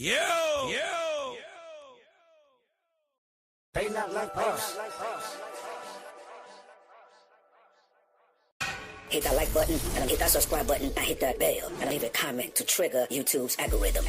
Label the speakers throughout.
Speaker 1: Yo!
Speaker 2: They not like us.
Speaker 3: Hit that like button, and hit that subscribe button, and hit that bell, and leave a comment to trigger YouTube's algorithm.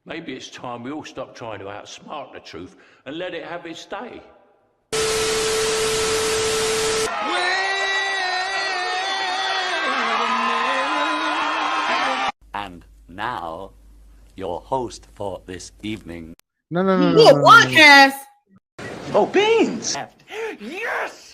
Speaker 1: Maybe it's time we all stop trying to outsmart the truth and let it have its day.
Speaker 2: And now, your host for this evening.
Speaker 4: No.
Speaker 5: Podcast.
Speaker 1: Oh, Beanz!
Speaker 5: Yes!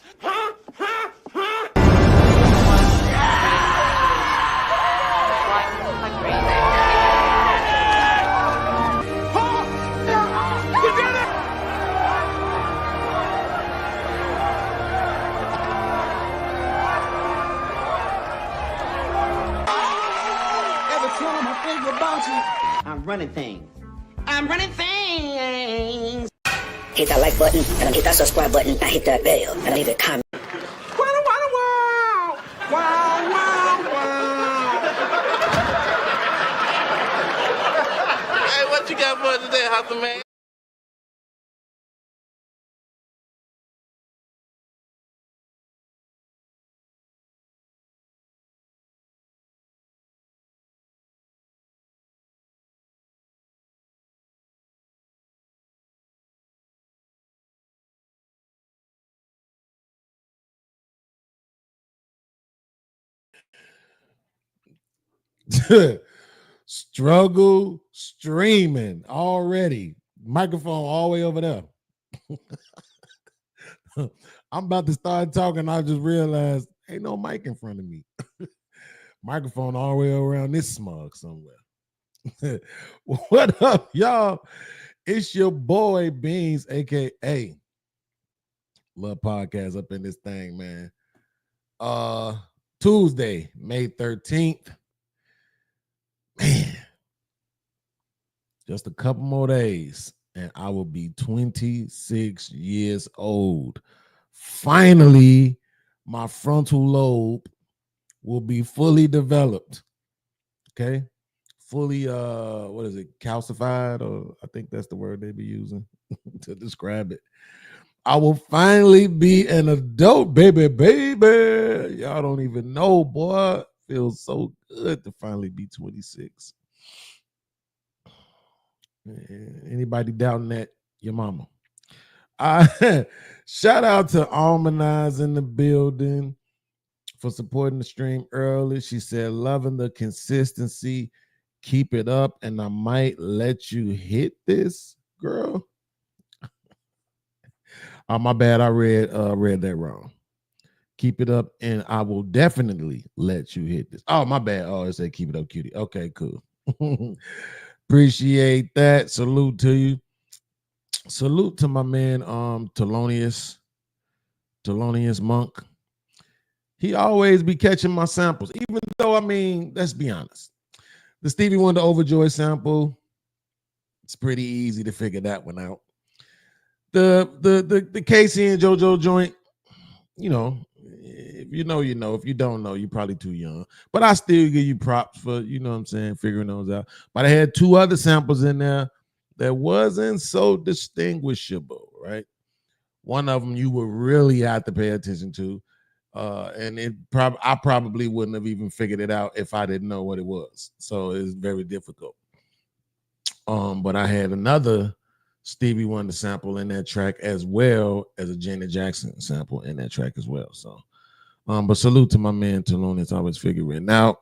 Speaker 6: I'm running things.
Speaker 3: Hit that like button, and hit that subscribe button, and hit that bell, and leave a comment.
Speaker 7: Hey, what you got for us today, Hustle Man?
Speaker 4: Struggle streaming already. Microphone all the way over there. I'm about to start talking. I just realized ain't no mic in front of me. Microphone all the way around this smug somewhere. What up, y'all? It's your boy Beanz, aka Lil Podcast, up in this thing, man. Tuesday, May 13th. Man, just a couple more days and I will be 26 years old. Finally, my frontal lobe will be fully developed. Okay? Fully what is it? Calcified, or I think that's the word they be using to describe it. I will finally be an adult, baby. Y'all don't even know, boy. Feels so good to finally be 26. Anybody doubting that? Your mama. Shout out to Almanize in the building for supporting the stream early. She said, loving the consistency. Keep it up, and I might let you hit this, girl. Oh, my bad. I read that wrong. Keep it up, and I will definitely let you hit this. Oh, my bad. Oh, it said keep it up, cutie. Okay, cool. Appreciate that. Salute to you. Salute to my man, Thelonious Monk. He always be catching my samples, even though, I mean, let's be honest. The Stevie Wonder Overjoyed sample, it's pretty easy to figure that one out. The Casey and JoJo joint, you know, if you know, you know. If you don't know, you're probably too young. But I still give you props for, you know what I'm saying, figuring those out. But I had two other samples in there that wasn't so distinguishable, right? One of them you would really have to pay attention to. And I probably wouldn't have even figured it out if I didn't know what it was. So it's very difficult. But I had another Stevie Wonder sample in that track, as well as a Janet Jackson sample in that track as well. So, but salute to my man Thelonious, always figuring out.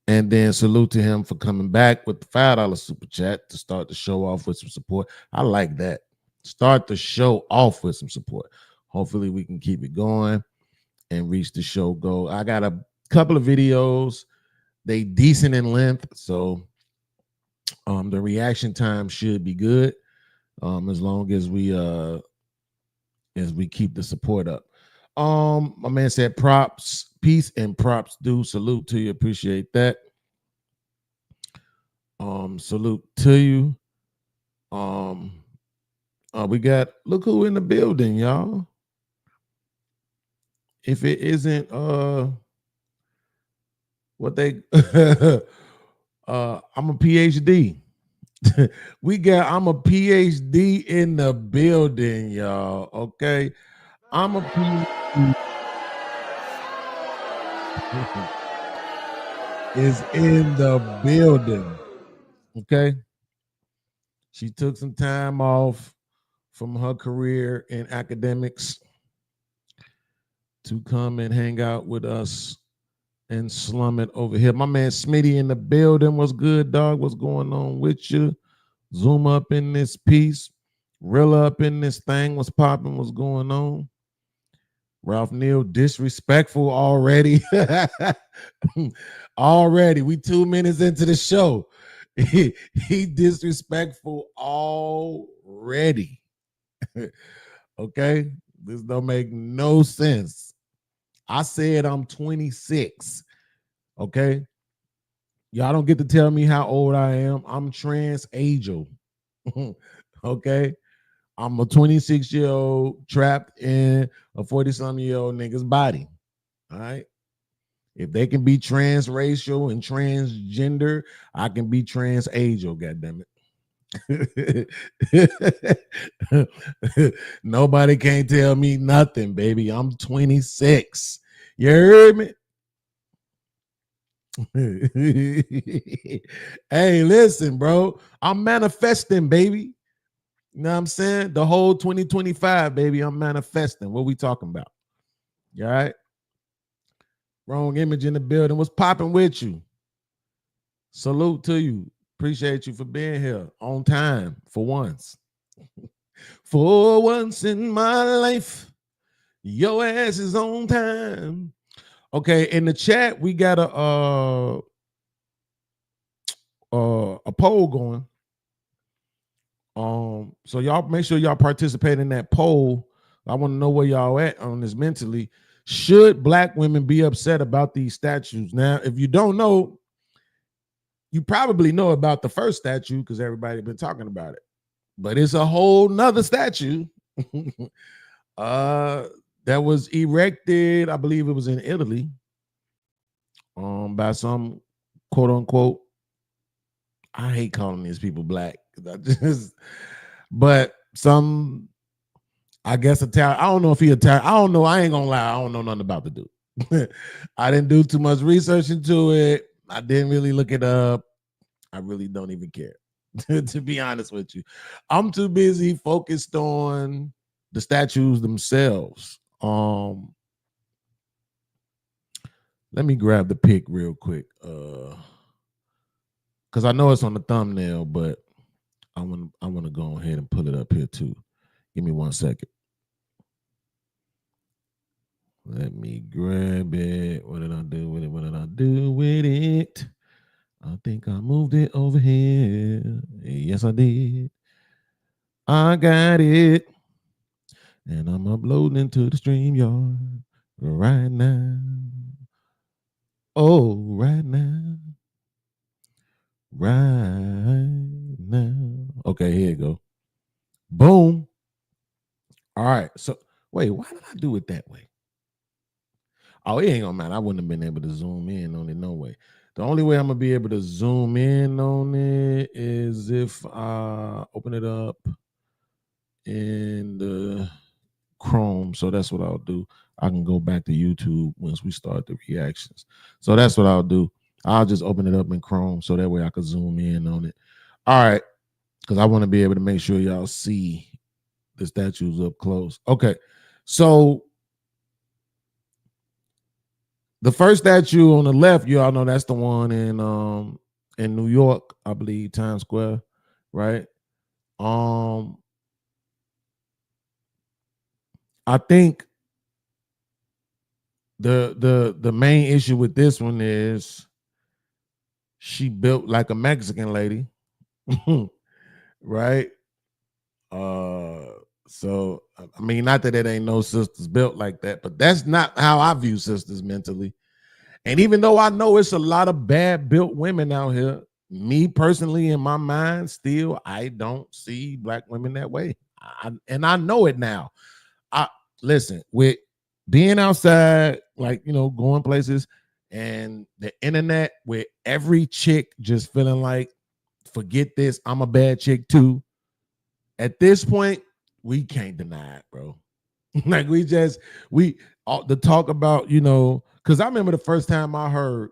Speaker 4: And then salute to him for coming back with the $5 super chat to start the show off with some support. I like that. Start the show off with some support. Hopefully we can keep it going and reach the show goal. I got a couple of videos. They decent in length, so the reaction time should be good, as long as we keep the support up. My man said props, peace and props due. Salute to you, appreciate that. Salute to you. We got, look who in the building, y'all. If it isn't what they I'm a PhD. I'm a PhD in the building, y'all. Okay. I'm a PhD is in the building. Okay. She took some time off from her career in academics to come and hang out with us and slum it over here. My man Smitty in the building. What's good, dog? What's going on with you? Zoom up in this piece. Reel up in this thing. What's popping? What's going on? Ralph Neal, disrespectful already. Already. We 2 minutes into the show. He disrespectful already. Okay? This don't make no sense. I said I'm 26. Okay? Y'all don't get to tell me how old I am. I'm trans-ageal. Okay? I'm a 26-year-old trapped in a 40-something-year-old nigga's body. All right? If they can be transracial and transgender, I can be trans-ageal, goddammit. Nobody can't tell me nothing, baby. I'm 26. You heard me? Hey, listen, bro. I'm manifesting, baby. You know what I'm saying? The whole 2025, baby. I'm manifesting. What we talking about? You all right? Wrong image in the building. What's popping with you? Salute to you. Appreciate you for being here on time for once. For once in my life, your ass is on time. Okay, in the chat, we got a poll going. So y'all make sure y'all participate in that poll. I want to know where y'all at on this mentally. Should black women be upset about these statues? Now, if you don't know, you probably know about the first statue because everybody been talking about it. But it's a whole nother statue that was erected, I believe it was in Italy, by some quote unquote, I hate calling these people black. But some, I guess Italian. I don't know if he Italian. I don't know. I ain't gonna lie. I don't know nothing about the dude. I didn't do too much research into it. I didn't really look it up. I really don't even care, to be honest with you. I'm too busy focused on the statues themselves. Let me grab the pic real quick. Because I know it's on the thumbnail, but I want to go ahead and pull it up here too. Give me 1 second. Let me grab it. What did I do with it? What did I do with it? I think I moved it over here. Yes, I did. I got it. And I'm uploading to the StreamYard right now. Oh, right now. Right now. Okay, here you go. Boom. All right. So, wait, why did I do it that way? Oh, it ain't gonna matter. I wouldn't have been able to zoom in on it, no way. The only way I'm gonna be able to zoom in on it is if I open it up in the Chrome. So that's what I'll do. I can go back to YouTube once we start the reactions. So that's what I'll do. I'll just open it up in Chrome so that way I can zoom in on it. All right. Because I want to be able to make sure y'all see the statues up close. Okay. So the first statue on the left, you all know that's the one in New York, I believe, Times Square, right? I think the main issue with this one is she built like a Mexican lady, right? So I mean, not that it ain't no sisters built like that, but that's not how I view sisters mentally. And even though I know it's a lot of bad built women out here, me personally, in my mind, still I don't see black women that way. And I know it now. Listen, with being outside, like, you know, going places, and the internet, with every chick just feeling like, forget this, I'm a bad chick too. At this point, we can't deny it, bro. Like the talk about, you know, because I remember the first time I heard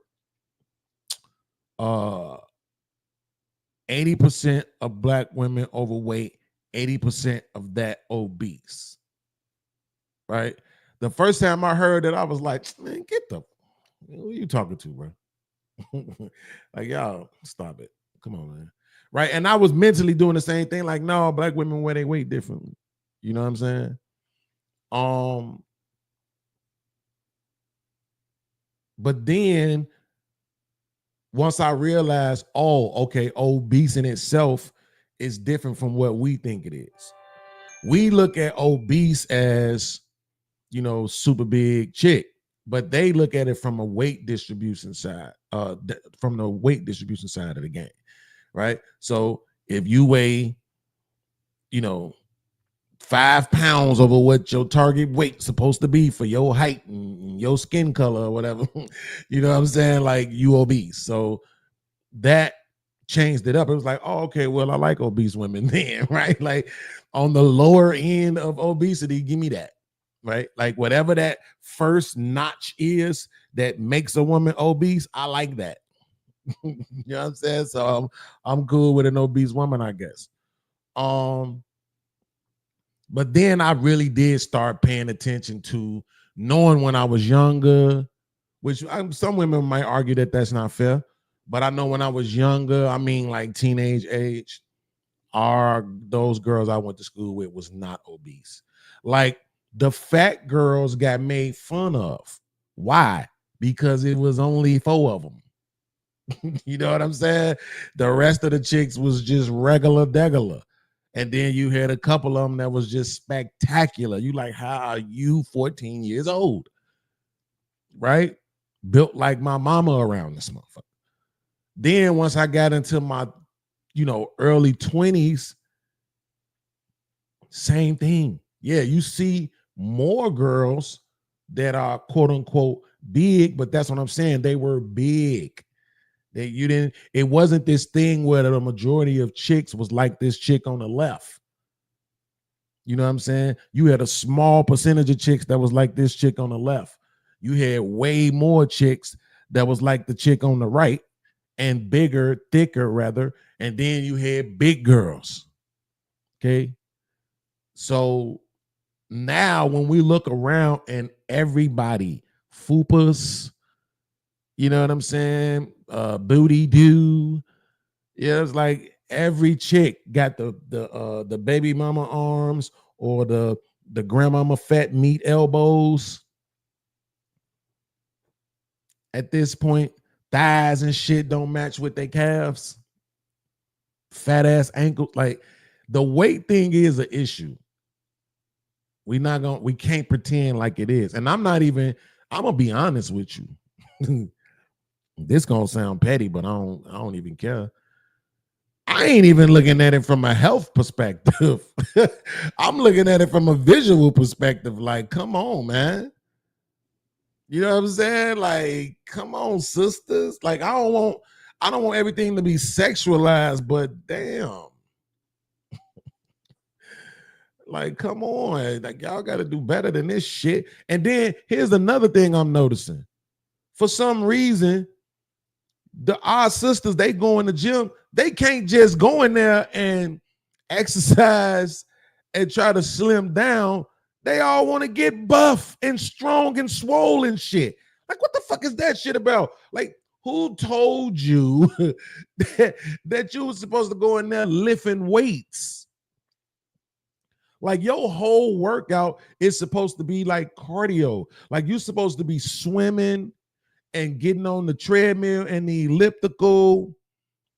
Speaker 4: 80% of black women overweight, 80% of that obese. Right? The first time I heard that, I was like, man, who are you talking to, bro? Like, y'all, stop it. Come on, man. Right? And I was mentally doing the same thing, like, no, black women wear their weight differently. You know what I'm saying? But then once I realized, oh, okay, obese in itself is different from what we think it is. We look at obese as, you know, super big chick, but they look at it from a weight distribution side, from the weight distribution side of the game, right? So if you weigh, you know, 5 pounds over what your target weight's supposed to be for your height and your skin color or whatever, you know what I'm saying? Like, you obese. So that changed it up. It was like, oh, okay, well, I like obese women then, right? Like, on the lower end of obesity, give me that, right? Like, whatever that first notch is that makes a woman obese, I like that. You know what I'm saying? So I'm cool with an obese woman, I guess. But then I really did start paying attention to knowing when I was younger, which some women might argue that that's not fair. But I know when I was younger, I mean like teenage age, those girls I went to school with was not obese. Like, the fat girls got made fun of. Why? Because it was only 4 of them. You know what I'm saying? The rest of the chicks was just regular. And then you had a couple of them that was just spectacular. You like, how are you 14 years old? Right? Built like my mama around this motherfucker. Then once I got into my, you know, early 20s, same thing. Yeah, you see more girls that are quote unquote big, but that's what I'm saying. They were big. It wasn't this thing where the majority of chicks was like this chick on the left. You know what I'm saying? You had a small percentage of chicks that was like this chick on the left. You had way more chicks that was like the chick on the right, and bigger, thicker rather. And then you had big girls. Okay. So now when we look around and everybody, fupas, you know what I'm saying? Booty do. Yeah, it's like every chick got the baby mama arms or the grandmama fat meat elbows. At this point, thighs and shit don't match with their calves. Fat ass ankles. Like, the weight thing is an issue. We can't pretend like it is. And I'm gonna be honest with you. This gonna sound petty, but I don't even care. I ain't even looking at it from a health perspective. I'm looking at it from a visual perspective. Like, come on, man. You know what I'm saying? Like, come on, sisters. Like, I don't want everything to be sexualized, but damn. Like, come on. Like, y'all got to do better than this shit. And then here's another thing I'm noticing. For some reason, our sisters, they go in the gym, they can't just go in there and exercise and try to slim down. They all want to get buff and strong and swollen shit. Like, what the fuck is that shit about? Like, who told you that you were supposed to go in there lifting weights? Like, your whole workout is supposed to be like cardio. Like, you're supposed to be swimming and getting on the treadmill and the elliptical,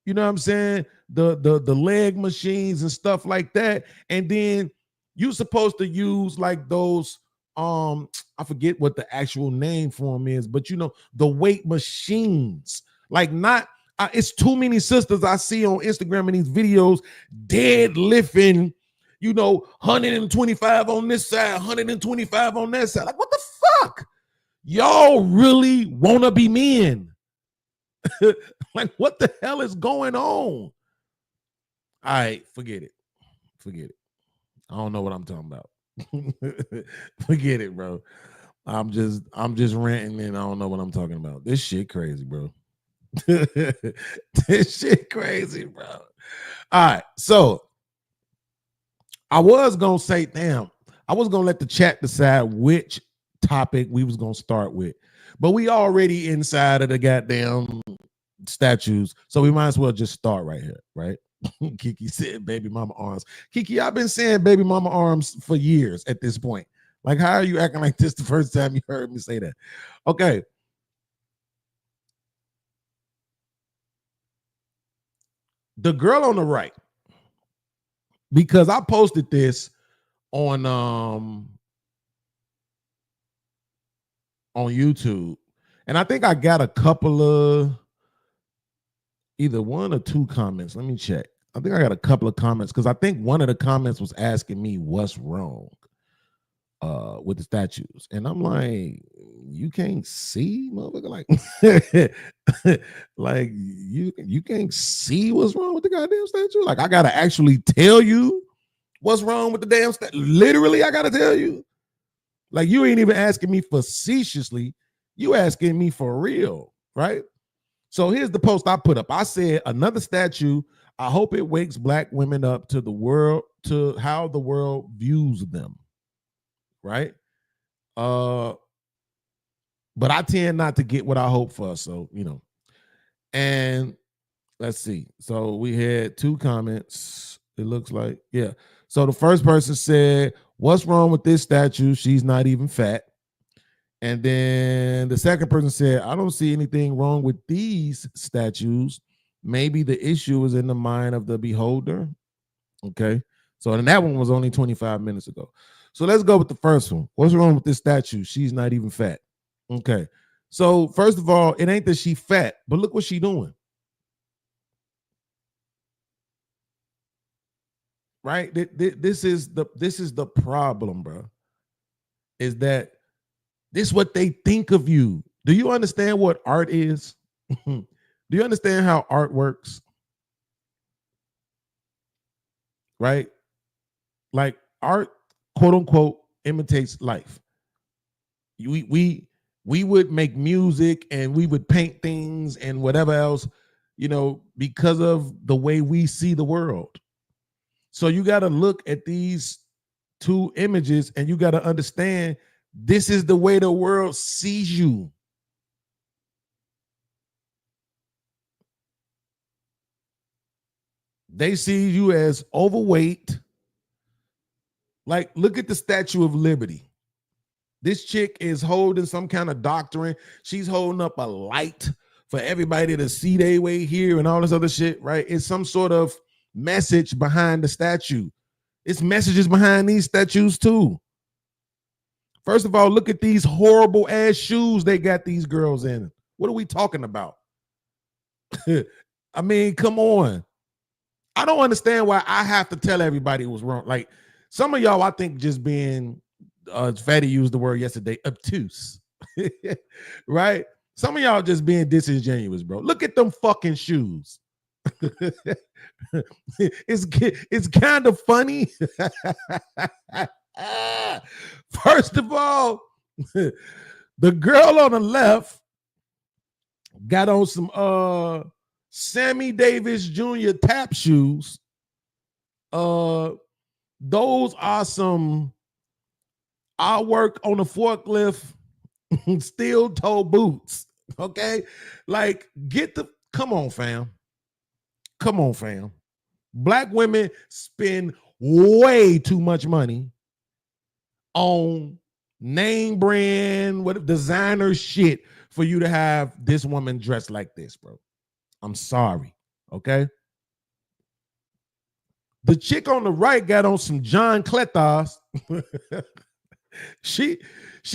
Speaker 4: you know what I'm saying? The leg machines and stuff like that. And then you're supposed to use like those, I forget what the actual name for them is, but you know, the weight machines. Like, it's too many sisters I see on Instagram in these videos deadlifting, you know, 125 on this side, 125 on that side. Like, what the fuck? Y'all really want to be men? Like, what the hell is going on? All right, forget it. I don't know what I'm talking about. Forget it, bro. I'm just ranting and I don't know what I'm talking about. This shit crazy, bro. This shit crazy, bro. right, so I was gonna say, damn, I was gonna let the chat decide which topic we was gonna start with, but we already inside of the goddamn statues, so we might as well just start right here, right? Kiki said baby mama arms. Kiki, I've been saying baby mama arms for years at this point. Like, how are you acting like this the first time you heard me say that? Okay. The girl on the right, because I posted this on YouTube, and I think I got a couple of either one or two comments. Let me check. I think I got a couple of comments because I think one of the comments was asking me what's wrong with the statues, and I'm like, you can't see, motherfucker, like you can't see what's wrong with the goddamn statue. Like, I gotta actually tell you what's wrong with the damn statue. Literally, I gotta tell you. Like, you ain't even asking me facetiously, you asking me for real, right? So here's the post I put up. I said, another statue. I hope it wakes black women up to the world, to how the world views them. Right? But I tend not to get what I hope for. So, and let's see. So we had two comments. It looks like, yeah. So the first person said, what's wrong with this statue? She's not even fat. And then the second person said, I don't see anything wrong with these statues. Maybe the issue is in the mind of the beholder. Okay. So, and that one was only 25 minutes ago. So let's go with the first one. What's wrong with this statue? She's not even fat. Okay. So first of all, it ain't that she fat, but look what she doing. Right? This is the problem, bro. Is that this is what they think of you. Do you understand what art is? Do you understand how art works? Right? Like, art, quote unquote, imitates life. We would make music and we would paint things and whatever else, because of the way we see the world. So you got to look at these two images and you got to understand this is the way the world sees you. They see you as overweight. Like, look at the Statue of Liberty. This chick is holding some kind of doctrine. She's holding up a light for everybody to see their way here and all this other shit, right? It's some sort of message behind the statue. It's messages behind these statues too. First of all, look at these horrible ass shoes they got these girls in. What are we talking about? I mean, come on. I don't understand why I have to tell everybody it was wrong. Like, some of y'all, I think, just being, Fatty used the word yesterday, obtuse. Right? Some of y'all just being disingenuous, bro. Look at them fucking shoes. It's kind of funny. First of all, the girl on the left got on some Sammy Davis Jr. tap shoes. Those are some I work on a forklift steel toe boots. Okay, like, come on, fam. Come on, fam. Black women spend way too much money on name brand, designer shit for you to have this woman dressed like this, bro. I'm sorry. Okay. The chick on the right got on some John Cletas. She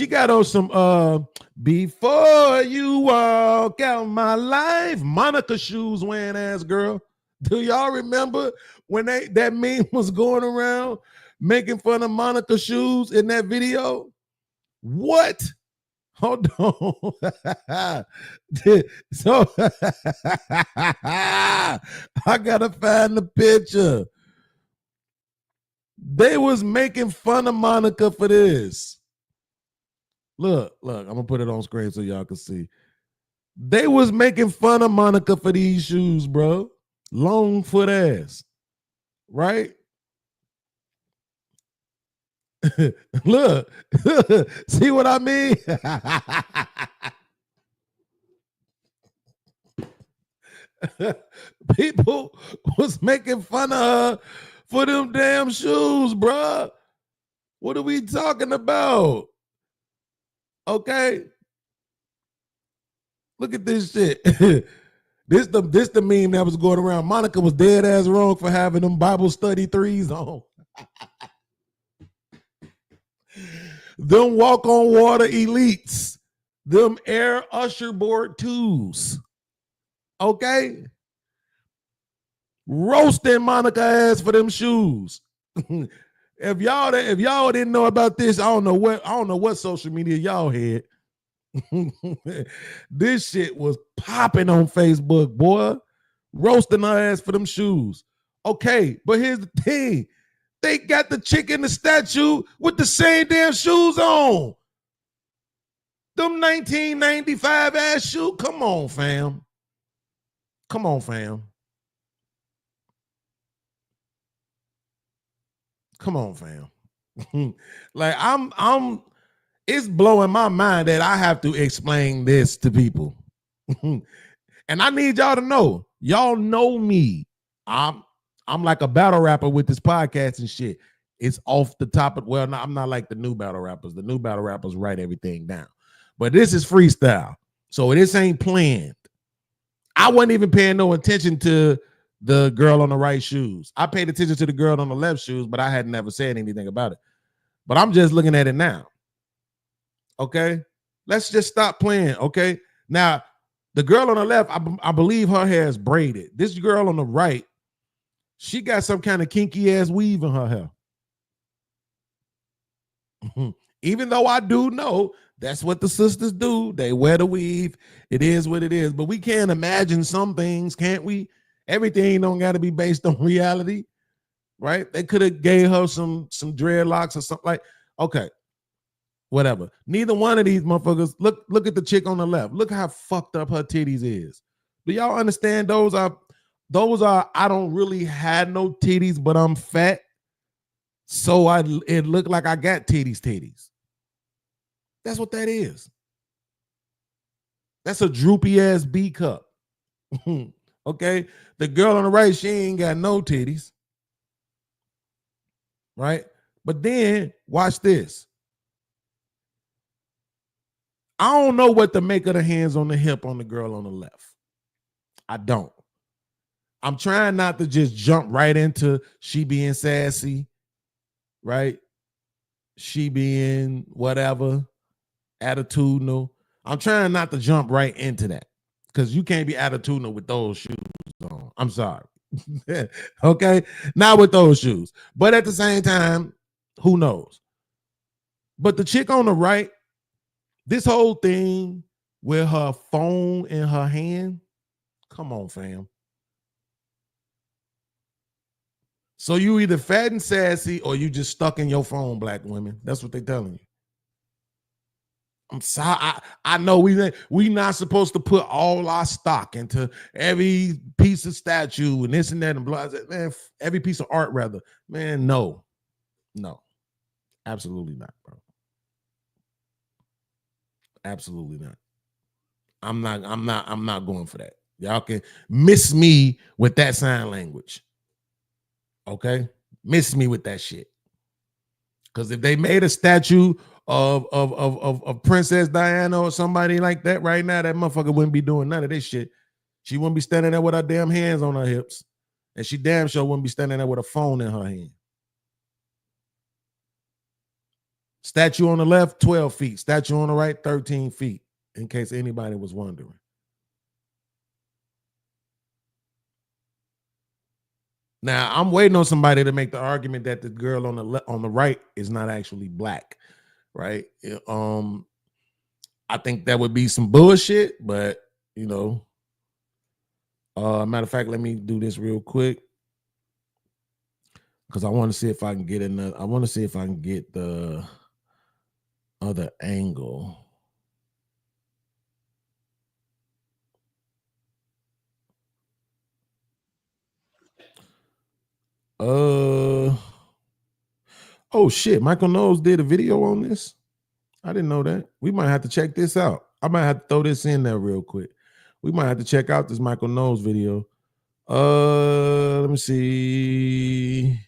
Speaker 4: got on some before you walk out my life Monica shoes wearing ass girl. Do y'all remember when that meme was going around making fun of Monica shoes in that video? What? Hold on. So I gotta find the picture. They was making fun of Monica for this. Look, I'm gonna put it on screen so y'all can see. They was making fun of Monica for these shoes, bro. long foot ass, right? Look, see what I mean? People was making fun of her for them damn shoes, bruh. What are we talking about? Okay. Look at this shit. This the meme that was going around. Monica was dead ass wrong for having them Bible study threes on. Them walk on water elites. Them air usher board twos. Okay. Roasting Monica ass for them shoes. If y'all didn't know about this, I don't know what social media y'all had. This shit was popping on Facebook, boy. Roasting her ass for them shoes. Okay, but here's the thing. They got the chick in the statue with the same damn shoes on. Them 1995 ass shoes. Come on, fam. Come on, fam. Come on, fam. Like I'm it's blowing my mind that I have to explain this to people. And I need y'all to know. Y'all know me. I'm like a battle rapper with this podcast and shit. It's off the top of, well, no, I'm not like the new battle rappers. The new battle rappers write everything down. But this is freestyle. So this ain't planned. I wasn't even paying no attention to the girl on the right shoes. I paid attention to the girl on the left shoes, but I had never said anything about it. But I'm just looking at it now. Okay? Let's just stop playing, okay? Now, the girl on the left, I believe her hair is braided. This girl on the right, she got some kind of kinky ass weave in her hair. Even though I do know that's what the sisters do. They wear the weave. It is what it is. But we can't imagine some things, can't we? Everything don't got to be based on reality, right? They could have gave her some dreadlocks or something like, okay, whatever. Neither one of these motherfuckers, look at the chick on the left. Look how fucked up her titties is. Do y'all understand those are, I don't really have no titties, but I'm fat. So it looked like I got titties. That's what that is. That's a droopy ass B cup. Okay. The girl on the right, she ain't got no titties. Right? But then watch this. I don't know what to make of the hands on the hip on the girl on the left. I don't. I'm trying not to just jump right into she being sassy, right? She being whatever, attitudinal. I'm trying not to jump right into that because you can't be attitudinal with those shoes on. I'm sorry. Okay? Not with those shoes. But at the same time, who knows? But the chick on the right, this whole thing with her phone in her hand, come on, fam. So you either fat and sassy or you just stuck in your phone, black women. That's what they're telling you. I'm sorry. I know we not supposed to put all our stock into every piece of statue and this and that and blah. Man, every piece of art, rather. Man, no. Absolutely not, bro. Absolutely not. I'm not going for that. Y'all can miss me with that sign language. Okay? Miss me with that shit. Because if they made a statue of Princess Diana or somebody like that right now, that motherfucker wouldn't be doing none of this shit. She wouldn't be standing there with her damn hands on her hips. And she damn sure wouldn't be standing there with a phone in her hand. Statue on the left, 12 feet. Statue on the right, 13 feet. In case anybody was wondering. Now, I'm waiting on somebody to make the argument that the girl on the right is not actually black, right? I think that would be some bullshit, but you know. Matter of fact, let me do this real quick because I want to see if I can get another. I want to see if I can get the other angle. Oh shit, Michael Knowles did a video on this. I didn't know that. We might have to check this out. I might have to throw this in there real quick. We might have to check out this Michael Knowles video. Let me see.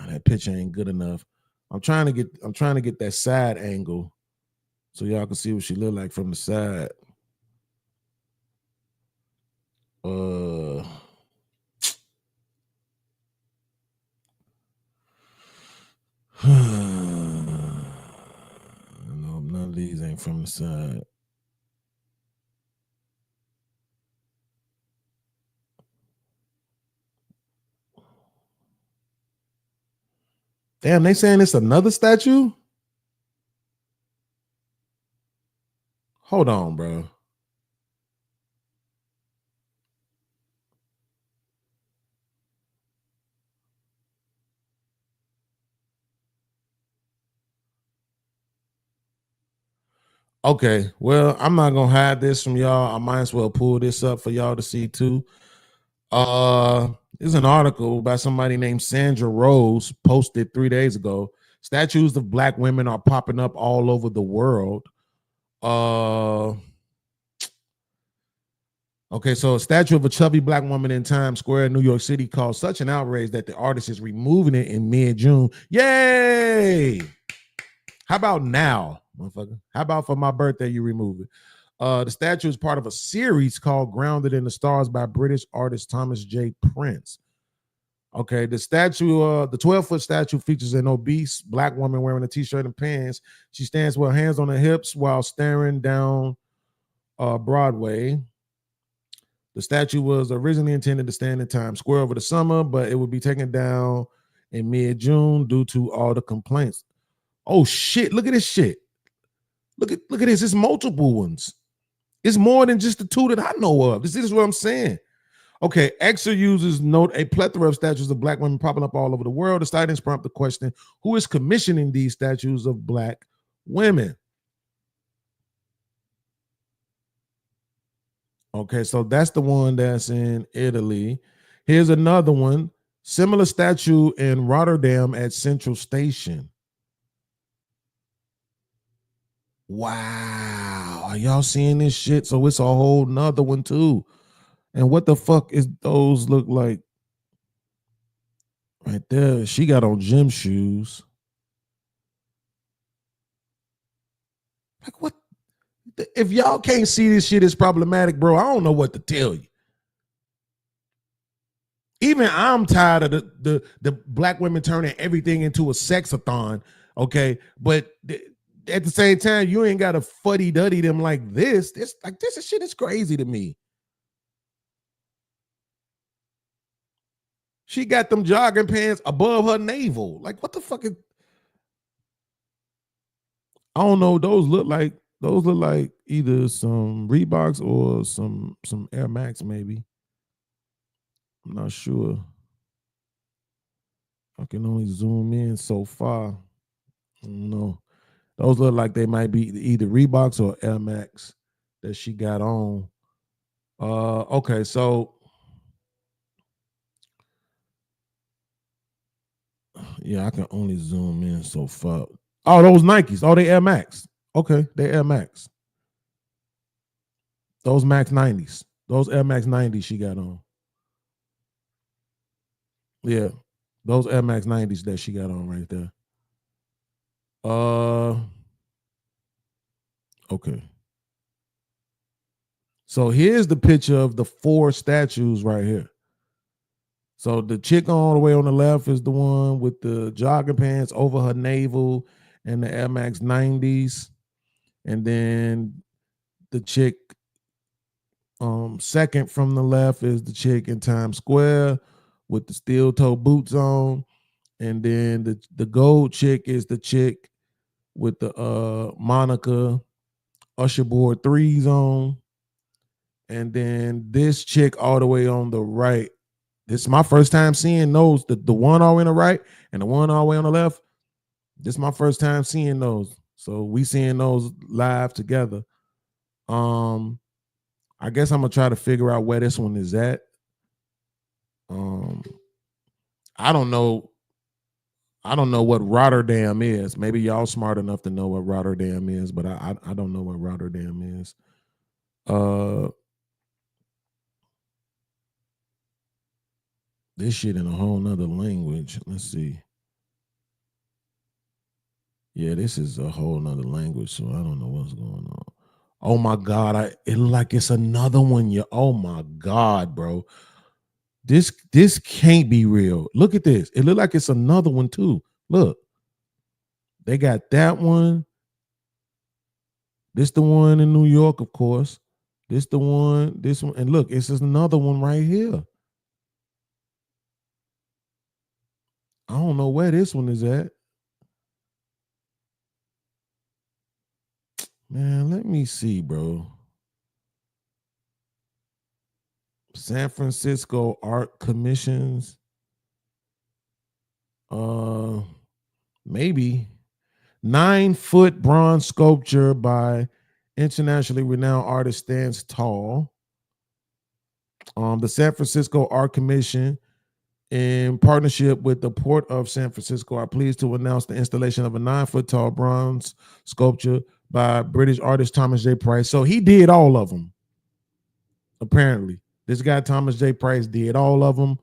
Speaker 4: That picture ain't good enough. I'm trying to get that side angle so y'all can see what she look like from the side. No, none of these ain't from the side. Damn, they saying it's another statue? Hold on, bro. Okay, well, I'm not gonna hide this from y'all. I might as well pull this up for y'all to see too. There's an article by somebody named Sandra Rose posted 3 days ago. Statues of black women are popping up all over the world. Okay, so a statue of a chubby black woman in Times Square, New York City, caused such an outrage that the artist is removing it in mid-June. Yay! How about now, motherfucker? How about for my birthday you remove it? The statue is part of a series called Grounded in the Stars by British artist Thomas J. Prince. Okay, the statue, the 12-foot statue features an obese black woman wearing a t-shirt and pants. She stands with her hands on her hips while staring down Broadway. The statue was originally intended to stand in Times Square over the summer, but it would be taken down in mid-June due to all the complaints. Oh shit, look at this shit. Look at this. It's multiple ones. It's more than just the two that I know of. This is what I'm saying. Okay, Exer users note a plethora of statues of black women popping up all over the world. The sightings prompt the question, who is commissioning these statues of black women? Okay, so that's the one that's in Italy. Here's another one. Similar statue in Rotterdam at Central Station. Wow. Are y'all seeing this shit? So it's a whole nother one too. And what the fuck is those look like? Right there. She got on gym shoes. Like what? If y'all can't see this shit is problematic, bro, I don't know what to tell you. Even I'm tired of the black women turning everything into a sexathon, okay? But at the same time, you ain't got to fuddy-duddy them like this. This shit is crazy to me. She got them jogging pants above her navel. Like, what the fuck is... I don't know. Those look like either some Reeboks or some Air Max, maybe. I'm not sure. I can only zoom in so far. I don't know. Those look like they might be either Reeboks or Air Max that she got on. Okay, so yeah, I can only zoom in so far. Oh, those Nikes. Oh, they Air Max. Okay, they Air Max. Those Max 90s. Those Air Max 90s she got on. Yeah, those Air Max 90s that she got on right there. Okay. So here's the picture of the 4 statues right here. So the chick all the way on the left is the one with the jogging pants over her navel and the Air Max 90s. And then the chick second from the left is the chick in Times Square with the steel toe boots on. And then the gold chick is the chick with the Monica Usher board 3s on. And then this chick all the way on the right. This is my first time seeing those. The one all the way on the right and the one all the way on the left. This is my first time seeing those. So we seeing those live together. I guess I'm gonna try to figure out where this one is at. I don't know. I don't know what Rotterdam is. Maybe y'all smart enough to know what Rotterdam is, but I don't know what Rotterdam is. This shit in a whole nother language. Let's see. Yeah, this is a whole nother language, so I don't know what's going on. Oh my God, it look like it's another one. Oh my God, bro. This can't be real. Look at this. It look like it's another one too. Look. They got that one. This the one in New York, of course. This one, and look, it's just another one right here. I don't know where this one is at. Man, let me see, bro. San Francisco Art Commissions. Maybe 9-foot bronze sculpture by internationally renowned artist stands tall. The San Francisco Art Commission, in partnership with the Port of San Francisco, are pleased to announce the installation of a 9-foot tall bronze sculpture by British artist Thomas J. Price. So he did all of them. Apparently, this guy Thomas J. Price did all of them.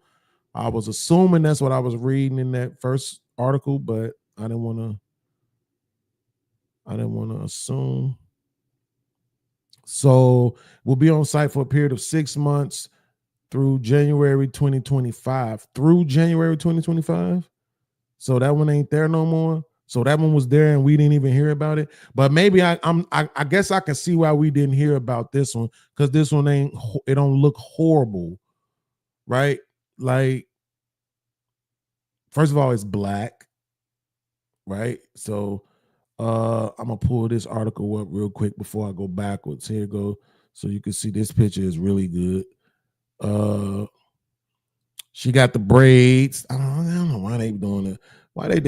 Speaker 4: I was assuming that's what I was reading in that first article, but I didn't want to assume. So we'll be on site for a period of 6 months through January 2025. Through January 2025. So that one ain't there no more. So that one was there and we didn't even hear about it. But maybe I guess I can see why we didn't hear about this one, because this one it don't look horrible, right? Like, first of all, it's black, right? So I'm gonna pull this article up real quick before I go backwards. Here you go. So you can see this picture is really good. She got the braids. I don't know why they doing it. Why they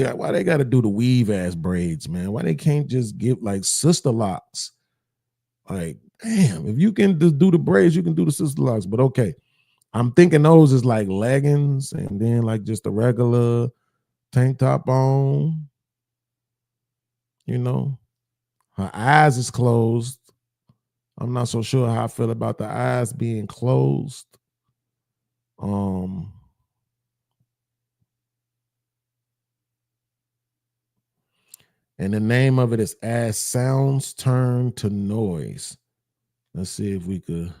Speaker 4: got to do the weave ass braids, man? Why they can't just give like sister locks? Like, damn, if you can do the braids, you can do the sister locks. But okay, I'm thinking those is like leggings and then like just a regular tank top on. You know, her eyes is closed. I'm not so sure how I feel about the eyes being closed. And the name of it is As Sounds Turn to Noise. Let's see if we could.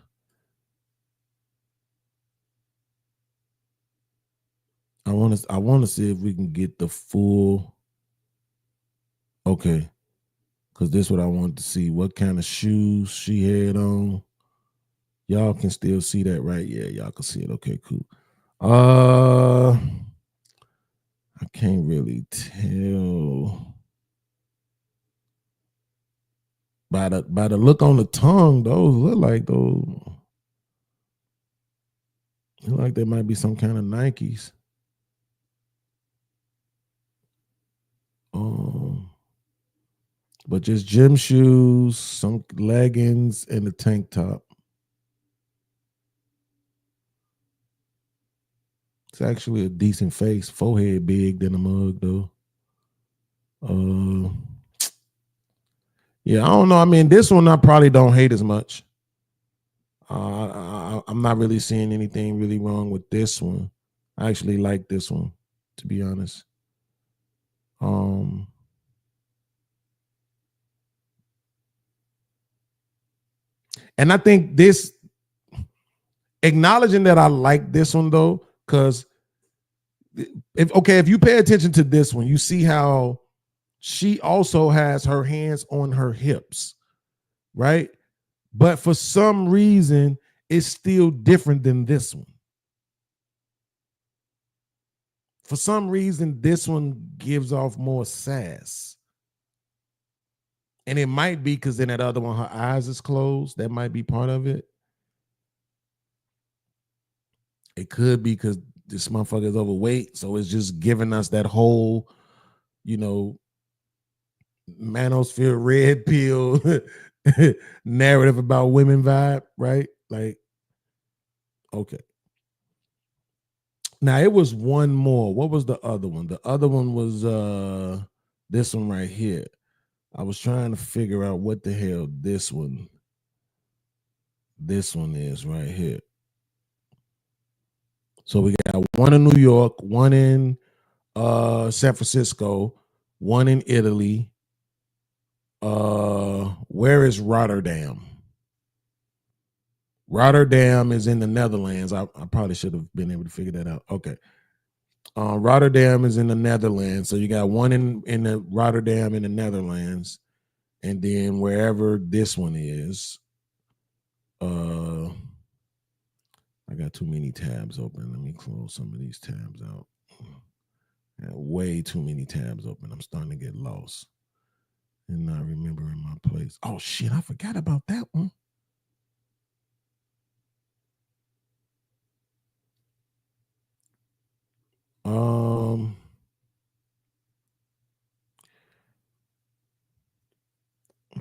Speaker 4: I want to see if we can get the full. Okay. Because this is what I wanted to see. What kind of shoes she had on. Y'all can still see that, right? Yeah, y'all can see it. Okay, cool. I can't really tell. By the look on the tongue, those look like there might be some kind of Nikes. But just gym shoes, some leggings, and a tank top. It's actually a decent face. Forehead big than a mug, though. Yeah, I don't know. I mean, this one I probably don't hate as much. I'm not really seeing anything really wrong with this one. I actually like this one, to be honest. And I think this, acknowledging that I like this one though, because if you pay attention to this one, you see how she also has her hands on her hips, right? But for some reason, it's still different than this one. For some reason, this one gives off more sass. And it might be because in that other one, her eyes is closed. That might be part of it. It could be because this motherfucker is overweight. So it's just giving us that whole, manosphere red pill narrative about women vibe, right? Like, okay. Now it was one more. What was the other one? The other one was this one right here. I was trying to figure out what the hell this one is right here. So we got one in New York, one in San Francisco, one in Italy. Where is Rotterdam? Rotterdam is in the Netherlands. I probably should have been able to figure that out. Okay. Rotterdam is in the Netherlands. So you got one in the Rotterdam in the Netherlands. And then wherever this one is, I got too many tabs open. Let me close some of these tabs out. I got way too many tabs open. I'm starting to get lost and not remembering my place. Oh shit, I forgot about that one. I'm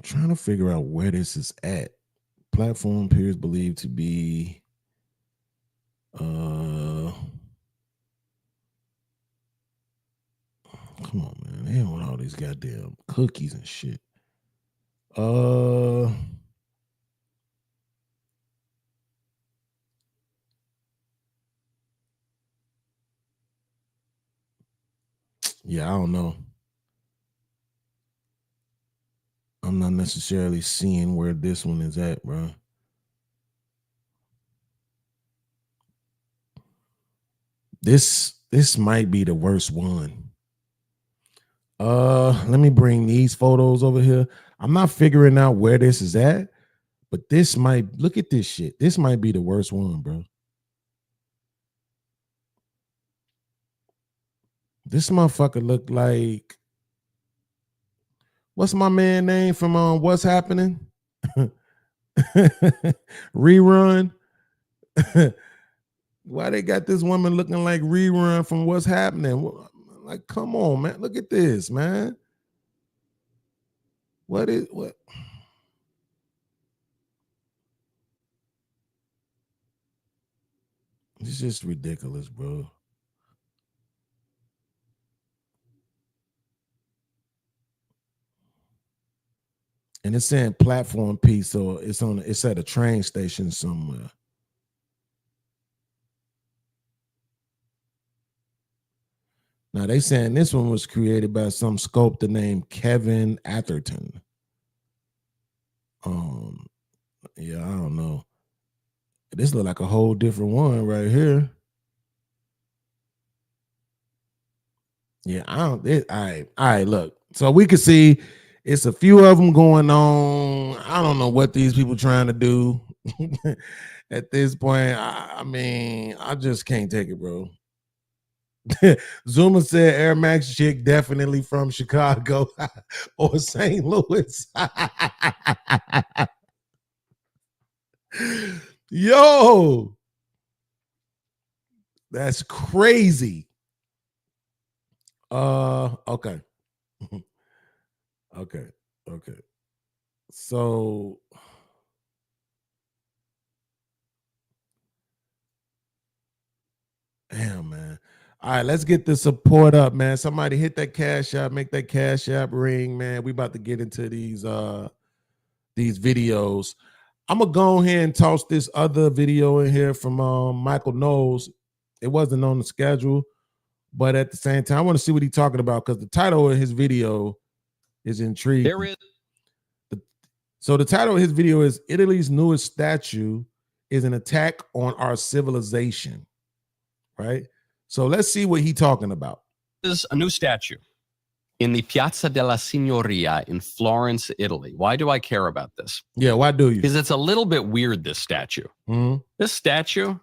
Speaker 4: trying to figure out where this is at. Platform appears believed to be come on, man. They don't want all these goddamn cookies and shit. Yeah, I don't know. I'm not necessarily seeing where this one is at, bro. This might be the worst one. Let me bring these photos over here. I'm not figuring out where this is at, but this might, look at this shit. This might be the worst one, bro. This motherfucker look like, what's my man name from What's Happening? Rerun. Why they got this woman looking like Rerun from What's Happening? Like, come on, man. Look at this, man. What? It's just ridiculous, bro. And it's saying platform piece, so it's at a train station somewhere. Now they saying this one was created by some sculptor named Kevin Atherton. Yeah, I don't know. This look like a whole different one right here. Yeah, all right, look. So we can see it's a few of them going on. I don't know what these people trying to do at this point. I mean, I just can't take it, bro. Zuma said Air Max chick definitely from Chicago or St. Louis. Yo, that's crazy. Okay. Okay. So damn, man. All right, let's get the support up, man. Somebody hit that cash app, make that cash app ring, man. We about to get into these videos. I'm gonna go ahead and toss this other video in here from Michael Knowles. It wasn't on the schedule, but at the same time, I want to see what he's talking about because the title of his video is intriguing. So the title of his video is Italy's newest statue is an attack on our civilization, right? So let's see what he's talking about.
Speaker 8: This is a new statue in the Piazza della Signoria in Florence, Italy. Why do I care about this?
Speaker 4: Yeah, why do you?
Speaker 8: Because it's a little bit weird, this statue.
Speaker 4: Mm-hmm.
Speaker 8: This statue,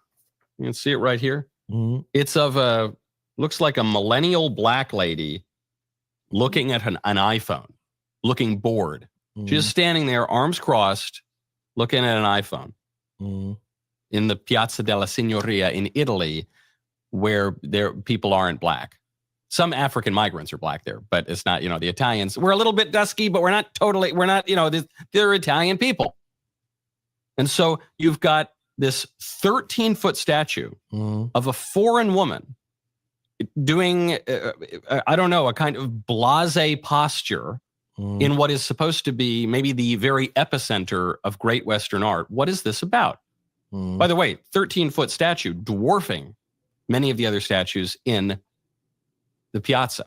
Speaker 8: you can see it right here.
Speaker 4: Mm-hmm.
Speaker 8: It's of looks like a millennial black lady looking at an iPhone, looking bored.
Speaker 4: Mm-hmm.
Speaker 8: She's standing there, arms crossed, looking at an iPhone in the Piazza della Signoria in Italy, where people aren't black. Some African migrants are black there, but it's not, the Italians. We're a little bit dusky, but we're not, they're Italian people. And so you've got this 13-foot statue of a foreign woman doing, I don't know, a kind of blasé posture in what is supposed to be maybe the very epicenter of great Western art. What is this about? By the way, 13-foot statue dwarfing many of the other statues in the piazza.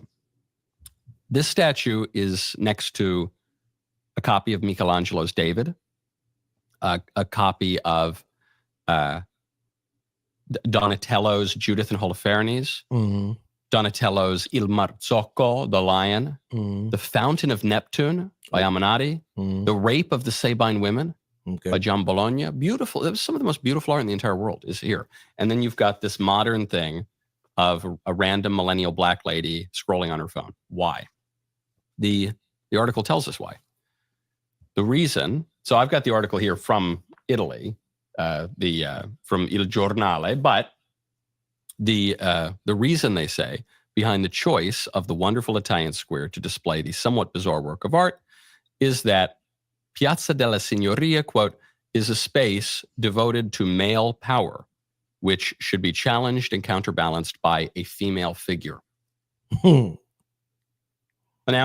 Speaker 8: This statue is next to a copy of Michelangelo's David, a copy of Donatello's Judith and Holofernes, Donatello's Il Marzocco, the Lion, the Fountain of Neptune by Ammannati, the Rape of the Sabine Women by John Bologna. Beautiful. Some of the most beautiful art in the entire world is here. And then you've got this modern thing of a random millennial black lady scrolling on her phone. Why? The article tells us why. The reason, so I've got the article here from Italy, from Il Giornale, but the reason they say behind the choice of the wonderful Italian square to display the somewhat bizarre work of art is that Piazza della Signoria, quote, is a space devoted to male power, which should be challenged and counterbalanced by a female figure. Now,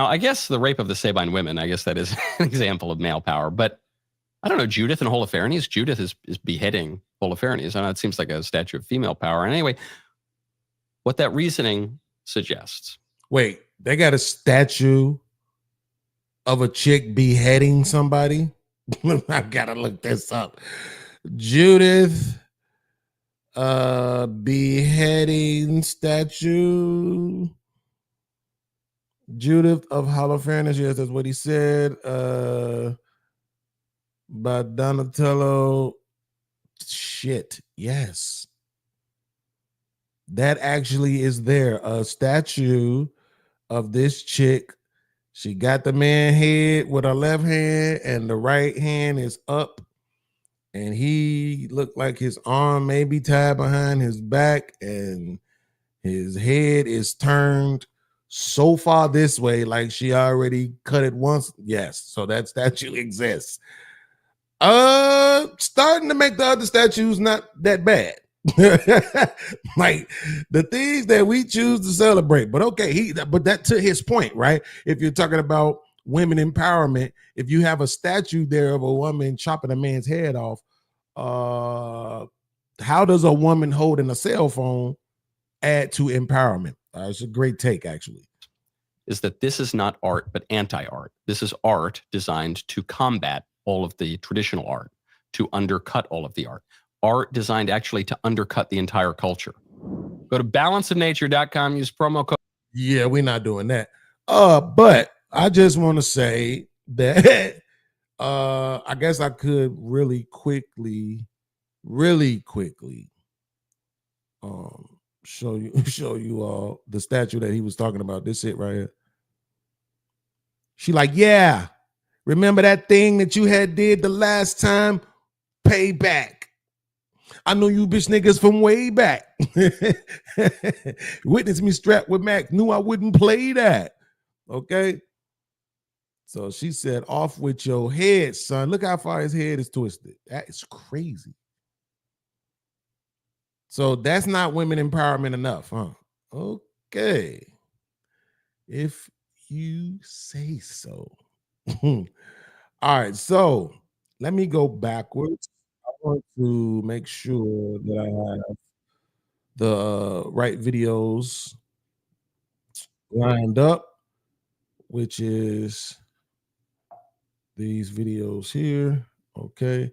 Speaker 8: I guess the Rape of the Sabine Women, I guess that is an example of male power, but I don't know, Judith and Holofernes. Judith is beheading Holofernes. I know it seems like a statue of female power. And anyway, what that reasoning suggests.
Speaker 4: Wait, they got a statue of a chick beheading somebody? I gotta look this up. Judith beheading statue. Judith of Holofernes, yes, that's what he said. By Donatello. Shit, yes. That actually is there. A statue of this chick. She got the man head with her left hand and the right hand is up. And he looked like his arm may be tied behind his back and his head is turned so far this way, like she already cut it once. Yes, so that statue exists. Starting to make the other statues not that bad. Like the things that we choose to celebrate. But okay, but that to his point, right? If you're talking about women empowerment, if you have a statue there of a woman chopping a man's head off, how does a woman holding a cell phone add to empowerment? It's a great take, actually.
Speaker 8: Is that this is not art, but anti-art. This is art designed to combat all of the traditional art, to undercut all of the art. Art designed actually to undercut the entire culture. Go to balanceofnature.com, use promo code.
Speaker 4: Yeah, we're not doing that. But I just want to say that I guess I could really quickly show you all the statue that he was talking about. This it right here. She like, yeah, remember that thing that you had did the last time? Pay back. I know you bitch niggas from way back. Witness me strapped with Mac. Knew I wouldn't play that. Okay. So she said, off with your head, son. Look how far his head is twisted. That is crazy. So that's not women empowerment enough, huh? Okay. If you say so. All right. So let me go backwards. I want to make sure that I have the right videos lined up, which is these videos here. Okay.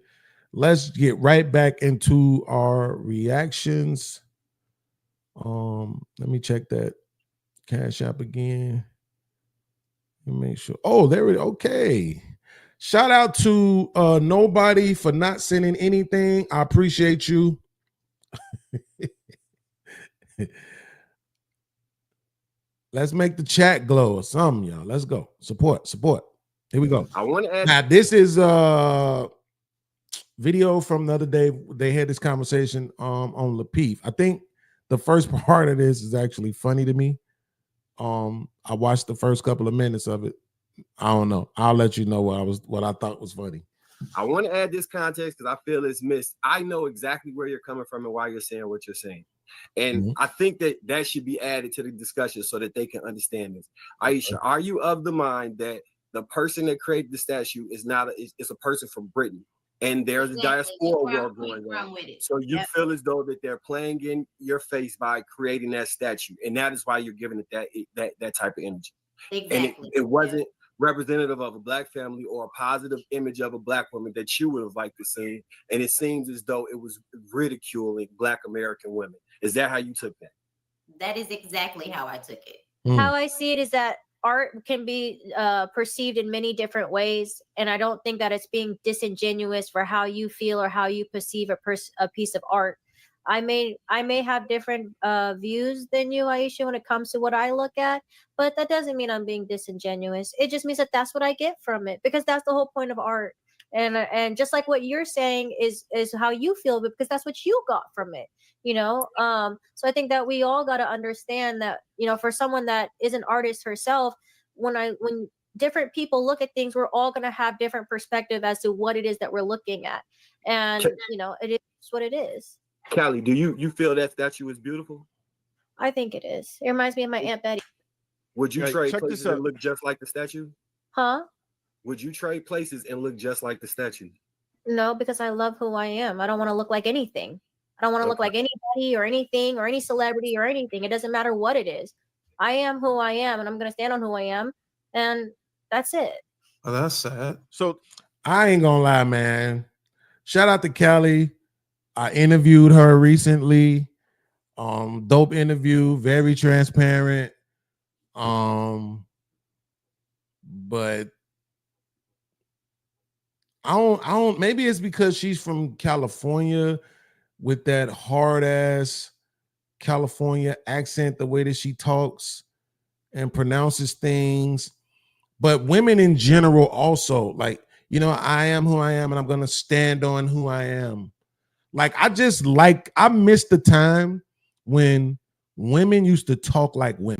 Speaker 4: Let's get right back into our reactions. Let me check that Cash App again. Let me make sure. Oh, there it is. Okay. Shout out to nobody for not sending anything. I appreciate you. Let's make the chat glow or something, y'all. Let's go. Support. Here we go.
Speaker 9: I want to add.
Speaker 4: Now, this is video from the other day. They had this conversation on Lapeef. I think the first part of this is actually funny to me. I watched the first couple of minutes of it. I don't know. I'll let you know what I thought was funny.
Speaker 9: I want to add this context because I feel it's missed. I know exactly where you're coming from and why you're saying what you're saying. And I think that should be added to the discussion so that they can understand this. Aisha, are you of the mind that the person that created the statue is a person from Britain? And there's a diaspora world going on. So you feel as though that they're playing in your face by creating that statue. And that is why you're giving it that type of energy. Exactly. And it wasn't representative of a black family or a positive image of a black woman that you would have liked to see. And it seems as though it was ridiculing black American women. Is that how you took that?
Speaker 10: That is exactly how I took it.
Speaker 11: How I see it is that art can be perceived in many different ways, and I don't think that it's being disingenuous for how you feel or how you perceive a piece of art. I may have different views than you, Aisha, when it comes to what I look at, but that doesn't mean I'm being disingenuous. It just means that that's what I get from it, because that's the whole point of art. And just like what you're saying is how you feel, because that's what you got from it, you know. So I think that we all got to understand that, you know, for someone that is an artist herself, when different people look at things, we're all going to have different perspective as to what it is that we're looking at, and you know, it is what it is.
Speaker 9: Callie, do you feel that statue is beautiful?
Speaker 11: I think it is. It reminds me of my Aunt Betty.
Speaker 9: Would you trade places and look just like the statue?
Speaker 11: Huh?
Speaker 9: Would you trade places and look just like the statue?
Speaker 11: No, because I love who I am. I don't want to look like anything. I don't want to look like anybody or anything or any celebrity or anything. It doesn't matter what it is. I am who I am, and I'm going to stand on who I am. And that's it.
Speaker 12: Oh, that's sad.
Speaker 4: So I ain't going to lie, man. Shout out to Callie. I interviewed her recently. Dope interview, very transparent. But I don't, maybe it's because she's from California with that hard ass California accent, the way that she talks and pronounces things. But women in general also, like, you know, I am who I am and I'm going to stand on who I am. Like, I miss the time when women used to talk like women.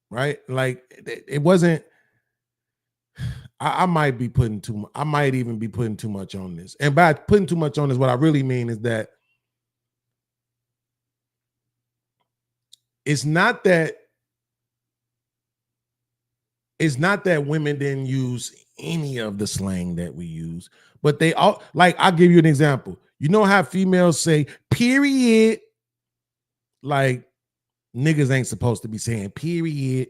Speaker 4: Right? Like, it wasn't, I might even be putting too much on this. And by putting too much on this, what I really mean is that it's not that women didn't use any of the slang that we use, but they all, like, I'll give you an example. You know how females say period? Like, niggas ain't supposed to be saying period.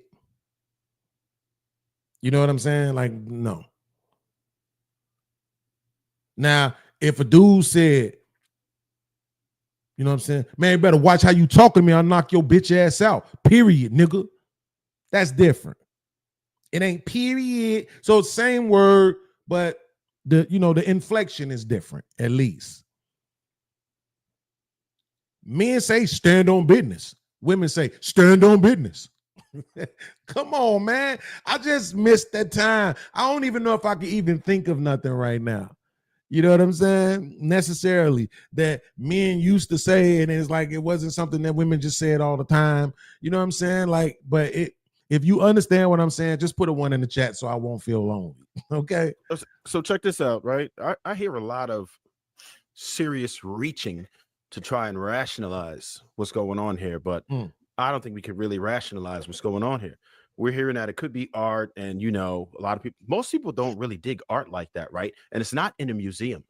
Speaker 4: You know what I'm saying? Like, no. Now, if a dude said, you know what I'm saying? Man, you better watch how you talk to me. I'll knock your bitch ass out. Period, nigga. That's different. It ain't period. So same word, but the inflection is different, at least. Men say stand on business. Women say stand on business. Come on, man. I just missed that time. I don't even know if I can even think of nothing right now. You know what I'm saying? Necessarily that men used to say, and it's like it wasn't something that women just said all the time. You know what I'm saying? Like, but if you understand what I'm saying, just put a 1 in the chat so I won't feel lonely. Okay.
Speaker 12: So check this out, right? I hear a lot of serious reaching to try and rationalize what's going on here, but I don't think we could really rationalize what's going on here. We're hearing that it could be art, and you know, most people don't really dig art like that, right? And it's not in a museum.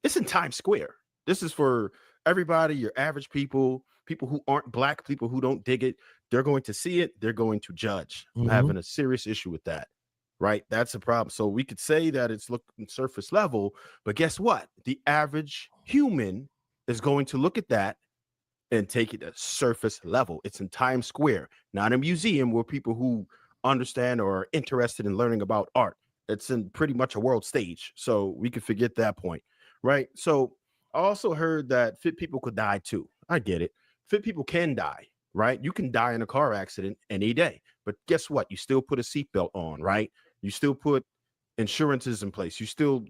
Speaker 12: It's in Times Square. This is for everybody, your average people who aren't black, people who don't dig it. They're going to see it. They're going to judge. I'm having a serious issue with that, right? That's a problem. So we could say that it's looking surface level, but guess what? The average human is going to look at that and take it at surface level. It's in Times Square, not a museum where people who understand or are interested in learning about art. It's in pretty much a world stage. So we could forget that point, right? So I also heard that fit people could die too. I get it. Fit people can die, right? You can die in a car accident any day, but guess what? You still put a seatbelt on, right? You still put insurances in place. You still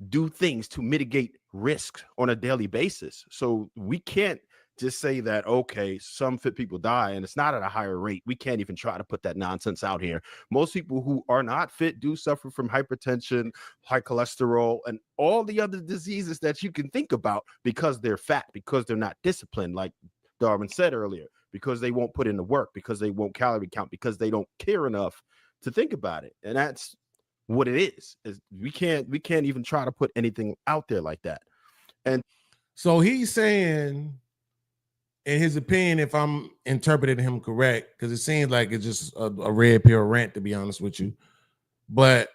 Speaker 12: do things to mitigate risks on a daily basis. So we can't just say that, okay, some fit people die and it's not at a higher rate. We can't even try to put that nonsense out here. Most people who are not fit do suffer from hypertension, high cholesterol, and all the other diseases that you can think about because they're fat, because they're not disciplined, like Darwin said earlier, because they won't put in the work, because they won't calorie count, because they don't care enough to think about it. And that's what it is we can't even try to put anything out there like that. And
Speaker 4: so he's saying, in his opinion, if I'm interpreting him correct, because it seems like it's just a red pill rant, to be honest with you, but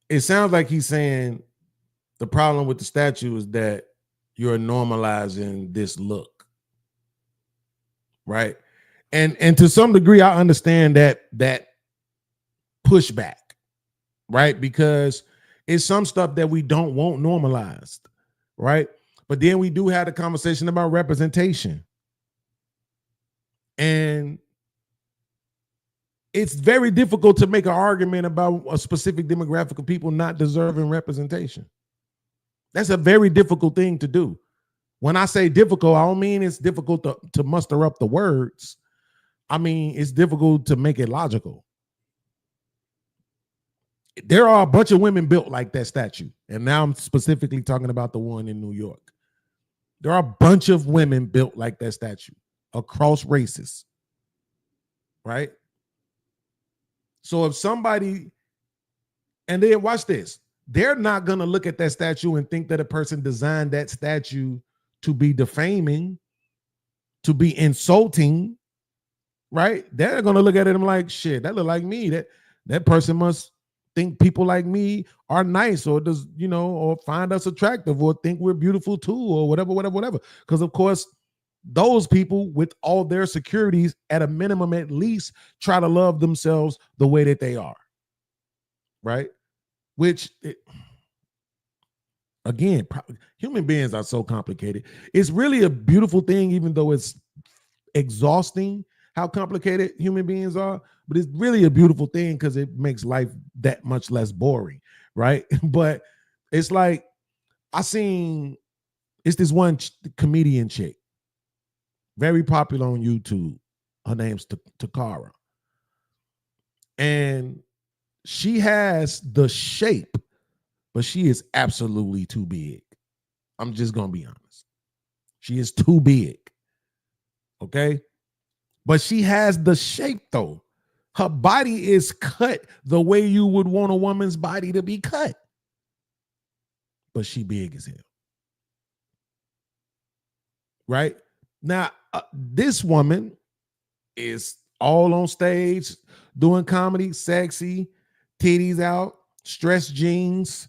Speaker 4: it sounds like he's saying the problem with the statue is that you're normalizing this look, right? And to some degree, I understand that pushback, right? Because it's some stuff that we don't want normalized, right? But then we do have the conversation about representation. And it's very difficult to make an argument about a specific demographic of people not deserving representation. That's a very difficult thing to do. When I say difficult, I don't mean it's difficult to muster up the words. I mean, it's difficult to make it logical. There are a bunch of women built like that statue. And now I'm specifically talking about the one in New York. There are a bunch of women built like that statue across races, right? So if somebody, and then watch this, they're not going to look at that statue and think that a person designed that statue to be defaming, to be insulting, right? They're going to look at it and like, shit, that look like me. That person must think people like me are nice, or does, or find us attractive, or think we're beautiful too, or whatever. Because of course, those people with all their securities, at a minimum, at least try to love themselves the way that they are, right? Which, again, human beings are so complicated. It's really a beautiful thing, even though it's exhausting how complicated human beings are, but it's really a beautiful thing because it makes life that much less boring, right? But it's like, it's this one comedian chick, very popular on YouTube. Her name's Takara. And she has the shape, but she is absolutely too big. I'm just going to be honest. She is too big. Okay? But she has the shape, though. Her body is cut the way you would want a woman's body to be cut. But she big as hell. Right? Now, this woman is all on stage doing comedy, sexy, titties out, stretch jeans,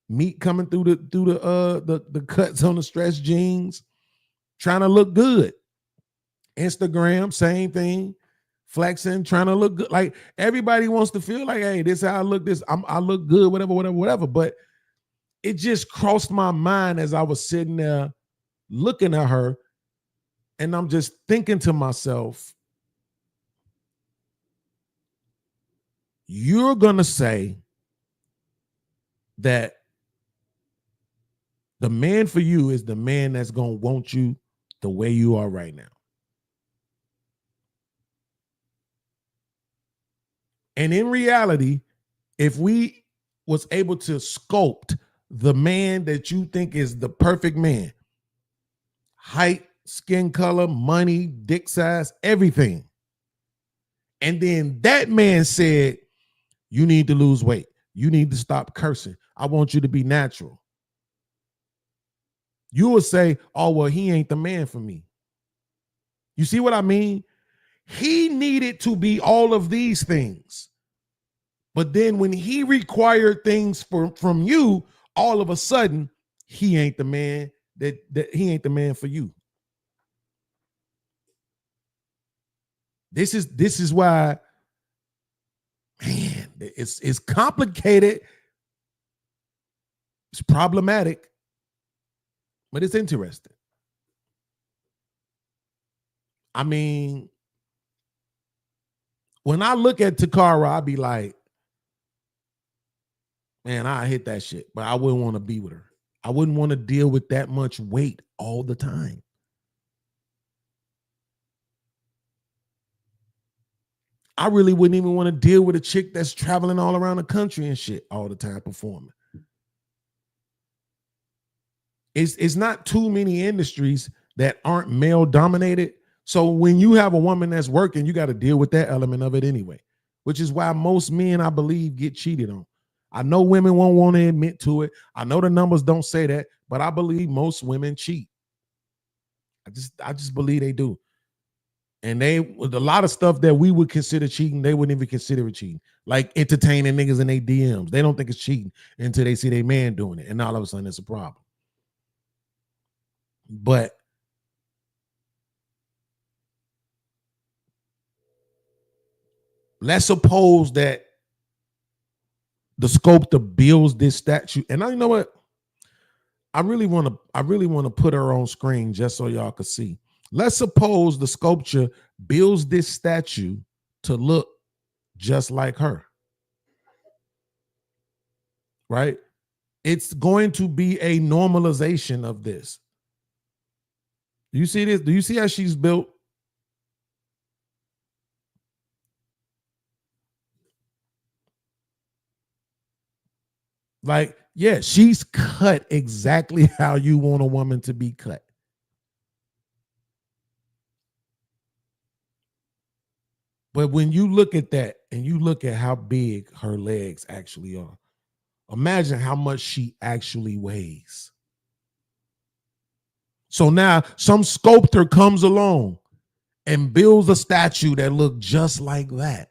Speaker 4: meat coming through the cuts on the stretch jeans, trying to look good. Instagram, same thing, flexing, trying to look good. Like, everybody wants to feel like, hey, this is how I look. I look good, whatever. But it just crossed my mind as I was sitting there looking at her, and I'm just thinking to myself, you're gonna say that the man for you is the man that's gonna want you the way you are right now. And in reality, if we was able to sculpt the man that you think is the perfect man, height, skin color, money, dick size, everything, and then that man said, you need to lose weight, you need to stop cursing, I want you to be natural, you would say, oh, well, he ain't the man for me. You see what I mean? He needed to be all of these things. But then when he required things from you, all of a sudden, he ain't the man that he ain't the man for you. This is why, man, it's complicated. It's problematic, but it's interesting. I mean, when I look at Takara, I be like, man, I hit that shit, but I wouldn't want to be with her. I wouldn't want to deal with that much weight all the time. I really wouldn't even want to deal with a chick that's traveling all around the country and shit all the time performing. It's not too many industries that aren't male dominated. So when you have a woman that's working, you got to deal with that element of it anyway, which is why most men, I believe, get cheated on. I know women won't want to admit to it. I know the numbers don't say that, but I believe most women cheat. I just believe they do. And they, with a lot of stuff that we would consider cheating, they wouldn't even consider it cheating. Like entertaining niggas in their DMs. They don't think it's cheating until they see their man doing it. And all of a sudden it's a problem. But let's suppose that the sculptor builds this statue. And you know what? I really want to put her on screen just so y'all can see. Let's suppose the sculpture builds this statue to look just like her. Right? It's going to be a normalization of this. Do you see this? Do you see how she's built? Like, yeah, she's cut exactly how you want a woman to be cut. But when you look at that and you look at how big her legs actually are, imagine how much she actually weighs. So now some sculptor comes along and builds a statue that looks just like that.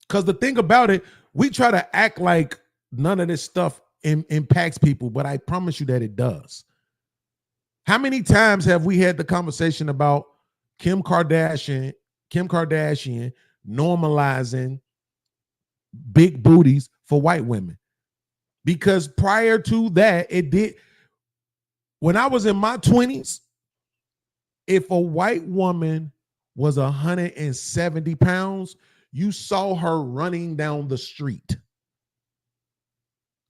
Speaker 4: Because the thing about it, we try to act like none of this stuff impacts people, but I promise you that it does. How many times have we had the conversation about Kim Kardashian normalizing big booties for white women? Because prior to that, it did. When I was in my 20s, if a white woman was 170 pounds, you saw her running down the street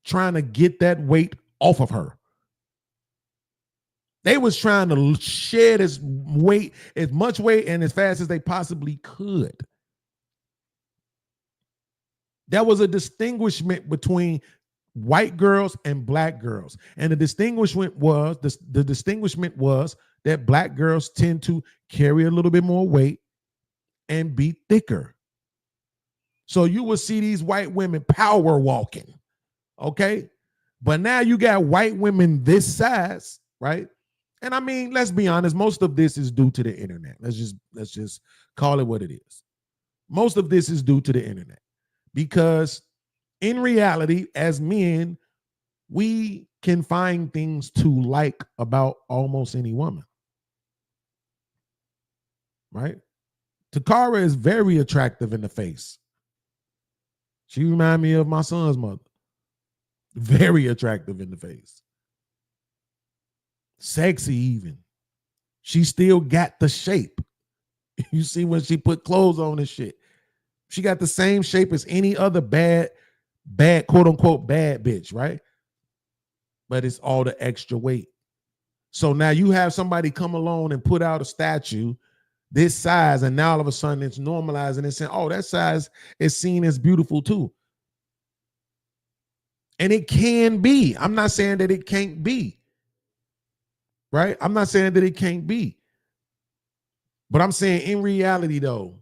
Speaker 4: trying to get that weight off of her. They was trying to shed as much weight and as fast as they possibly could. There was a distinguishment between white girls and black girls. And the distinguishment was that black girls tend to carry a little bit more weight and be thicker. So you will see these white women power walking. Okay. But now you got white women this size, right? And I mean, let's be honest, most of this is due to the internet. Let's just call it what it is. Most of this is due to the internet. Because in reality, as men, we can find things to like about almost any woman. Right? Takara is very attractive in the face. She reminds me of my son's mother. Very attractive in the face. Sexy even. She still got the shape. You see when she put clothes on and shit. She got the same shape as any other bad, quote unquote, bad bitch, right? But it's all the extra weight. So now you have somebody come along and put out a statue this size, and now all of a sudden it's normalized and it's saying, oh, that size is seen as beautiful too. And it can be. I'm not saying that it can't be. Right? I'm not saying that it can't be. But I'm saying in reality, though,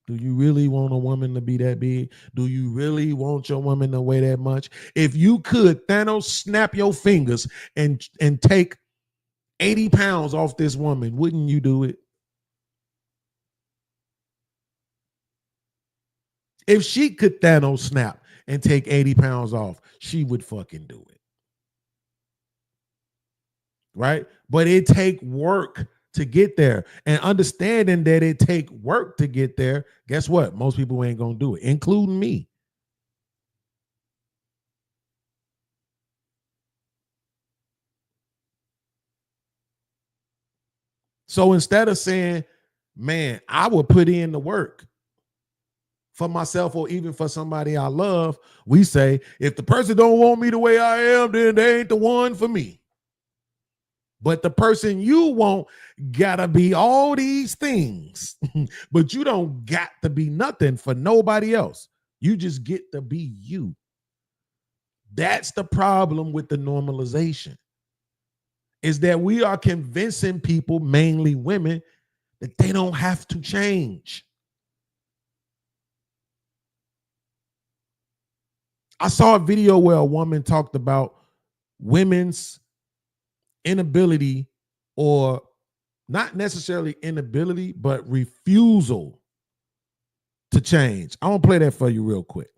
Speaker 4: do you really want a woman to be that big? Do you really want your woman to weigh that much? If you could, Thanos, snap your fingers and take 80 pounds off this woman, wouldn't you do it? If she could Thanos snap and take 80 pounds off, she would fucking do it. Right? But it take work to get there. And understanding that it take work to get there, guess what? Most people ain't going to do it, including me. So instead of saying, man, I will put in the work for myself or even for somebody I love, we say, if the person don't want me the way I am, then they ain't the one for me. But the person you want gotta be all these things, but you don't got to be nothing for nobody else. You just get to be you. That's the problem with the normalization, is that we are convincing people, mainly women, that they don't have to change. I saw a video where a woman talked about women's inability, or not necessarily inability, but refusal to change. I want to play that for you real quick.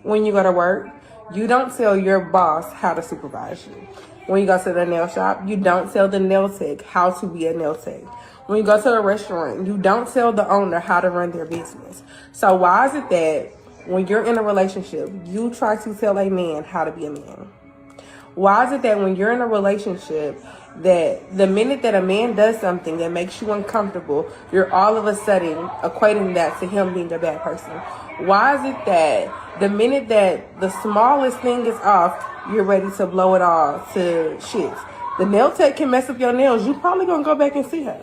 Speaker 13: When you go to work, you don't tell your boss how to supervise you. When you go to the nail shop, you don't tell the nail tech how to be a nail tech. When you go to a restaurant, you don't tell the owner how to run their business. So why is it that when you're in a relationship, you try to tell a man how to be a man? Why is it that when you're in a relationship, that the minute that a man does something that makes you uncomfortable, you're all of a sudden equating that to him being a bad person? Why is it that the minute that the smallest thing is off, you're ready to blow it all to shit? The nail tech can mess up your nails. You probably gonna go back and see her.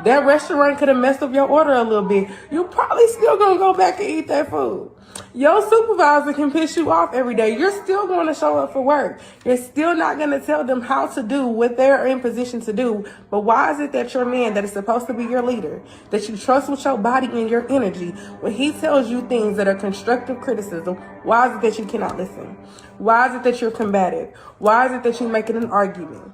Speaker 13: That restaurant could have messed up your order a little bit. You probably still gonna go back and eat that food. Your supervisor can piss you off every day. You're still going to show up for work. You're still not going to tell them how to do what they're in position to do. But why is it that your man that is supposed to be your leader, that you trust with your body and your energy, when he tells you things that are constructive criticism, why is it that you cannot listen? Why is it that you're combative? Why is it that you're making an argument?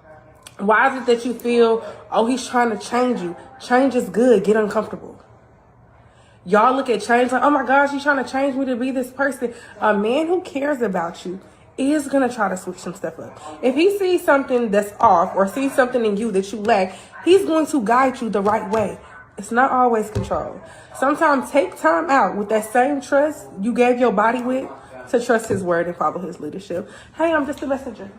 Speaker 13: Why is it that you feel, oh, he's trying to change you? Change is good. Get uncomfortable. Y'all look at change like, oh my gosh, he's trying to change me to be this person. A man who cares about you is going to try to switch some stuff up. If he sees something that's off or sees something in you that you lack, he's going to guide you the right way. It's not always control. Sometimes take time out with that same trust you gave your body with to trust his word and follow his leadership. Hey, I'm just a messenger.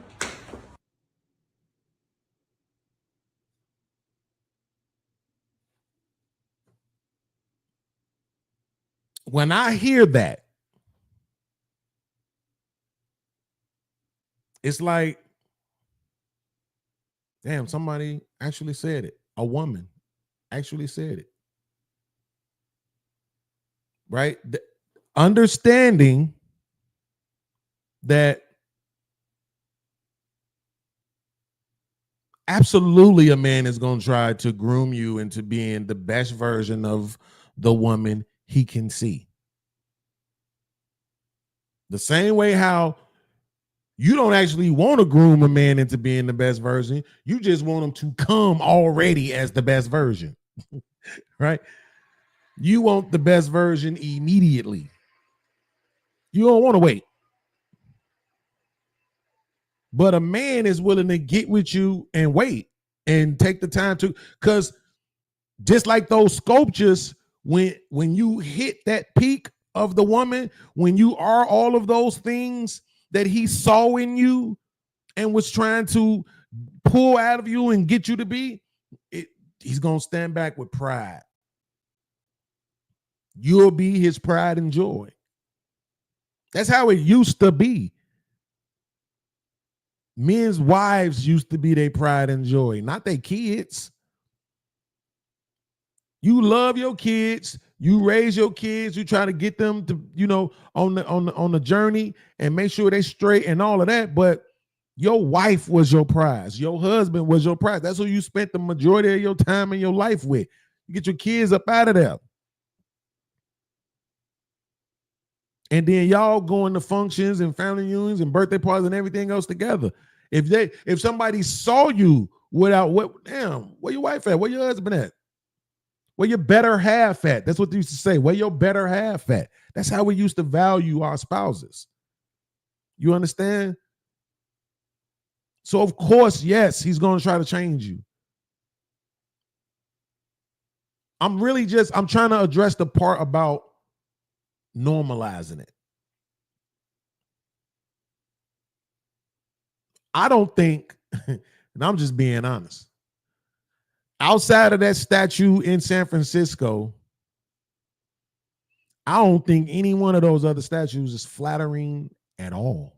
Speaker 4: When I hear that, it's like, damn, somebody actually said it. A woman actually said it. Right? Understanding that absolutely a man is going to try to groom you into being the best version of the woman he can see. The same way how you don't actually want to groom a man into being the best version. You just want him to come already as the best version, right? You want the best version immediately. You don't want to wait. But a man is willing to get with you and wait and take the time to, because just like those sculptures, when you hit that peak of the woman, when you are all of those things that he saw in you and was trying to pull out of you and get you to be, he's going to stand back with pride. You'll be his pride and joy. That's how it used to be. Men's wives used to be their pride and joy, not their kids. You love your kids, you raise your kids, you try to get them to, on the journey and make sure they straight and all of that. But your wife was your prize. Your husband was your prize. That's who you spent the majority of your time in your life with. You get your kids up out of there. And then y'all going to functions and family reunions and birthday parties and everything else together. If somebody saw you without where your wife at? Where your husband at? Where your better half at? That's what they used to say. Where your better half at? That's how we used to value our spouses. You understand? So of course, yes, he's going to try to change you. I'm trying to address the part about normalizing it. I don't think, and I'm just being honest, outside of that statue in San Francisco, I don't think any one of those other statues is flattering at all.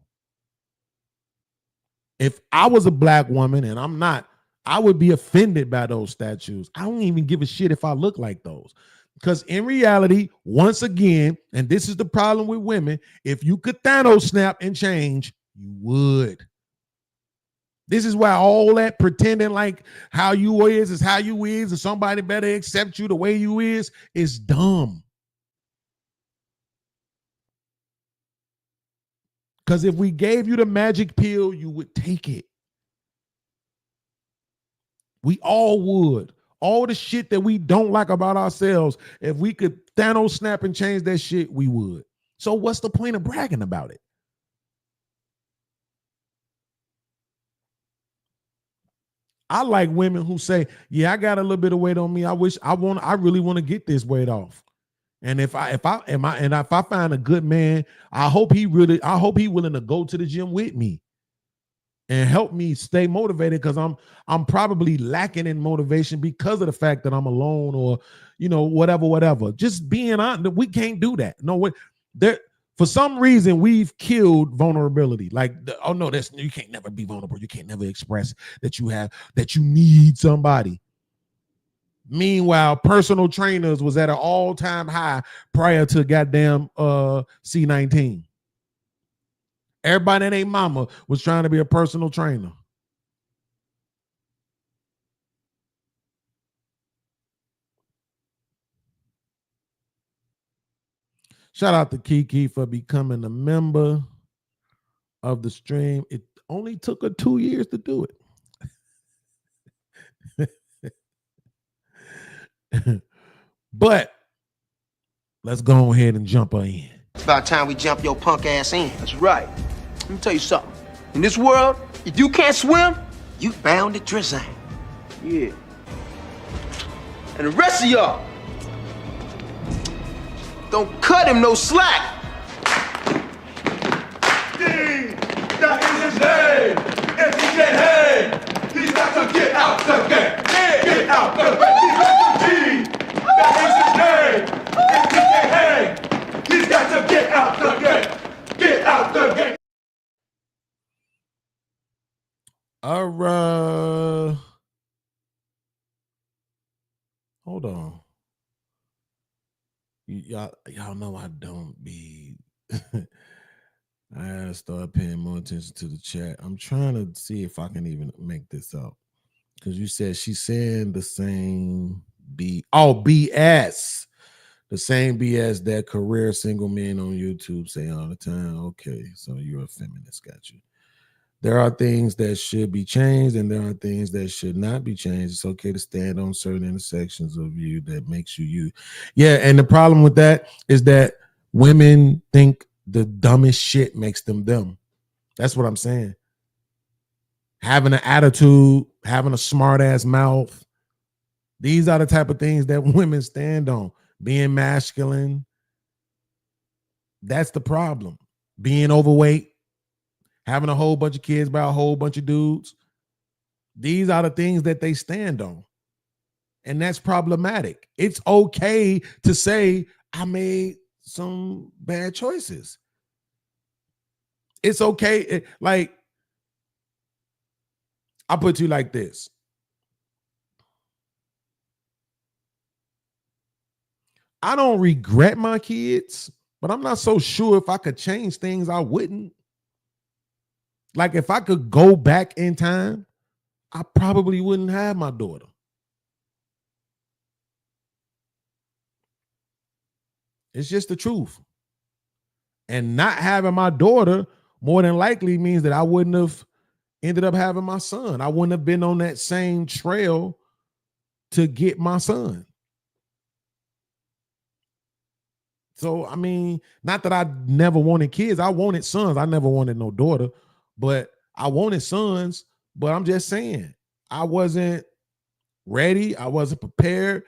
Speaker 4: If I was a black woman, and I'm not I would be offended by those statues. I don't even give a shit if I look like those. Because in reality, once again, and this is the problem with women, if you could Thanos snap and change, you would. This is why all that pretending like how you is how you is, and somebody better accept you the way you is dumb. Because if we gave you the magic pill, you would take it. We all would. All the shit that we don't like about ourselves, if we could Thanos snap and change that shit, we would. So what's the point of bragging about it? I like women who say, yeah, I got a little bit of weight on me. I really want to get this weight off. And if I find a good man, I hope he willing to go to the gym with me and help me stay motivated, because I'm probably lacking in motivation because of the fact that I'm alone, or whatever. Just being honest, we can't do that. No way. For some reason, we've killed vulnerability. Like, you can't never be vulnerable. You can't never express that you need somebody. Meanwhile, personal trainers was at an all-time high prior to goddamn C-19. Everybody and their mama was trying to be a personal trainer. Shout out to Kiki for becoming a member of the stream. It only took her 2 years to do it. But let's go ahead and jump her in.
Speaker 6: It's about time we jump your punk ass in. That's right. Let me tell you something. In this world, if you can't swim, you bound to drizzle. Yeah. And the rest of y'all, don't cut him no slack.
Speaker 5: That is his name. If he get head, he's got to get out the game. Get out the game. That is his name. If he get head, he's got to get out the game. Get out the game.
Speaker 4: All right. Hold on. Y'all know I don't be. I gotta start paying more attention to the chat. I'm trying to see if I can even make this out, because you said she's saying the same BS, the same BS that career single men on YouTube say all the time. Okay, so you're a feminist, got you. There are things that should be changed, and there are things that should not be changed. It's okay to stand on certain intersections of you that makes you you. Yeah, and the problem with that is that women think the dumbest shit makes them dumb. That's what I'm saying. Having an attitude, having a smart ass mouth. These are the type of things that women stand on. Being masculine. That's the problem. Being overweight. Having a whole bunch of kids by a whole bunch of dudes. These are the things that they stand on. And that's problematic. It's okay to say, I made some bad choices. It's okay. Like, I'll put you like this. I don't regret my kids, but I'm not so sure if I could change things, I wouldn't. Like, if I could go back in time, I probably wouldn't have my daughter. It's just the truth. And not having my daughter more than likely means that I wouldn't have ended up having my son. I wouldn't have been on that same trail to get my son. So, I mean, not that I never wanted kids. I wanted sons. I never wanted no daughter, but I wanted sons. But I'm just saying, I wasn't ready. I wasn't prepared.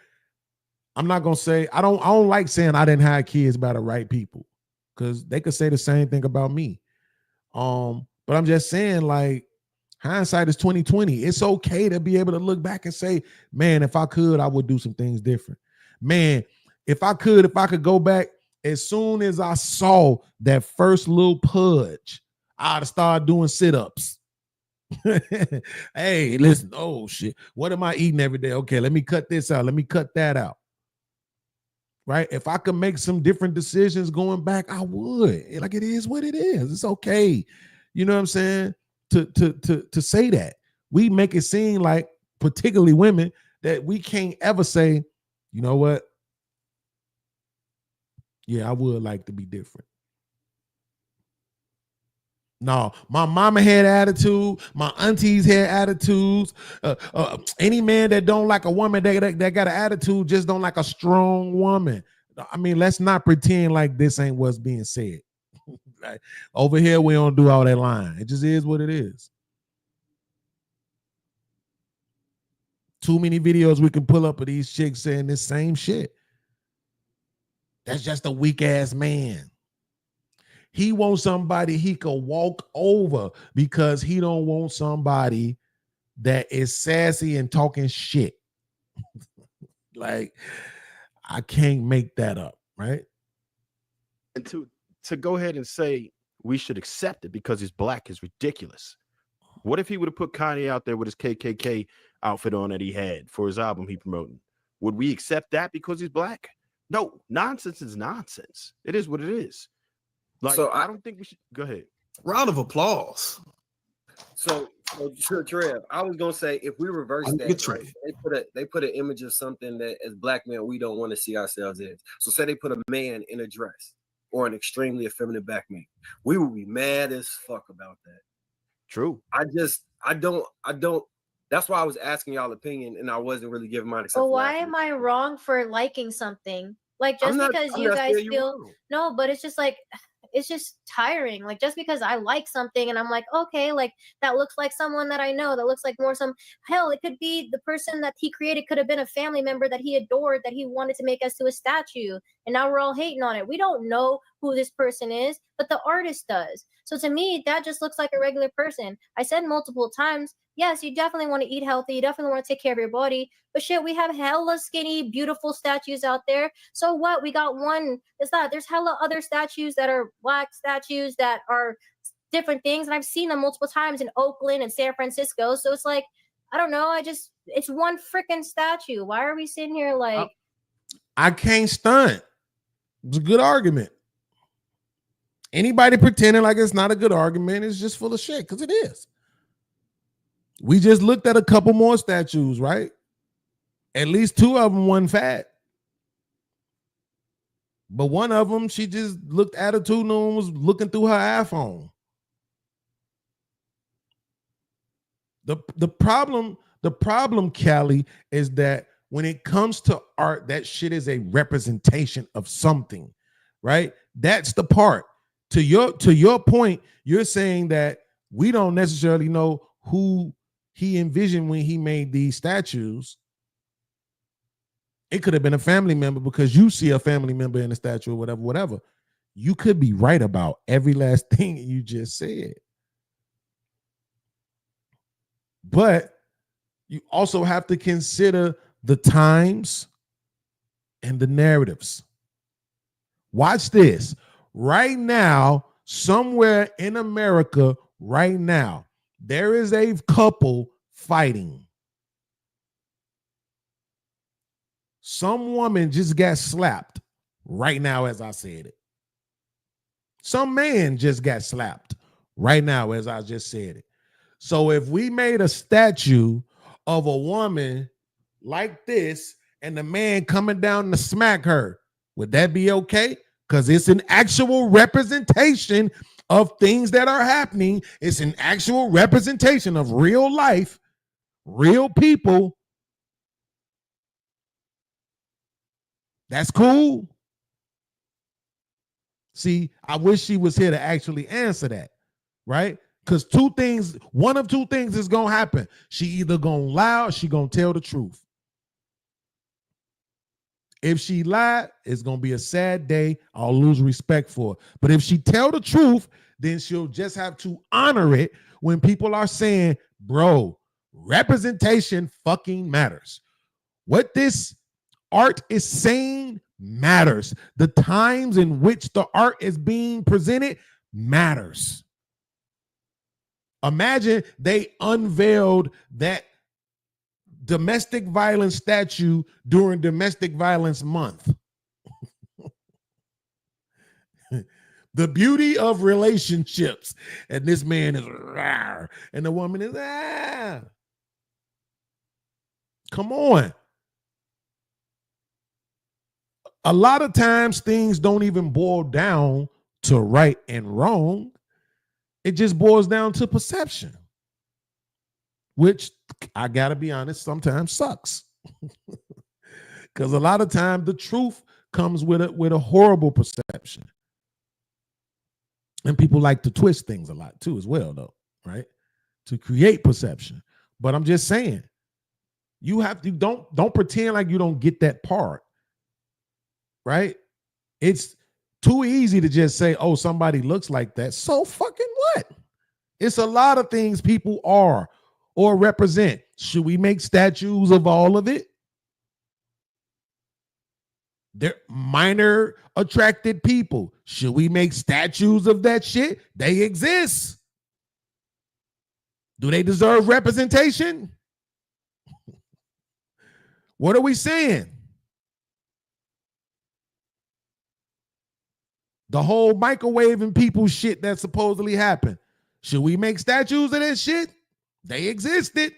Speaker 4: I'm not going to say, I don't like saying I didn't have kids by the right people, because they could say the same thing about me. But I'm just saying, like, hindsight is 20/20. It's okay to be able to look back and say, man, if I could, I would do some things different. Man, if I could go back, as soon as I saw that first little pudge, I'd start doing sit-ups. Hey, listen. Oh shit. What am I eating every day? Okay, let me cut this out. Let me cut that out. Right? If I could make some different decisions going back, I would. Like, it is what it is. It's okay. You know what I'm saying? To say that. We make it seem like, particularly women, that we can't ever say, you know what? Yeah, I would like to be different. No, my mama had attitude. My aunties had attitudes. Any man that don't like a woman that got an attitude just don't like a strong woman. I mean, let's not pretend like this ain't what's being said. Like, over here, we don't do all that lying. It just is what it is. Too many videos we can pull up of these chicks saying this same shit. That's just a weak ass man. He wants somebody he could walk over because he don't want somebody that is sassy and talking shit. Like, I can't make that up, right?
Speaker 12: And to go ahead and say we should accept it because he's black is ridiculous. What if he would have put Kanye out there with his KKK outfit on that he had for his album he promoting? Would we accept that because he's black? No, nonsense is nonsense. It is what it is. Like, so I don't think we should go ahead.
Speaker 14: Round of applause.
Speaker 9: So Trev, I was gonna say if we reverse that, right, they put an image of something that as black men we don't want to see ourselves as. So say they put a man in a dress or an extremely effeminate black man, we would be mad as fuck about that.
Speaker 12: True.
Speaker 9: I don't. That's why I was asking y'all opinion and I wasn't really giving mine.
Speaker 11: But why am I wrong for liking something? Like, just because you guys feel no, but it's just like, it's just tiring. Like, just because I like something and I'm like, okay, like that looks like someone that I know, that looks like more some hell, it could be the person that he created, could have been a family member that he adored, that he wanted to make us to a statue. And now we're all hating on it. We don't know who this person is, but the artist does. So to me, that just looks like a regular person. I said multiple times, yes, you definitely want to eat healthy. You definitely want to take care of your body. But shit, we have hella skinny, beautiful statues out there. So what? We got one. It's not. There's hella other statues that are black statues that are different things. And I've seen them multiple times in Oakland and San Francisco. So it's like, I don't know. It's one freaking statue. Why are we sitting here like?
Speaker 4: I can't stunt. It's a good argument. Anybody pretending like it's not a good argument is just full of shit, because it is. We just looked at a couple more statues, right? At least two of them wasn't fat. But one of them, she just looked attitudinal and was looking through her iPhone. The problem, Callie, is that when it comes to art, that shit is a representation of something, right? That's the part. To your point, you're saying that we don't necessarily know who he envisioned when he made these statues. It could have been a family member because you see a family member in the statue or whatever. You could be right about every last thing you just said. But you also have to consider the times and the narratives. Watch this. Right now, somewhere in America, right now, there is a couple fighting. Some woman just got slapped right now as I said it. Some man just got slapped right now as I just said it. So if we made a statue of a woman like this and the man coming down to smack her, would that be okay? Because it's an actual representation of things that are happening. It's an actual representation of real life, real people. That's cool. See, I wish she was here to actually answer that, right? Because one of two things is going to happen. She either going to lie or she going to tell the truth. If she lied, it's going to be a sad day. I'll lose respect for her. But if she tell the truth, then she'll just have to honor it when people are saying, bro, representation fucking matters. What this art is saying matters. The times in which the art is being presented matters. Imagine they unveiled that domestic violence statue during Domestic Violence Month. The beauty of relationships. And this man is rawr, and the woman is Come on. A lot of times things don't even boil down to right and wrong. It just boils down to perception, which I gotta be honest, sometimes sucks. Because a lot of times the truth comes with a horrible perception. And people like to twist things a lot too, as well, though, right? To create perception. But I'm just saying, you have to don't pretend like you don't get that part, right? It's too easy to just say, oh, somebody looks like that. So fucking what? It's a lot of things people are or represent. Should we make statues of all of it? They're minor attracted people. Should we make statues of that shit? They exist. Do they deserve representation? What are we saying? The whole microwaving people shit that supposedly happened. Should we make statues of that shit? They existed.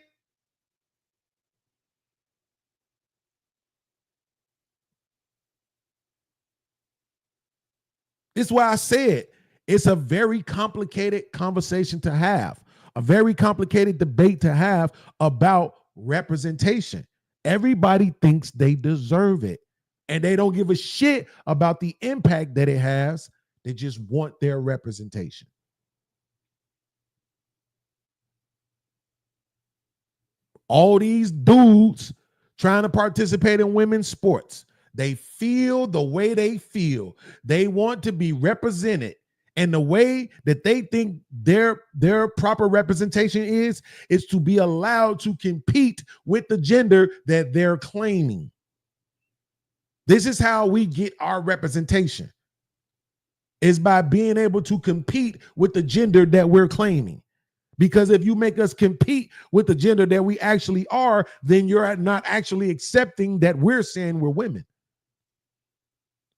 Speaker 4: This is why I said it's a very complicated conversation to have, a very complicated debate to have about representation. Everybody thinks they deserve it, and they don't give a shit about the impact that it has. They just want their representation. All these dudes trying to participate in women's sports, they feel the way they feel. They want to be represented. And the way that they think their proper representation is to be allowed to compete with the gender that they're claiming. This is how we get our representation, is by being able to compete with the gender that we're claiming. Because if you make us compete with the gender that we actually are, then you're not actually accepting that we're saying we're women.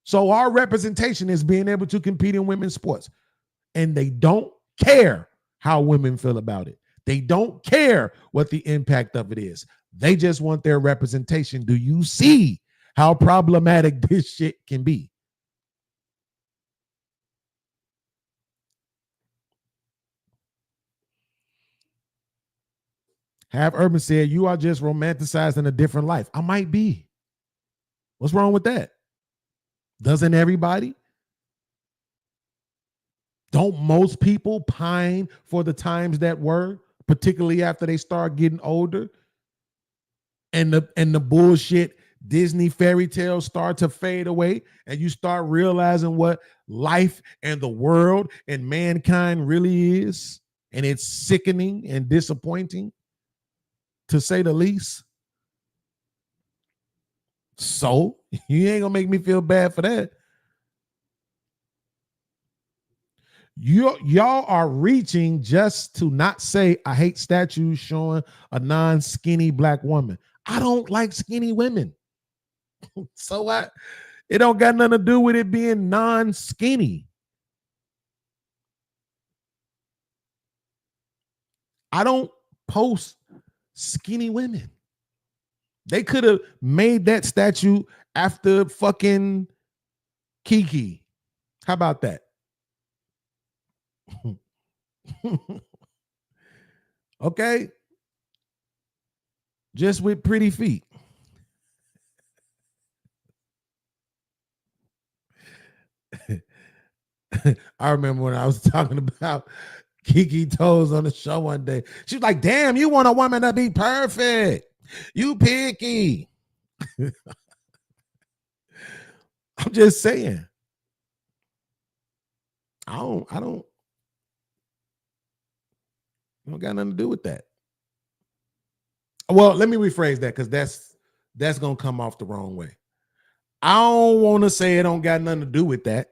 Speaker 4: So our representation is being able to compete in women's sports. And they don't care how women feel about it. They don't care what the impact of it is. They just want their representation. Do you see how problematic this shit can be? Have Urban said, you are just romanticizing a different life. I might be. What's wrong with that? Doesn't everybody? Don't most people pine for the times that were, particularly after they start getting older? And the bullshit Disney fairy tales start to fade away, and you start realizing what life and the world and mankind really is. And it's sickening and disappointing, to say the least. So you ain't gonna make me feel bad for that. Y'all are reaching just to not say, I hate statues showing a non-skinny black woman. I don't like skinny women. So what? It don't got nothing to do with it being non-skinny. I don't post skinny women. They could have made that statue after fucking Kiki. How about that? Okay. Just with pretty feet. I remember when I was talking about Kiki toes on the show one day. She's like, damn, you want a woman to be perfect. You picky. I'm just saying. I don't got nothing to do with that. Well, let me rephrase that, because that's gonna come off the wrong way. I don't want to say it don't got nothing to do with that.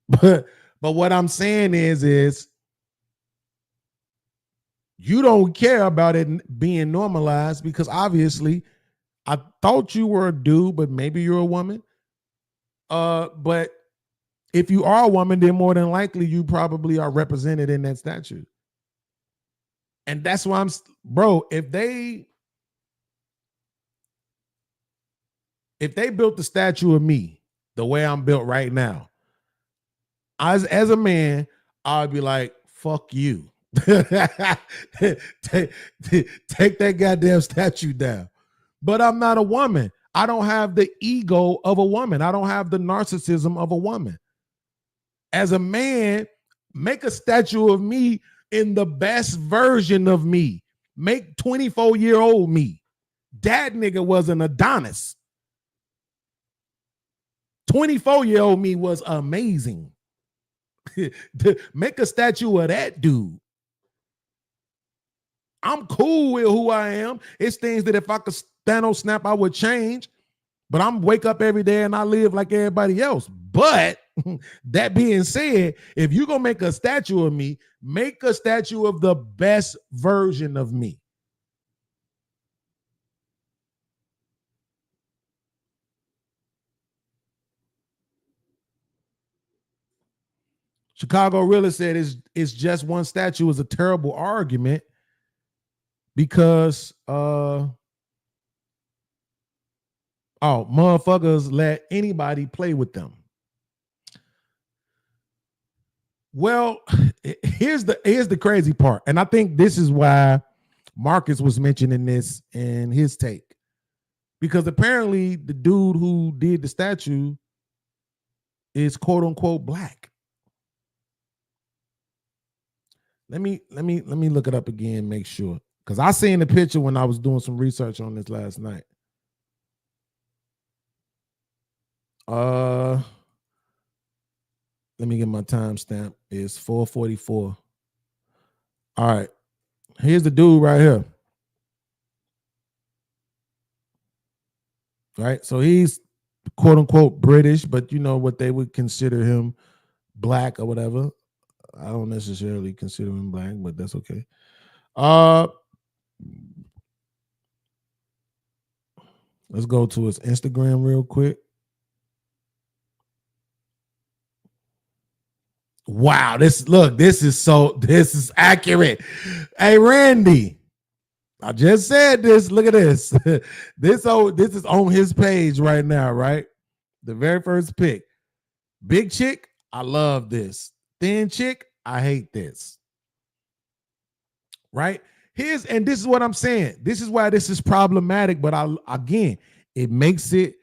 Speaker 4: But what I'm saying is You don't care about it being normalized because obviously I thought you were a dude, but maybe you're a woman. But if you are a woman, then more than likely you probably are represented in that statue. And that's why bro, if they built the statue of me the way I'm built right now, as a man, I'd be like, fuck you. take that goddamn statue down. But I'm not a woman. I don't have the ego of a woman. I don't have the narcissism of a woman. As a man, make a statue of me in the best version of me. Make 24-year-old me. That nigga was an Adonis. 24-year-old me was amazing. Make a statue of that dude. I'm cool with who I am. It's things that if I could stand on snap, I would change. But I'm wake up every day and I live like everybody else. But that being said, if you're going to make a statue of me, make a statue of the best version of me. Chicago Realist said it's just one statue is a terrible argument because motherfuckers let anybody play with them. Well, here's the crazy part, and I think this is why Marcus was mentioning this in his take, because apparently the dude who did the statue is quote unquote black. Let me look it up again, make sure, because I seen the picture when I was doing some research on this last night. Let me get my timestamp. It's 4:44. All right, here's the dude right here. Right, so he's quote unquote British, but you know what they would consider him black or whatever. I don't necessarily consider him black, but that's okay. Let's go to his Instagram real quick. Wow, this is accurate. Hey, Randy, I just said this. Look at this. This is on his page right now, right? The very first pic. Big chick, I love this. Thin chick, I hate this. Right? And this is what I'm saying. This is why this is problematic, but it makes it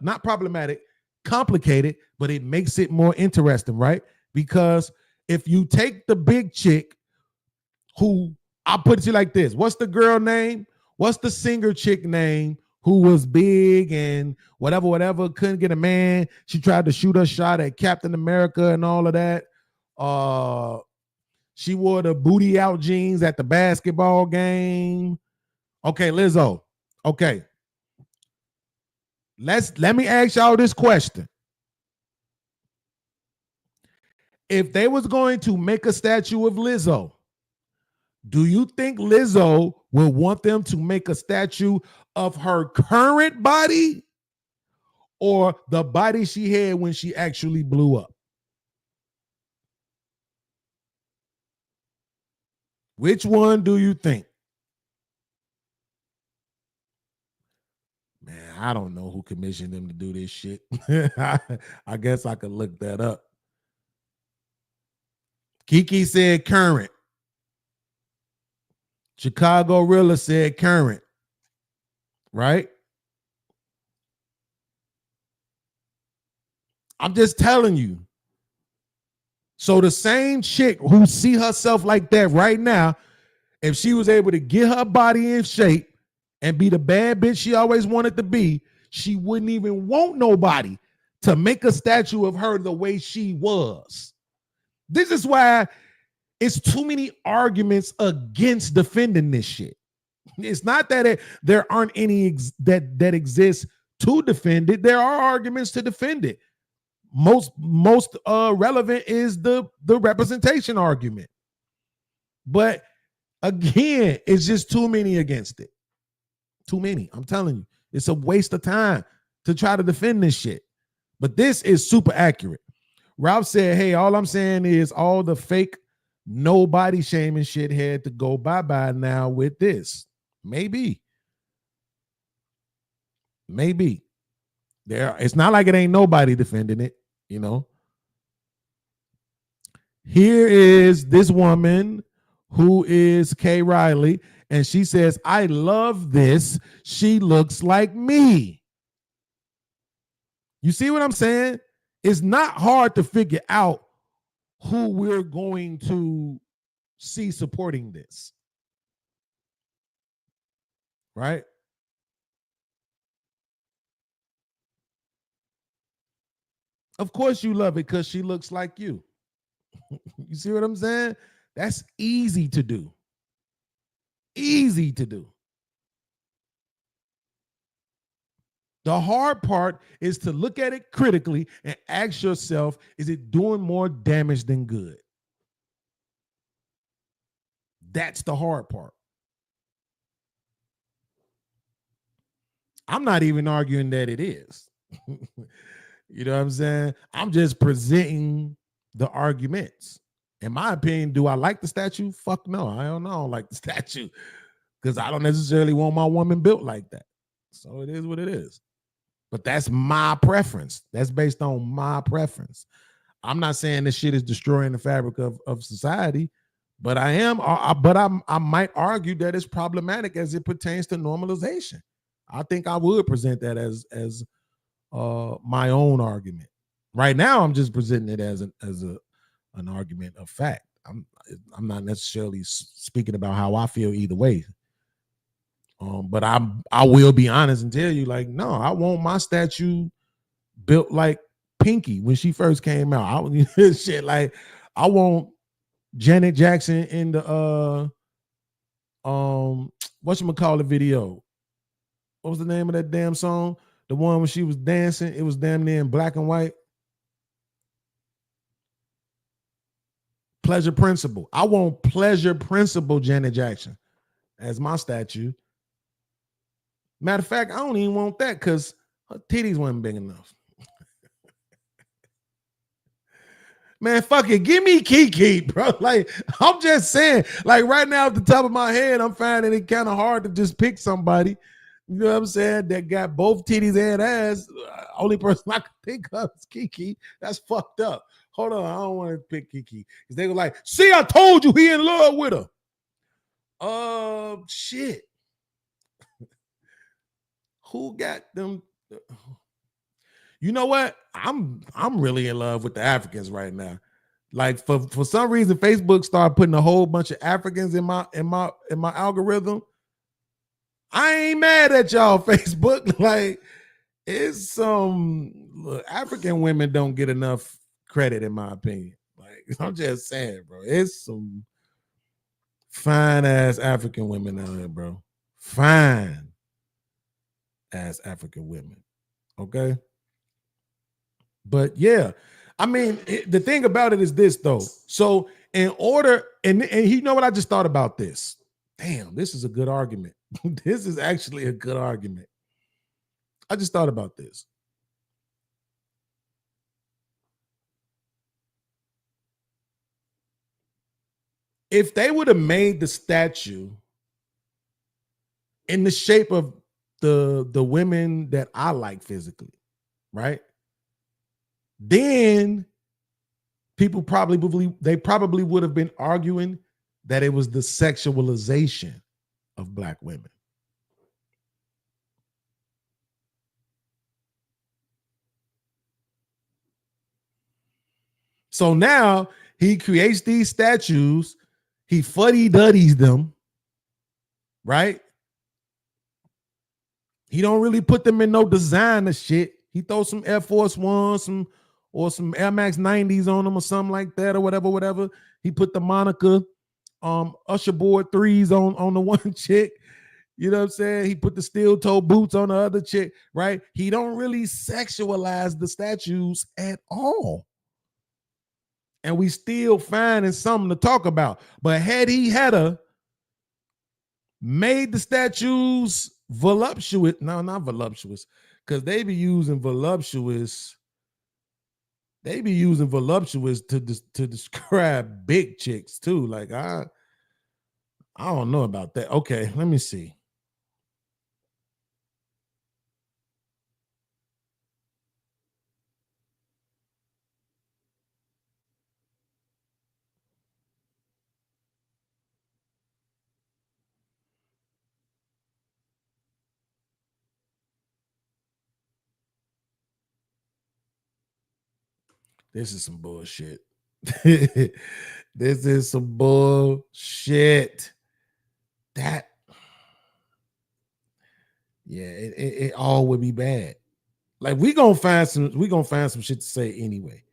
Speaker 4: not problematic, complicated, but it makes it more interesting, right? Because if you take the big chick who, I'll put it to you like this. What's the girl name? What's the singer chick name who was big and whatever, couldn't get a man? She tried to shoot her shot at Captain America and all of that. She wore the booty out jeans at the basketball game. Okay, Lizzo. Okay. Let me ask y'all this question. If they was going to make a statue of Lizzo, do you think Lizzo will want them to make a statue of her current body or the body she had when she actually blew up? Which one do you think? Man, I don't know who commissioned them to do this shit. I guess I could look that up. Kiki said current. Chicago Rilla said current. Right? I'm just telling you. So the same chick who see herself like that right now, if she was able to get her body in shape and be the bad bitch she always wanted to be, she wouldn't even want nobody to make a statue of her the way she was. This is why it's too many arguments against defending this shit. It's not that there aren't any that exist to defend it. There are arguments to defend it. Most relevant is the representation argument. But Again, it's just too many against it. Too many. I'm telling you, it's a waste of time to try to defend this shit. But this is super accurate. Ralph said, hey, all I'm saying is all the fake no body shaming shit had to go bye-bye now with this. Maybe. It's not like it ain't nobody defending it, you know. Here is this woman who is Kay Riley, and she says, I love this. She looks like me. You see what I'm saying? It's not hard to figure out who we're going to see supporting this. Right? Of course you love it because she looks like you. You see what I'm saying? That's easy to do. Easy to do. The hard part is to look at it critically and ask yourself, is it doing more damage than good? That's the hard part. I'm not even arguing that it is. You know what I'm saying? I'm just presenting the arguments. In my opinion, do I like the statue? Fuck no. I don't like the statue because I don't necessarily want my woman built like that. So it is what it is. But that's my preference. That's based on my preference. I'm not saying this shit is destroying the fabric of society, but I might argue that it's problematic as it pertains to normalization. I think I would present that as my own argument. Right now, I'm just presenting it as an argument of fact. I'm not necessarily speaking about how I feel either way. But I will be honest and tell you, like, no, I want my statue built like Pinky when she first came out. Shit, like, I want Janet Jackson in the whatchamacallit video. What was the name of that damn song? The one when she was dancing, it was damn near in black and white. Pleasure Principle. I want Pleasure Principle Janet Jackson as my statue. Matter of fact, I don't even want that because her titties weren't big enough. Man, fuck it. Give me Kiki, bro. Like, I'm just saying, like, right now at the top of my head, I'm finding it kind of hard to just pick somebody, you know what I'm saying, that got both titties and ass. Only person I can think of is Kiki. That's fucked up. Hold on, I don't want to pick Kiki. Because they were like, see, I told you he in love with her. Shit. Who got them? You know what? I'm really in love with the Africans right now. Like, for some reason, Facebook started putting a whole bunch of Africans in my algorithm. I ain't mad at y'all, Facebook. Like, it's some African women don't get enough credit, in my opinion. Like, I'm just saying, bro. It's some fine ass African women out here, bro. Fine ass African women. Okay. But yeah, I mean, the thing about it is this, though. So in order, and you know what, I just thought about this. Damn, this is a good argument. This is actually a good argument. I just thought about this. If they would have made the statue in the shape of the women that I like physically, right? Then people probably would have been arguing that it was the sexualization of black women. So now he creates these statues, he fuddy-duddies them, right? He don't really put them in no designer shit. He throws some Air Force Ones, or some Air Max 90s on them or something like that, or whatever. He put the Monica Usher board 3s on the one chick. You know what I'm saying? He put the steel toe boots on the other chick, right? He don't really sexualize the statues at all. And we still finding something to talk about. But had he had made the statues voluptuous. No, not voluptuous, because they be using voluptuous. They be using voluptuous to describe big chicks too. Like I don't know about that. Okay, let me see. This is some bullshit. This is some bullshit. That, yeah, it all would be bad. Like we gonna find some shit to say anyway.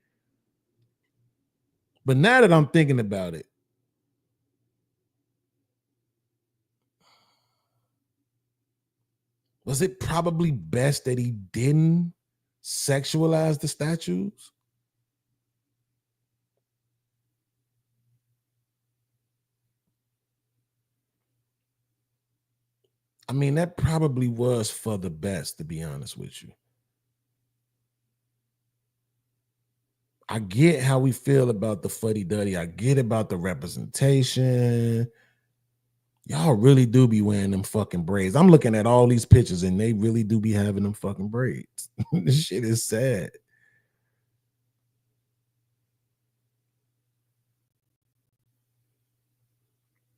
Speaker 4: But now that I'm thinking about it, was it probably best that he didn't sexualize the statues? I mean, that probably was for the best, to be honest with you. I get how we feel about the fuddy-duddy. I get about the representation. Y'all really do be wearing them fucking braids. I'm looking at all these pictures and they really do be having them fucking braids. This shit is sad.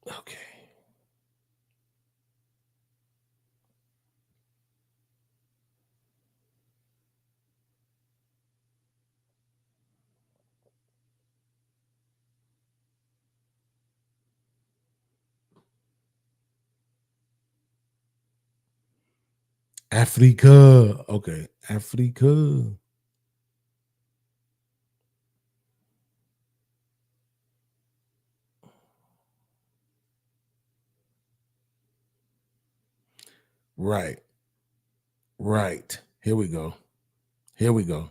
Speaker 4: Okay. Africa. Okay. Africa. Right. Right. Here we go. Here we go.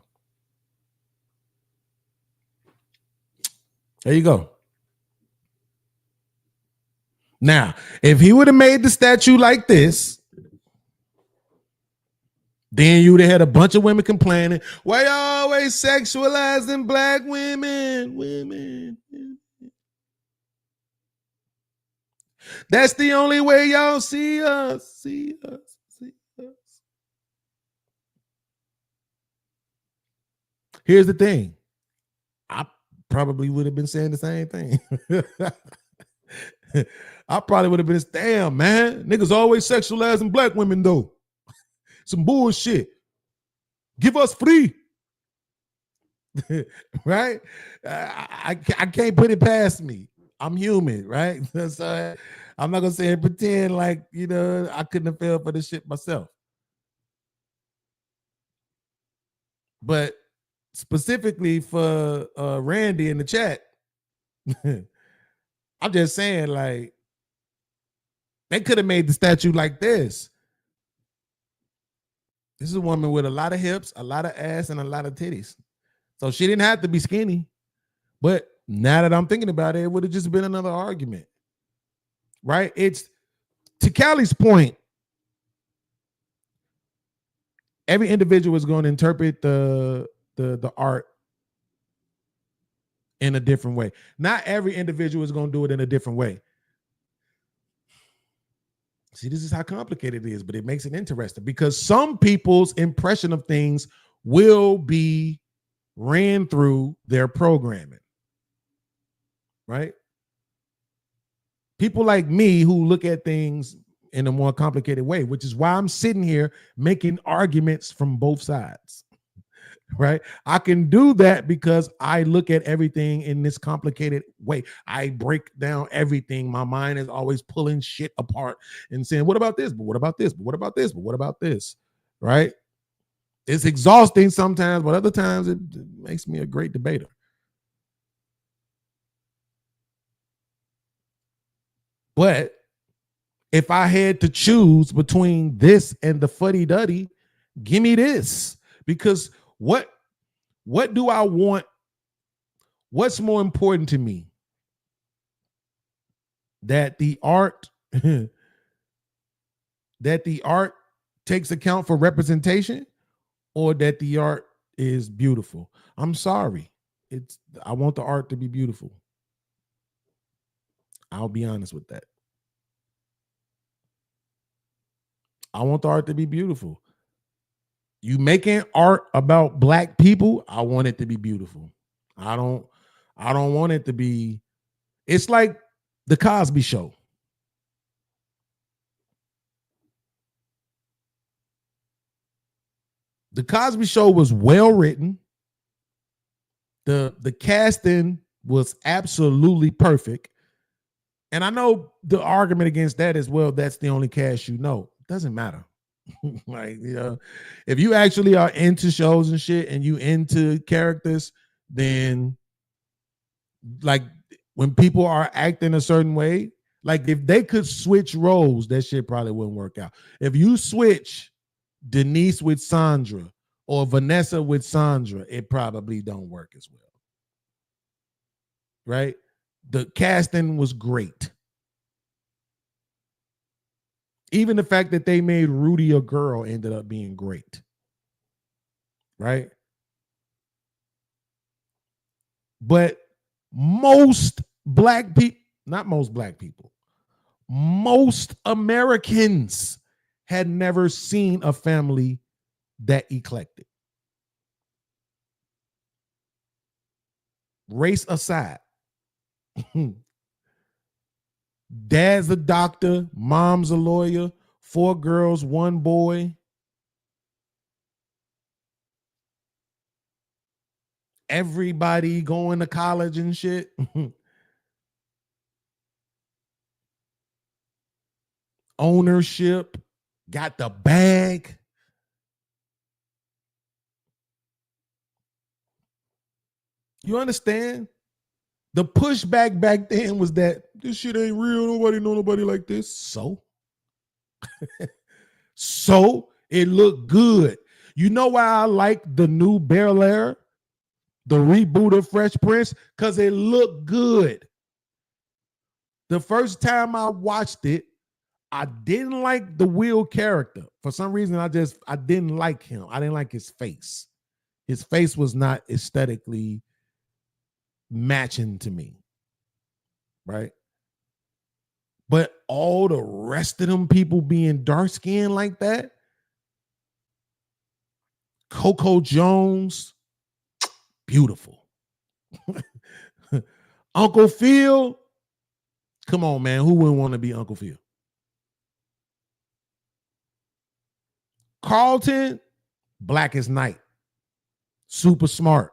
Speaker 4: There you go. Now, if he would have made the statue like this, then you would have had a bunch of women complaining, why you always sexualizing black women? That's the only way y'all see us. Here's the thing. I probably would have been saying the same thing. I probably would have been, damn, man. Niggas always sexualizing black women, though. Some bullshit. Give us free. Right? I can't put it past me. I'm human, right? So I'm not going to say and pretend like, you know, I couldn't have fell for this shit myself. But specifically for Randy in the chat, I'm just saying, like, they could have made the statue like this. This is a woman with a lot of hips, a lot of ass, and a lot of titties. So she didn't have to be skinny. But now that I'm thinking about it, it would have just been another argument. Right? It's, to Callie's point, every individual is going to interpret the art in a different way. Not every individual is going to do it in a different way. See, this is how complicated it is, but it makes it interesting because some people's impression of things will be ran through their programming, right? People like me who look at things in a more complicated way, which is why I'm sitting here making arguments from both sides, right? I can do that because I look at everything in this complicated way. I break down everything. My mind is always pulling shit apart and saying, what about this? But what about this? But what about this? But what about this? Right? It's exhausting sometimes, but other times it makes me a great debater. But if I had to choose between this and the fuddy-duddy, give me this. Because what do I want? What's more important to me? That the art that the art takes account for representation or that the art is beautiful. I'm sorry. I want the art to be beautiful. I'll be honest with that. I want the art to be beautiful. You making art about black people, I want it to be beautiful. I don't want it to be. It's like the Cosby Show. The Cosby Show was well written. The casting was absolutely perfect. And I know the argument against that is, well, that's the only cast you know. It doesn't matter. Like, you know, if you actually are into shows and shit and you into characters, then like when people are acting a certain way, like if they could switch roles, that shit probably wouldn't work out. If you switch Denise with Sandra or Vanessa with Sandra, it probably don't work as well. Right? The casting was great. Even the fact that they made Rudy a girl ended up being great. Right? But most black people, not most black people, most Americans had never seen a family that eclectic. Race aside. Dad's a doctor, mom's a lawyer, 4 girls, 1 boy. Everybody going to college and shit. Ownership, got the bag. You understand? The pushback back then was that this shit ain't real. Nobody know nobody like this. So, so it looked good. You know why I like the new Bel Air, the reboot of Fresh Prince? Because it looked good. The first time I watched it, I didn't like the Will character. For some reason, I didn't like him. I didn't like his face. His face was not aesthetically matching to me, right? But all the rest of them people being dark skinned like that, Coco Jones, beautiful. Uncle Phil, come on, man, who wouldn't want to be Uncle Phil? Carlton, black as night, super smart.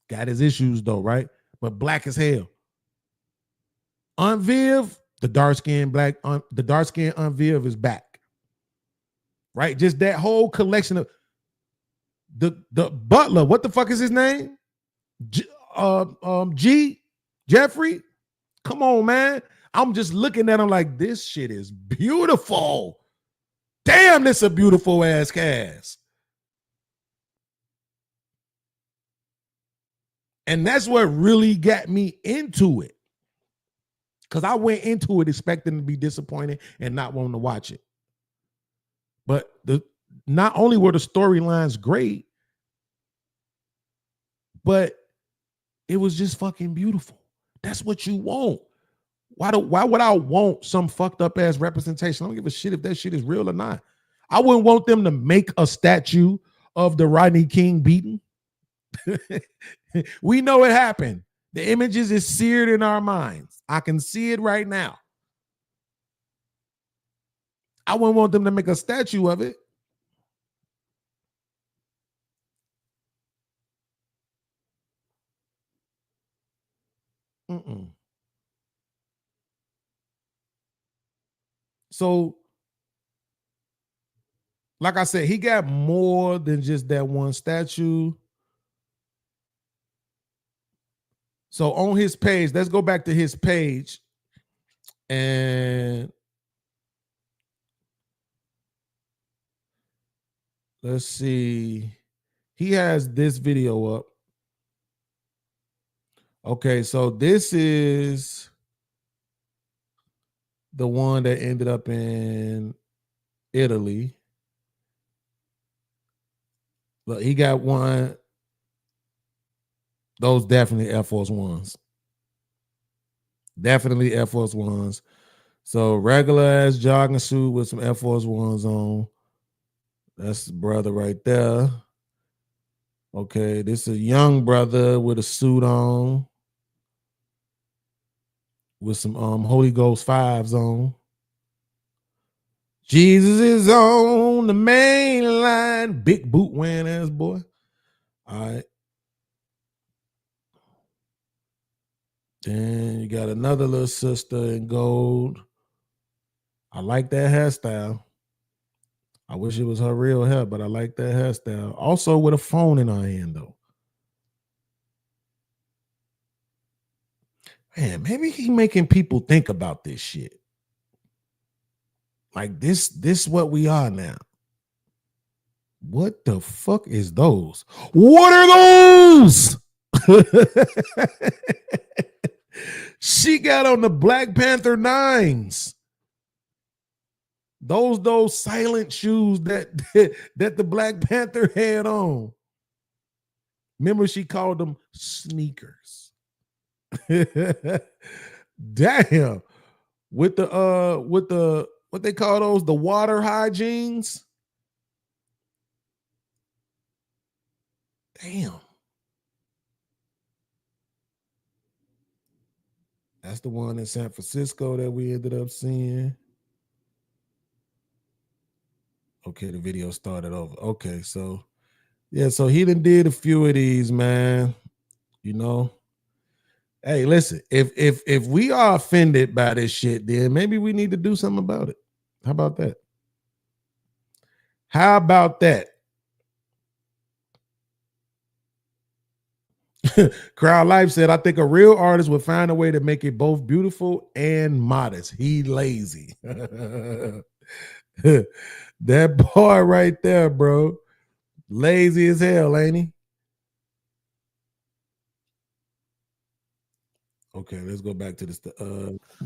Speaker 4: Got his issues though, right? But black as hell. Aunt Viv, the dark-skinned Aunt Viv is back. Right? Just that whole collection of the butler. What the fuck is his name? Jeffrey. Come on, man. I'm just looking at him like this shit is beautiful. Damn, this a beautiful ass cast. And that's what really got me into it. Because I went into it expecting to be disappointed and not wanting to watch it. But not only were the storylines great, but it was just fucking beautiful. That's what you want. Why would I want some fucked up ass representation? I don't give a shit if that shit is real or not. I wouldn't want them to make a statue of the Rodney King beating. We know it happened. The images is seared in our minds. I can see it right now. I wouldn't want them to make a statue of it. So, like I said, he got more than just that one statue. So on his page, let's go back to his page and let's see. He has this video up. Okay, so this is the one that ended up in Italy. Look, he got one. Those definitely Air Force Ones. Definitely Air Force Ones. So regular ass jogging suit with some Air Force Ones on. That's the brother right there. Okay, this is a young brother with a suit on. With some Holy Ghost 5s on. Jesus is on the main line. Big boot wearing ass boy. All right. Then you got another little sister in gold. I like that hairstyle. I wish it was her real hair, but I like that hairstyle. Also with a phone in her hand, though. Man, maybe he making people think about this shit. Like this what we are now. What the fuck is those? What are those? She got on the Black Panther 9s. Those silent shoes that the Black Panther had on. Remember, she called them sneakers. Damn. With the what they call those, the water hygienes. Damn. That's the one in San Francisco that we ended up seeing. Okay, the video started over. Okay, so yeah, so he done did a few of these, man. You know. Hey, listen, if we are offended by this shit, then maybe we need to do something about it. How about that? How about that? Crowd Life said, I think a real artist would find a way to make it both beautiful and modest. He lazy. That boy right there, bro. Lazy as hell, ain't he? Okay, let's go back to this.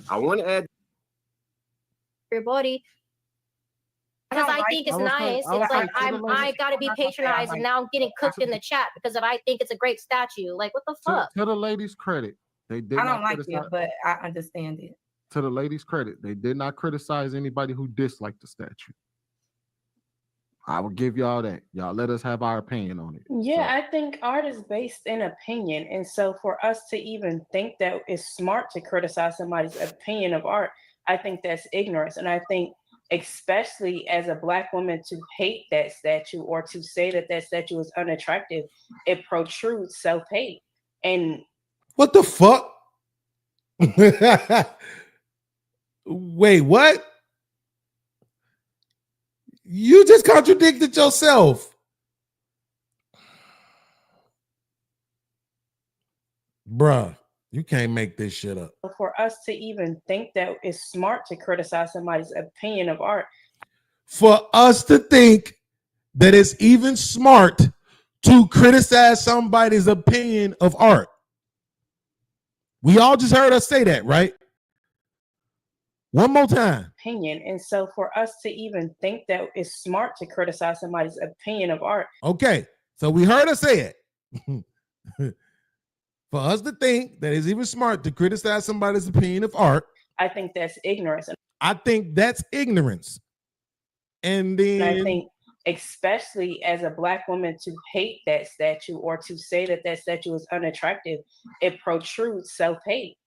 Speaker 9: I want to add
Speaker 11: your body. Because I think it's nice. It's like I gotta be patronized, and now I'm getting cooked in the chat because if I think it's a great statue. Like, what the fuck?
Speaker 15: To the ladies' credit, they did.
Speaker 13: I don't like it, but I understand it.
Speaker 15: To the ladies' credit, they did not criticize anybody who disliked the statue. I will give y'all that. Y'all let us have our opinion on it.
Speaker 13: Yeah, I think art is based in opinion. And so for us to even think that it's smart to criticize somebody's opinion of art, I think that's ignorance. And I think especially as a Black woman to hate that statue or to say that that statue is unattractive, it protrudes self-hate. And
Speaker 4: what the fuck? Wait, what? You just contradicted yourself. Bruh, you can't make this shit up.
Speaker 13: For us to even think that it's smart to criticize somebody's opinion of art.
Speaker 4: For us to think that it's even smart to criticize somebody's opinion of art. We all just heard us say that, right? One more time.
Speaker 13: Opinion. And so for us to even think that it's smart to criticize somebody's opinion of art.
Speaker 4: Okay, so we heard her say it. For us to think that it's even smart to criticize somebody's opinion of art.
Speaker 13: I think that's ignorance.
Speaker 4: I think that's ignorance. And then
Speaker 13: I think especially as a Black woman to hate that statue or to say that that statue is unattractive, it protrudes self-hate.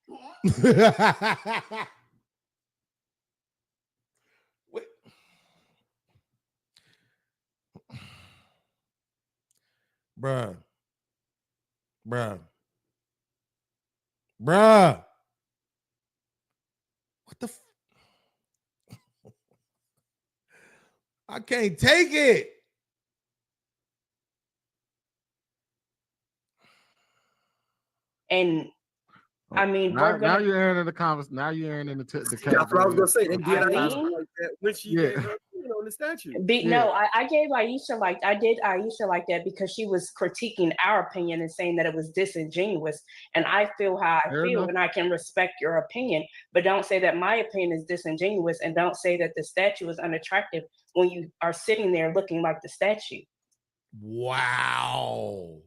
Speaker 13: Bruh. What the I can't take it. And I mean,
Speaker 15: now you're airing in the comments. Now you're airing in the
Speaker 9: That's what I was gonna say. They did
Speaker 15: like
Speaker 9: that. Which you the statue.
Speaker 13: No, I gave Aisha Aisha that because she was critiquing our opinion and saying that it was disingenuous. And I feel how I feel, and I can respect your opinion, but don't say that my opinion is disingenuous, and don't say that the statue is unattractive when you are sitting there looking like the statue.
Speaker 4: Wow.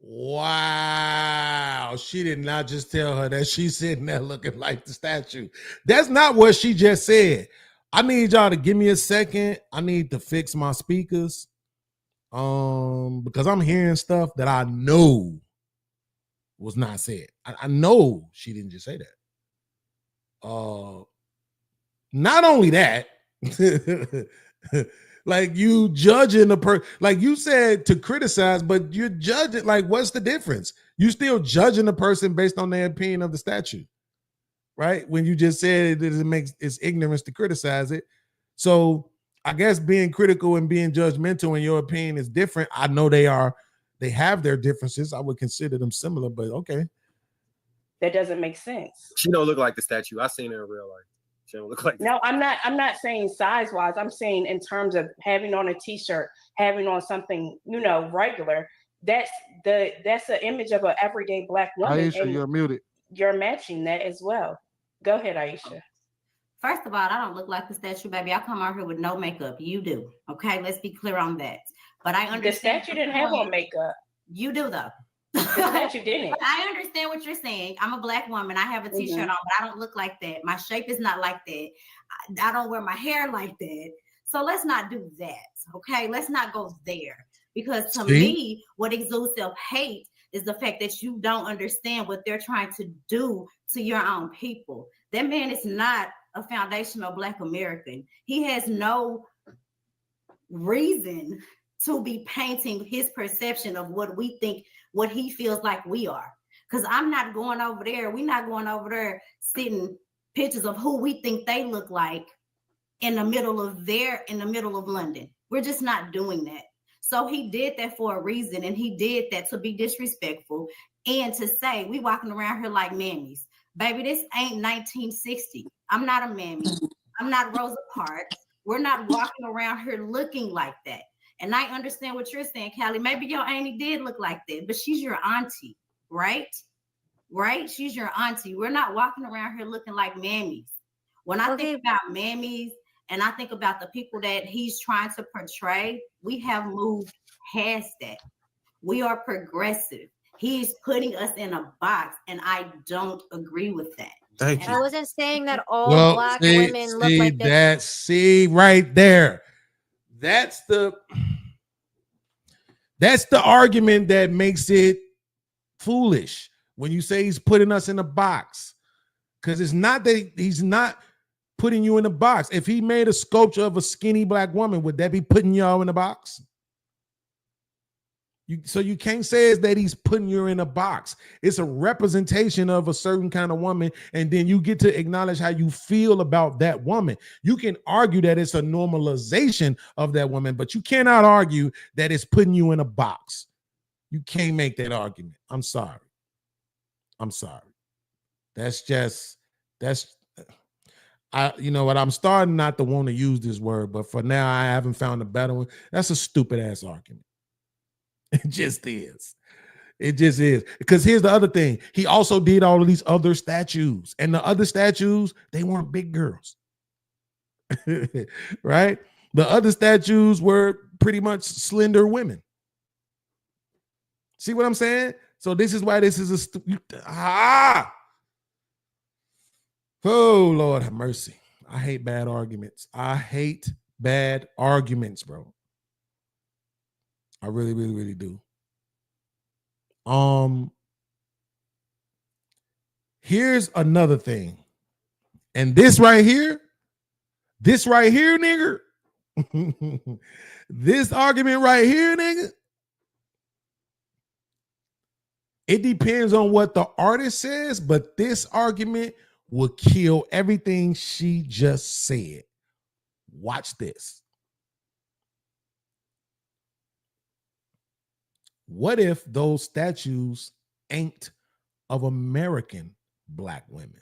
Speaker 4: Wow. She did not just tell her that she's sitting there looking like the statue. That's not what she just said. I need y'all to give me a second. I need to fix my speakers. Because I'm hearing stuff that I know was not said. I know she didn't just say that. Not only that, like you judging the person, like you said to criticize, but you're judging, like what's the difference? You still judging the person based on their opinion of the statue, right? When you just said it's ignorance to criticize it. So I guess being critical and being judgmental in your opinion is different. I know they have their differences. I would consider them similar, but okay.
Speaker 13: That doesn't make sense.
Speaker 9: She don't look like the statue. I seen her in real life. She don't look like.
Speaker 13: No, I'm not saying size wise. I'm saying in terms of having on a t-shirt, having on something, regular. That's an image of an everyday Black woman.
Speaker 15: Aisha, you're muted.
Speaker 13: You're matching that as well. Go ahead, Aisha.
Speaker 10: First of all, I don't look like the statue, baby. I come out here with no makeup. You do. Okay, let's be clear on that. But I understand.
Speaker 13: The statue didn't have on makeup.
Speaker 10: You do, though.
Speaker 13: The statue didn't.
Speaker 10: I understand what you're saying. I'm a Black woman. I have a t-shirt on, but I don't look like that. My shape is not like that. I don't wear my hair like that. So let's not do that. Okay, let's not go there. Because to me, what exudes self-hate is the fact that you don't understand what they're trying to do to your own people. That man is not a foundational Black American. He has no reason to be painting his perception of what we think, what he feels like we are. Because I'm not going over there. We're not going over there sitting pictures of who we think they look like in the middle of London. We're just not doing that. So he did that for a reason, and he did that to be disrespectful and to say we walking around here like mammies. Baby, this ain't 1960. I'm not a mammy. I'm not Rosa Parks. We're not walking around here looking like that. And I understand what you're saying, Callie. Maybe your auntie did look like that, but she's your auntie, right? Right? She's your auntie. We're not walking around here looking like mammies. When I think about mammies and I think about the people that he's trying to portray, we have moved past that. We are progressive. He's putting us in a box, and I don't agree with that.
Speaker 4: Thank you.
Speaker 11: I wasn't saying that all Black women look like that.
Speaker 4: See right there. That's the argument that makes it foolish when you say he's putting us in a box. Because it's not that he's not putting you in a box. If he made a sculpture of a skinny Black woman, would that be putting y'all in a box? So you can't say is that he's putting you in a box. It's a representation of a certain kind of woman, and then you get to acknowledge how you feel about that woman. You can argue that it's a normalization of that woman, but you cannot argue that it's putting you in a box. You can't make that argument. I'm sorry. You know what? I'm starting not to want to use this word, but for now I haven't found a better one. That's a stupid ass argument. It just is. It just is. Because here's the other thing. He also did all of these other statues. And the other statues, they weren't big girls. Right? The other statues were pretty much slender women. See what I'm saying? So this is why this is Oh, Lord have mercy. I hate bad arguments. I hate bad arguments, bro. I really, really, really do. Here's another thing. And this right here, nigga, this argument right here, nigga, it depends on what the artist says, but this argument will kill everything she just said. Watch this. What if those statues ain't of American Black women?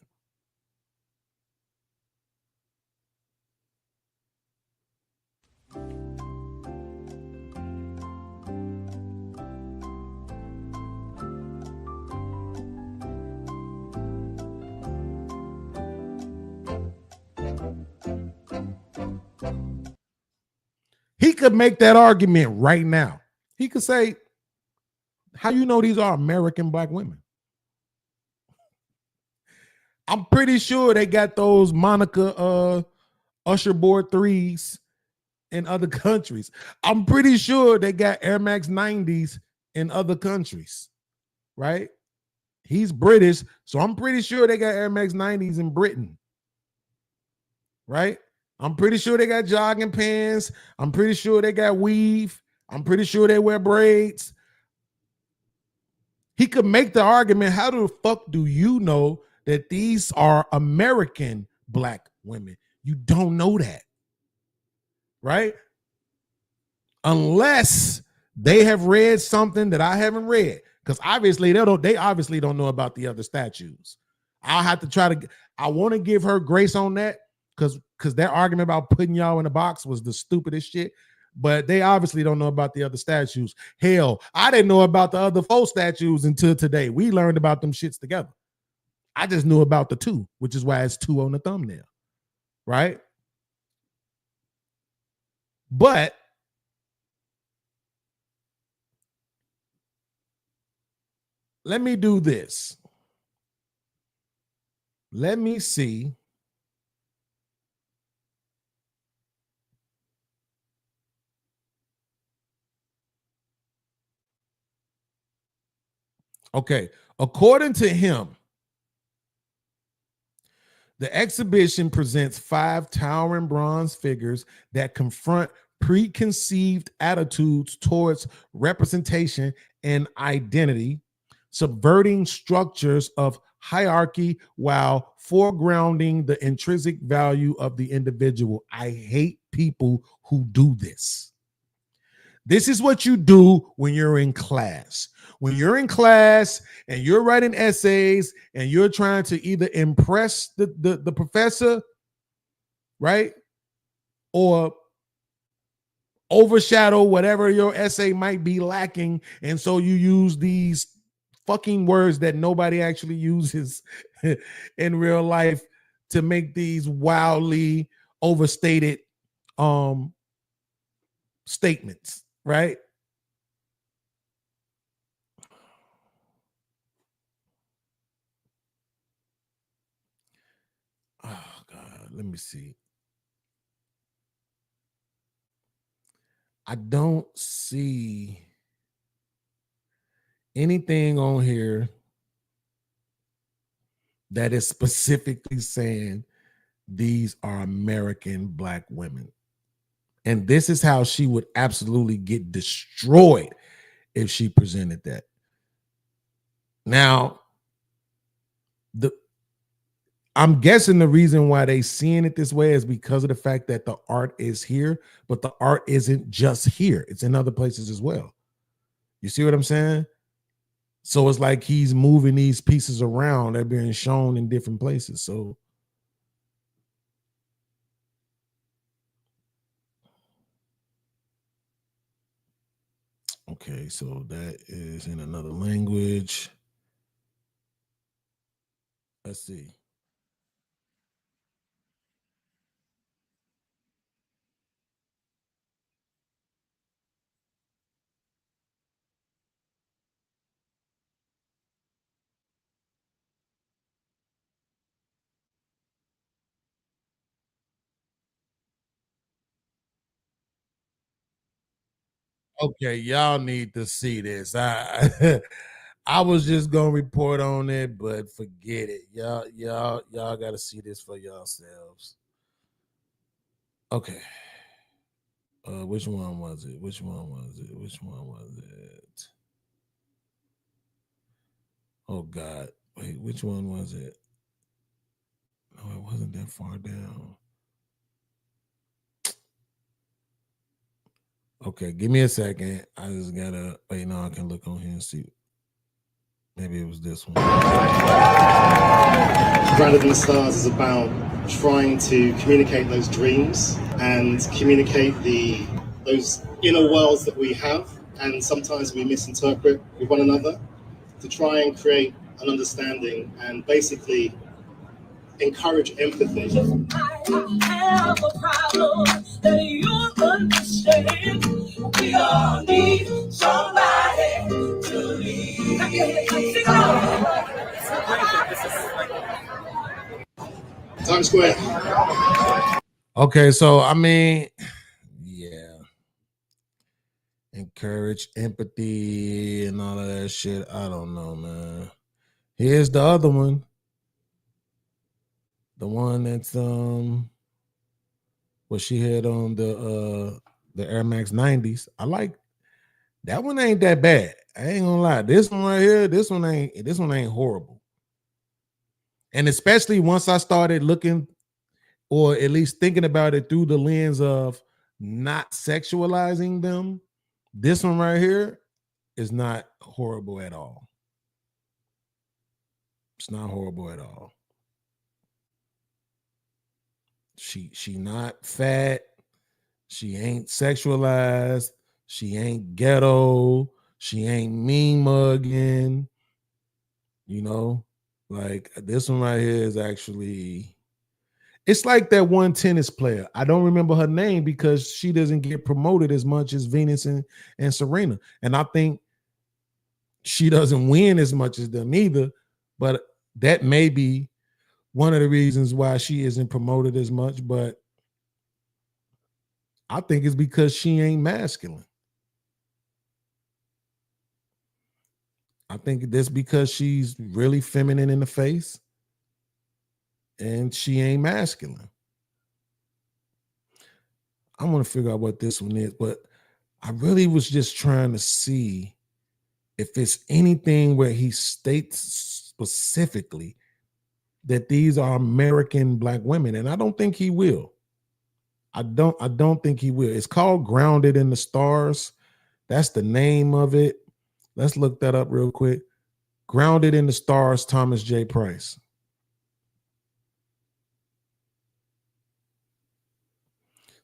Speaker 4: He could make that argument right now. He could say, how you know these are American black women? I'm pretty sure they got those Monica Usher board 3s in other countries. I'm pretty sure they got Air Max 90s in other countries, right? He's British, so I'm pretty sure they got Air Max 90s in Britain, right? I'm pretty sure they got jogging pants. I'm pretty sure they got weave. I'm pretty sure they wear braids. He could make the argument, how the fuck do you know that these are American black women? You don't know that, right? Unless they have read something that I haven't read, because obviously they obviously don't know about the other statues. I'll have to I want to give her grace on that, because their argument about putting y'all in a box was the stupidest shit. But they obviously don't know about the other statues. Hell, I didn't know about the other 4 statues until today. We learned about them shits together. I just knew about the 2, which is why it's 2 on the thumbnail, right? But let me do this. Let me see. Okay, according to him, the exhibition presents 5 towering bronze figures that confront preconceived attitudes towards representation and identity, subverting structures of hierarchy while foregrounding the intrinsic value of the individual. I hate people who do this. This is what you do when you're in class. When you're in class and you're writing essays and you're trying to either impress the professor, right? Or overshadow whatever your essay might be lacking. And so you use these fucking words that nobody actually uses in real life to make these wildly overstated statements, right? Oh God, let me see. I don't see anything on here that is specifically saying these are American black women. And this is how she would absolutely get destroyed if she presented that. Now, I'm guessing the reason why they seeing it this way is because of the fact that the art is here, but the art isn't just here. It's in other places as well. You see what I'm saying? So it's like he's moving these pieces around. They're being shown in different places. So okay, so that is in another language. Let's see. Okay, y'all need to see this. I was just gonna report on it, but forget it. Y'all gotta see this for yourselves. Okay. Which one was it? Which one was it? Which one was it? Oh God. Wait, which one was it? No, it wasn't that far down. Okay, give me a second. I just gotta wait. No, I can look on here and see. Maybe it was this one.
Speaker 16: Brighter Than the Stars is about trying to communicate those dreams and communicate those inner worlds that we have, and sometimes we misinterpret with one another, to try and create an understanding and basically encourage empathy.
Speaker 5: I have a problem that you understand.
Speaker 16: Times Square.
Speaker 4: Okay, so I mean, yeah. Encourage empathy and all of that shit. I don't know, man. Here's the other one. The one that's what she had on the Air Max 90s. I like that one. Ain't that bad. I ain't gonna lie. This one right here, this one ain't horrible. And especially once I started looking, or at least thinking about it through the lens of not sexualizing them, this one right here is not horrible at all. It's not horrible at all. She not fat. She ain't sexualized. She ain't ghetto. She ain't mean mugging. You know, like this one right here is actually, it's like that one tennis player. I don't remember her name because she doesn't get promoted as much as Venus and Serena. And I think she doesn't win as much as them either. But that may be one of the reasons why she isn't promoted as much. But I think it's because she ain't masculine. I think that's because she's really feminine in the face and she ain't masculine. I want to figure out what this one is, but I really was just trying to see if it's anything where he states specifically that these are American Black women, and I don't think he will. I don't think he will. It's called Grounded in the Stars. That's the name of it. Let's look that up real quick. Grounded in the Stars, Thomas J. Price.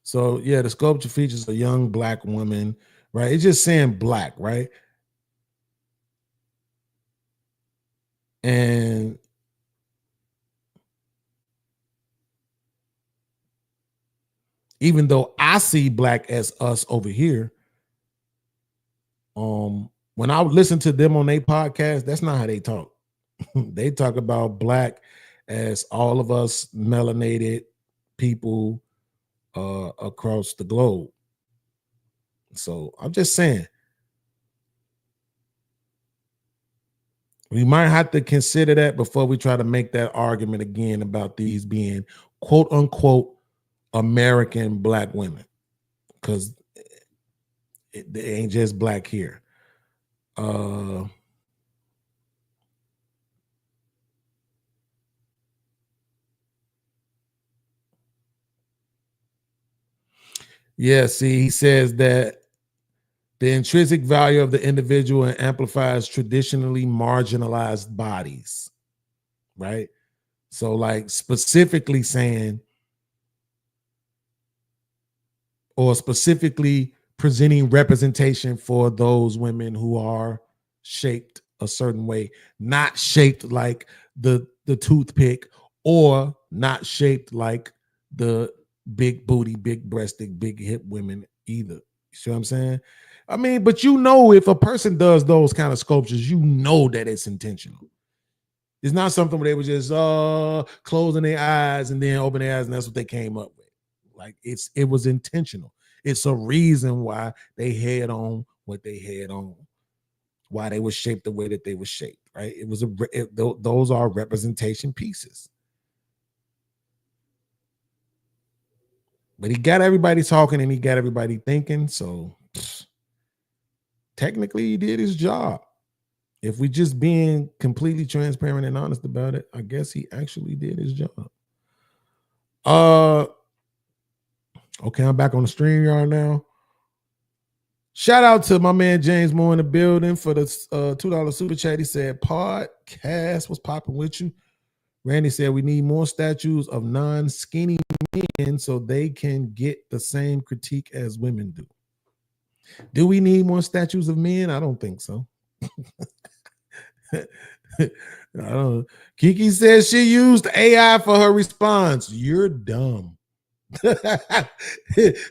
Speaker 4: So yeah, the sculpture features a young Black woman, right? It's just saying Black, right? And even though I see Black as us over here, when I listen to them on their podcast, that's not how they talk. They talk about Black as all of us melanated people across the globe. So I'm just saying, we might have to consider that before we try to make that argument again about these being quote unquote American Black women, because they ain't just Black here. Yeah, see, he says that the intrinsic value of the individual amplifies traditionally marginalized bodies, right? So, like, specifically saying, or specifically presenting representation for those women who are shaped a certain way, not shaped like the toothpick, or not shaped like the big booty, big breasted, big hip women either. You see what I'm saying? I mean, but you know, if a person does those kind of sculptures, you know that it's intentional. It's not something where they were just closing their eyes and then open their eyes and that's what they came up with. Like it was intentional. It's a reason why they had on what they had on, why they were shaped the way that they were shaped, right? It was those are representation pieces. But he got everybody talking and he got everybody thinking. So technically he did his job. If we just being completely transparent and honest about it, I guess he actually did his job. Okay, I'm back on the StreamYard now. Shout out to my man James Moore in the building for the $2 super chat. He said, podcast was popping with you. Randy said, we need more statues of non-skinny men so they can get the same critique as women do. Do we need more statues of men? I don't think so. I don't. Kiki says she used AI for her response. You're dumb.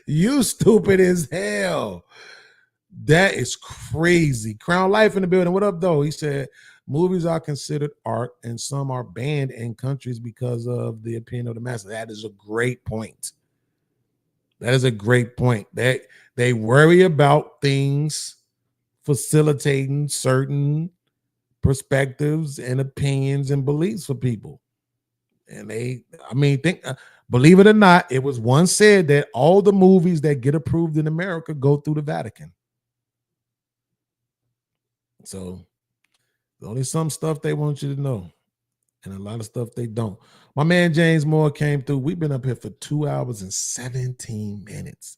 Speaker 4: You stupid as hell. That is crazy. Crown Life in the building. What up, though? He said, Movies are considered art, and some are banned in countries because of the opinion of the masses. That is a great point. That is a great point. That they worry about things facilitating certain perspectives and opinions and beliefs for people. And believe it or not, it was once said that all the movies that get approved in America go through the Vatican. So there's only some stuff they want you to know, and a lot of stuff they don't. My man James Moore came through. We've been up here for 2 hours and 17 minutes.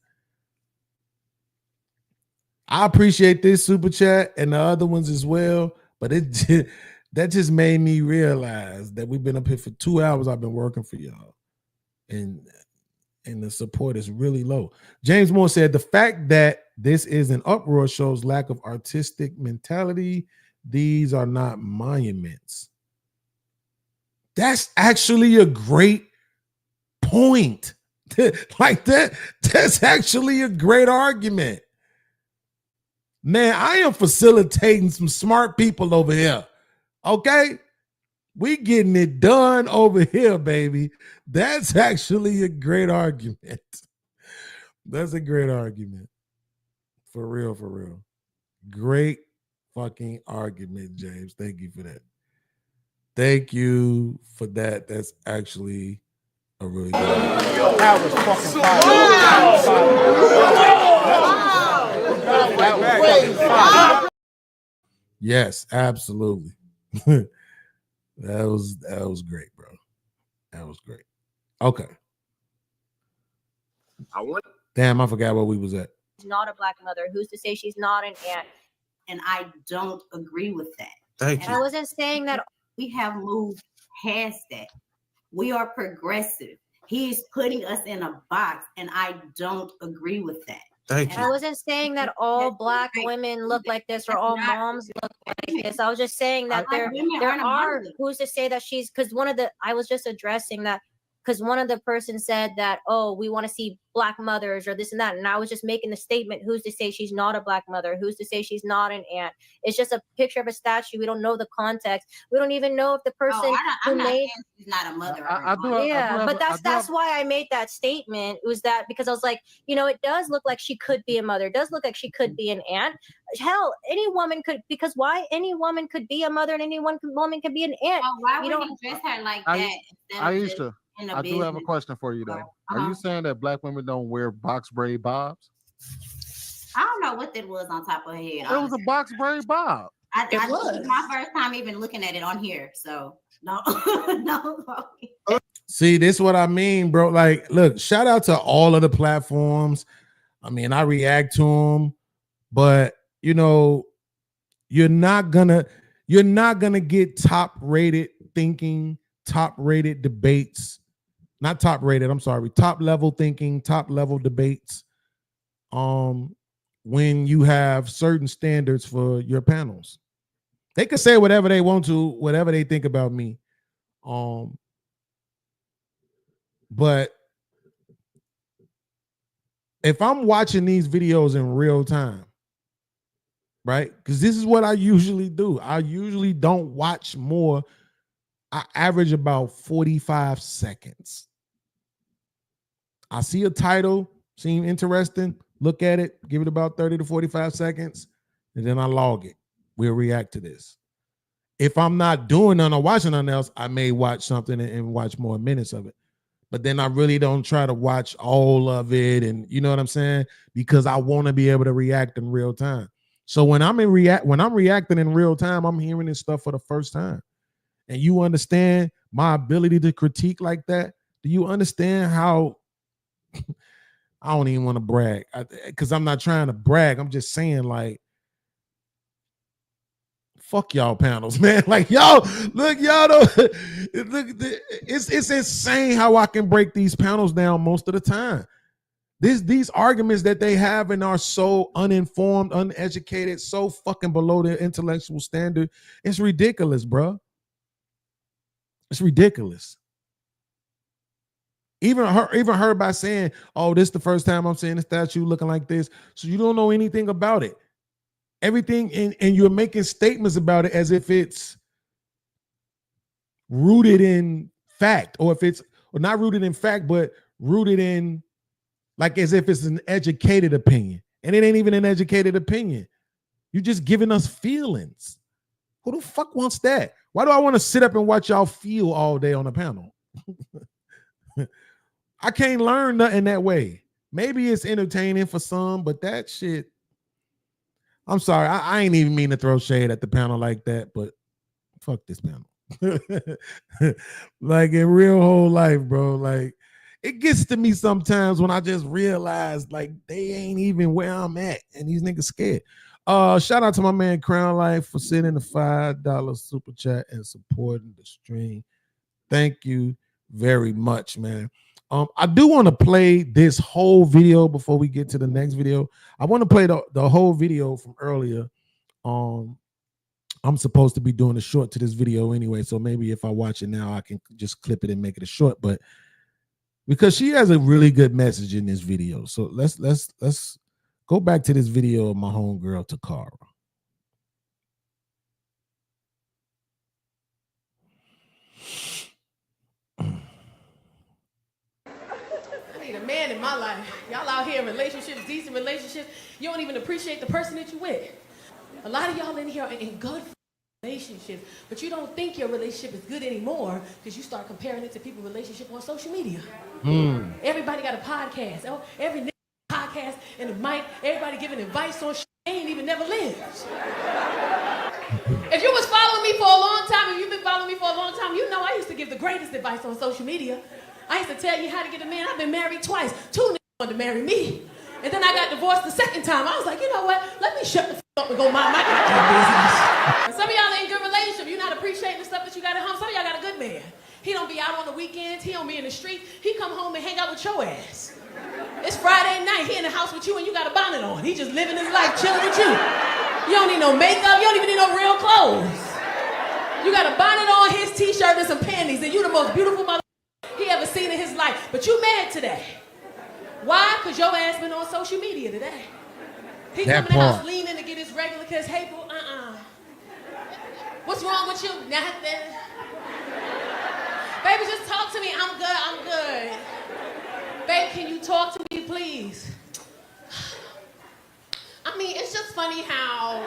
Speaker 4: I appreciate this super chat and the other ones as well, but that just made me realize that we've been up here for 2 hours. I've been working for y'all, and the support is really low. James Moore said the fact that this is an uproar shows lack of artistic mentality. These are not monuments. That's actually a great point. Like that's actually a great argument. Man, I am facilitating some smart people over here. Okay? We getting it done over here, baby. That's actually a great argument. That's a great argument. For real, for real. Great fucking argument, James. Thank you for that. Thank you for that. That's actually a really good argument.
Speaker 5: That was fucking fire.
Speaker 4: Yes, absolutely. That was great, bro. That was great. Okay. Damn, I forgot where we was at.
Speaker 11: She's not a black mother. Who's to say she's not an aunt?
Speaker 10: And I don't agree with that.
Speaker 14: Thank
Speaker 11: And I wasn't saying that.
Speaker 10: We have moved past that. We are progressive. He's putting us in a box, and I don't agree with that.
Speaker 14: Thank
Speaker 11: And I wasn't saying that all black women look like this or all moms look like this. I was just saying that there are, who's to say that she's, because I was just addressing that, because one of the person said that, oh, we want to see black mothers or this and that. And I was just making the statement, who's to say she's not a black mother? Who's to say she's not an aunt? It's just a picture of a statue. We don't know the context. We don't even know if the person who made
Speaker 10: she's not a mother.
Speaker 11: But that's why I made that statement. It was that because I was like, it does look like she could be a mother. It does look like she could be an aunt. Hell, any woman could, because why? Any woman could be a mother and any woman could be an aunt.
Speaker 10: Why would you dress her like that?
Speaker 15: Aisha, I do have a question for you though. Are you saying that black women don't wear box braid bobs?
Speaker 10: I don't know what that was on top of her head.
Speaker 15: It was a box braid bob.
Speaker 10: It was my first time even looking at it on here. So no.
Speaker 4: See, this is what I mean, bro. Like, look, shout out to all of the platforms. I mean, I react to them, but you're not gonna get top-rated thinking, top-rated debates. Not top-rated, I'm sorry, top-level thinking, top-level debates. When you have certain standards for your panels. They can say whatever they want to, whatever they think about me. But if I'm watching these videos in real time, right? Because this is what I usually do. I usually don't watch more. I average about 45 seconds. I see a title, seem interesting, look at it, give it about 30 to 45 seconds, and then I log it. We'll react to this. If I'm not doing none or watching nothing else, I may watch something and watch more minutes of it. But then I really don't try to watch all of it, and you know what I'm saying? Because I want to be able to react in real time. So when I'm reacting in real time, I'm hearing this stuff for the first time. And you understand my ability to critique like that? Do you understand how I don't even want to brag because I'm not trying to brag. I'm just saying, like, fuck y'all panels, man. Like, y'all, look, y'all don't look. It's insane how I can break these panels down most of the time. These arguments that they have and are so uninformed, uneducated, so fucking below their intellectual standard. It's ridiculous, bro. It's ridiculous. Even her by saying, oh, this is the first time I'm seeing a statue looking like this. So you don't know anything about it. Everything, and you're making statements about it as if it's rooted in fact, or if it's not rooted in fact, but rooted in like as if it's an educated opinion. And it ain't even an educated opinion. You're just giving us feelings. Who the fuck wants that? Why do I want to sit up and watch y'all feel all day on a panel? I can't learn nothing that way. Maybe it's entertaining for some, but that shit, I'm sorry. I ain't even mean to throw shade at the panel like that, but fuck this panel. Like in real whole life, bro. Like it gets to me sometimes when I just realize like they ain't even where I'm at and these niggas scared. Shout out to my man Crown Life for sending the $5 super chat and supporting the stream. Thank you very much, man. I do want to play this whole video before we get to the next video. I want to play the whole video from earlier. I'm supposed to be doing a short to this video anyway, so maybe if I watch it now, I can just clip it and make it a short. But because she has a really good message in this video, so let's go back to this video of my homegirl Takara.
Speaker 17: I need a man in my life. Y'all out here in relationships, decent relationships. You don't even appreciate the person that you with. A lot of y'all in here are in good relationships, but you don't think your relationship is good anymore because you start comparing it to people's relationship on social media. Everybody got a podcast. Oh, every podcast and a mic. Everybody giving advice on shit they ain't even never lived. If you was following me for a long time, if you've been following me for a long time, you know I used to give the greatest advice on social media. I used to tell you how to get a man. I've been married twice. 2 niggas wanted to marry me. And then I got divorced the second time. I was like, you know what? Let me shut the f up and go mind my goddamn business. And some of y'all ain't good relationship. You're not appreciating the stuff that you got at home. Some of y'all got a good man. He don't be out on the weekends. He don't be in the street. He come home and hang out with your ass. It's Friday night. He in the house with you and you got a bonnet on. He just living his life, chilling with you. You don't need no makeup. You don't even need no real clothes. You got a bonnet on, his t-shirt and some panties, and you the most beautiful mother he ever seen in his life. But you mad today. Why? Because your ass been on social media today. He come in the house leaning to get his regular kiss. Hey, boo, What's wrong with you? Nothing. Baby, just talk to me. I'm good. Babe, can you talk to me, please? I mean, it's just funny how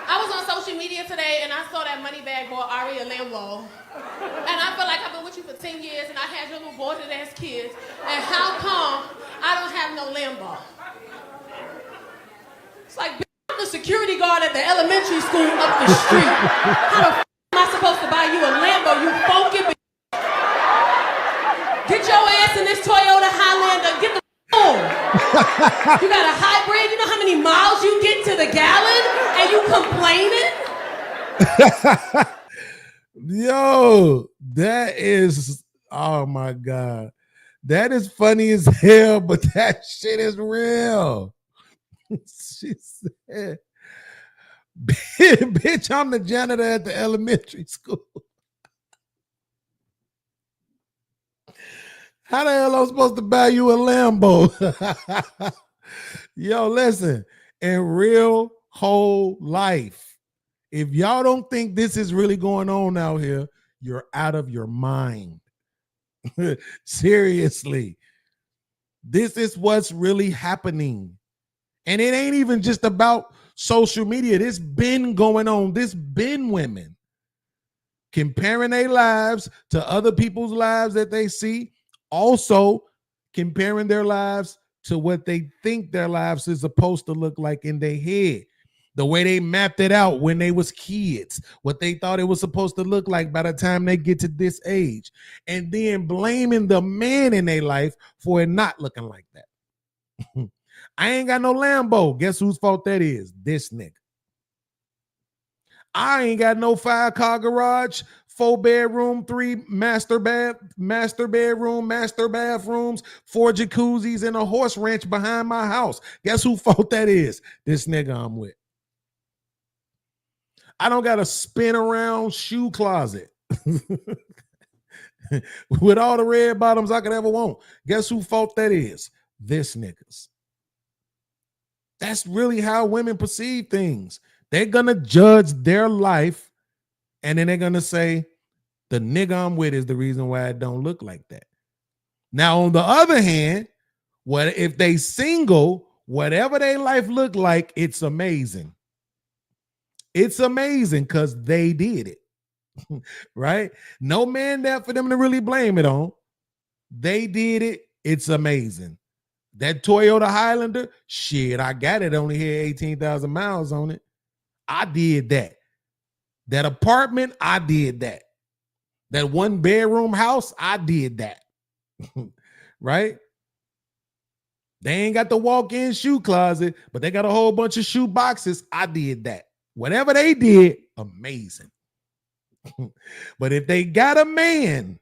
Speaker 17: I was on social media today and I saw that Moneybag boy, Ari Lambo. And I feel like I've been with you for 10 years and I had your little aborted ass kids. And how come I don't have no Lambo? It's like, I'm the security guard at the elementary school up the street. How the f am I supposed to buy you a Lambo, you funky bitch? Get your ass in this Toyota Highlander, get the home. You got a hybrid, you know how many miles you get to the gallon and you complaining?
Speaker 4: Yo, that is, oh my God. That is funny as hell, but that shit is real. She said, bitch, I'm the janitor at the elementary school. How the hell am I supposed to buy you a Lambo? Yo, listen, in real whole life, if y'all don't think this is really going on out here, you're out of your mind. Seriously. This is what's really happening. And it ain't even just about social media. This been going on. This been women comparing their lives to other people's lives that they see. Also comparing their lives to what they think their lives is supposed to look like in their head. The way they mapped it out when they was kids, what they thought it was supposed to look like by the time they get to this age, and then blaming the man in their life for it not looking like that. I ain't got no Lambo. Guess whose fault that is? This nigga. I ain't got no 5-car garage, 4-bedroom, 3 master bedroom, master bathrooms, 4 jacuzzis, and a horse ranch behind my house. Guess whose fault that is? This nigga I'm with. I don't got a spin around shoe closet with all the red bottoms I could ever want. Guess whose fault that is? This nigga's. That's really how women perceive things. They're going to judge their life And then they're gonna say the nigga I'm with is the reason why it don't look like that. Now, on the other hand, what if they single, whatever their life look like, it's amazing. It's amazing because they did it. Right? No man there for them to really blame it on. They did it. It's amazing. That Toyota Highlander, shit, I got it. Only had 18,000 miles on it. I did that. That apartment, I did that. That 1-bedroom house, I did that. Right? They ain't got the walk-in shoe closet, but they got a whole bunch of shoe boxes. I did that. Whatever they did, amazing. But if they got a man,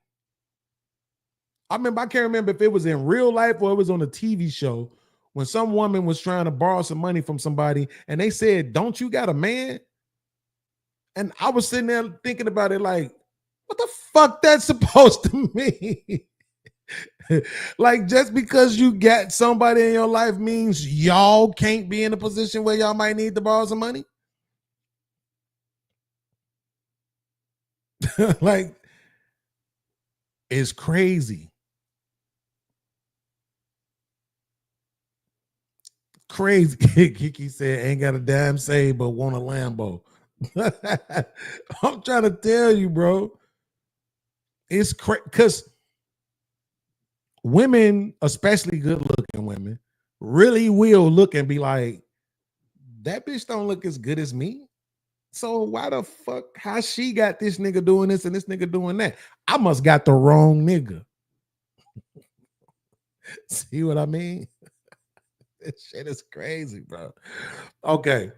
Speaker 4: I can't remember if it was in real life or it was on a TV show when some woman was trying to borrow some money from somebody and they said, "Don't you got a man?" And I was sitting there thinking about it like, what the fuck that's supposed to mean? Like, just because you got somebody in your life means y'all can't be in a position where y'all might need to borrow some money? Like, it's crazy. Crazy. Kiki said, ain't got a dime saved, but want a Lambo. I'm trying to tell you, bro. It's crazy because women, especially good-looking women, really will look and be like, that bitch don't look as good as me. So why the fuck, how she got this nigga doing this and this nigga doing that? I must got the wrong nigga. See what I mean? This shit is crazy, bro. Okay.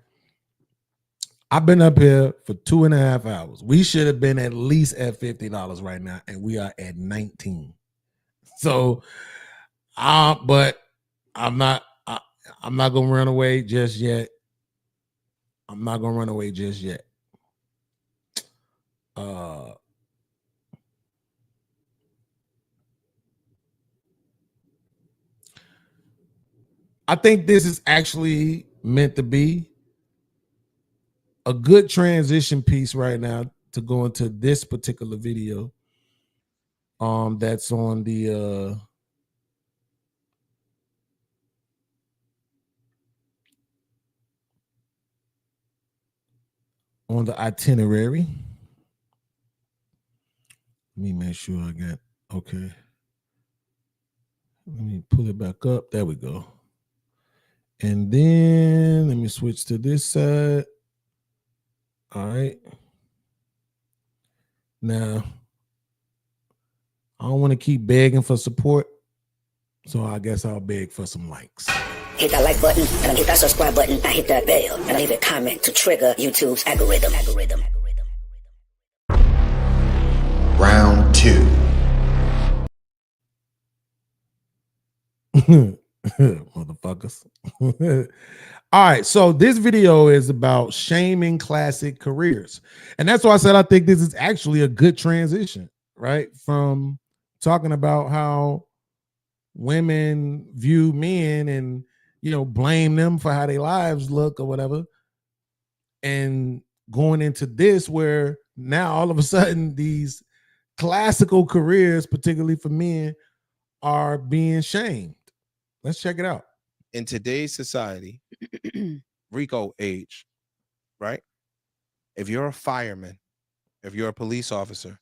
Speaker 4: I've been up here for 2.5 hours. We should have been at least at $50 right now, and we are at 19. So, but I'm not gonna run away just yet. I'm not gonna run away just yet. I think this is actually meant to be a good transition piece right now to go into this particular video. That's on the itinerary. Let me make sure I got okay. Let me pull it back up. There we go. And then let me switch to this side. All right. Now, I don't want to keep begging for support, so I guess I'll beg for some likes.
Speaker 3: Hit that like button, and then hit that subscribe button, and hit that bell, and leave a comment to trigger YouTube's algorithm.
Speaker 18: Round 2.
Speaker 4: Motherfuckers. All right, so this video is about shaming classic careers. And that's why I said I think this is actually a good transition, right? From talking about how women view men and, blame them for how their lives look or whatever. And going into this where now all of a sudden these classical careers, particularly for men, are being shamed. Let's check it out.
Speaker 12: In today's society, RICO age, right? If you're a fireman, if you're a police officer,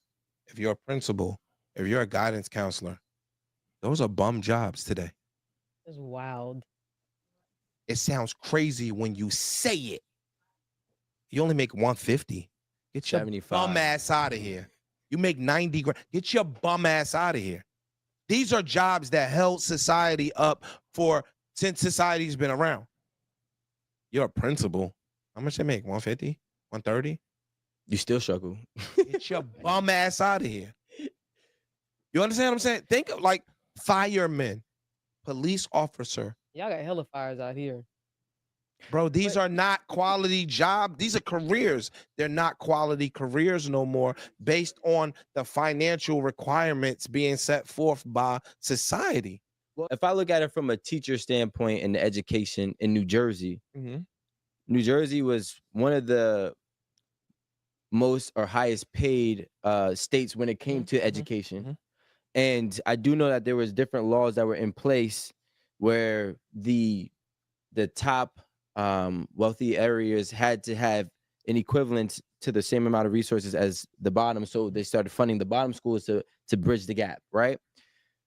Speaker 12: if you're a principal, if you're a guidance counselor, those are bum jobs today.
Speaker 19: It's wild.
Speaker 12: It sounds crazy when you say it. You only make 150. Get your
Speaker 19: 75.
Speaker 12: bum ass out of here. You make 90 grand. Get your bum ass out of here. These are jobs that held society up since society's been around. You're a principal. How much they make? 150? 130?
Speaker 19: You still struggle.
Speaker 12: Get your bum ass out of here. You understand what I'm saying? Think of like firemen, police officer.
Speaker 19: Y'all got hella fires out here.
Speaker 12: Bro, these are not quality jobs. These are careers. They're not quality careers no more based on the financial requirements being set forth by society.
Speaker 19: Well, if I look at it from a teacher standpoint in the education in New Jersey, New Jersey was one of the most or highest paid states when it came to education. And I do know that there was different laws that were in place where the top wealthy areas had to have an equivalent to the same amount of resources as the bottom. So they started funding the bottom schools to bridge the gap, right?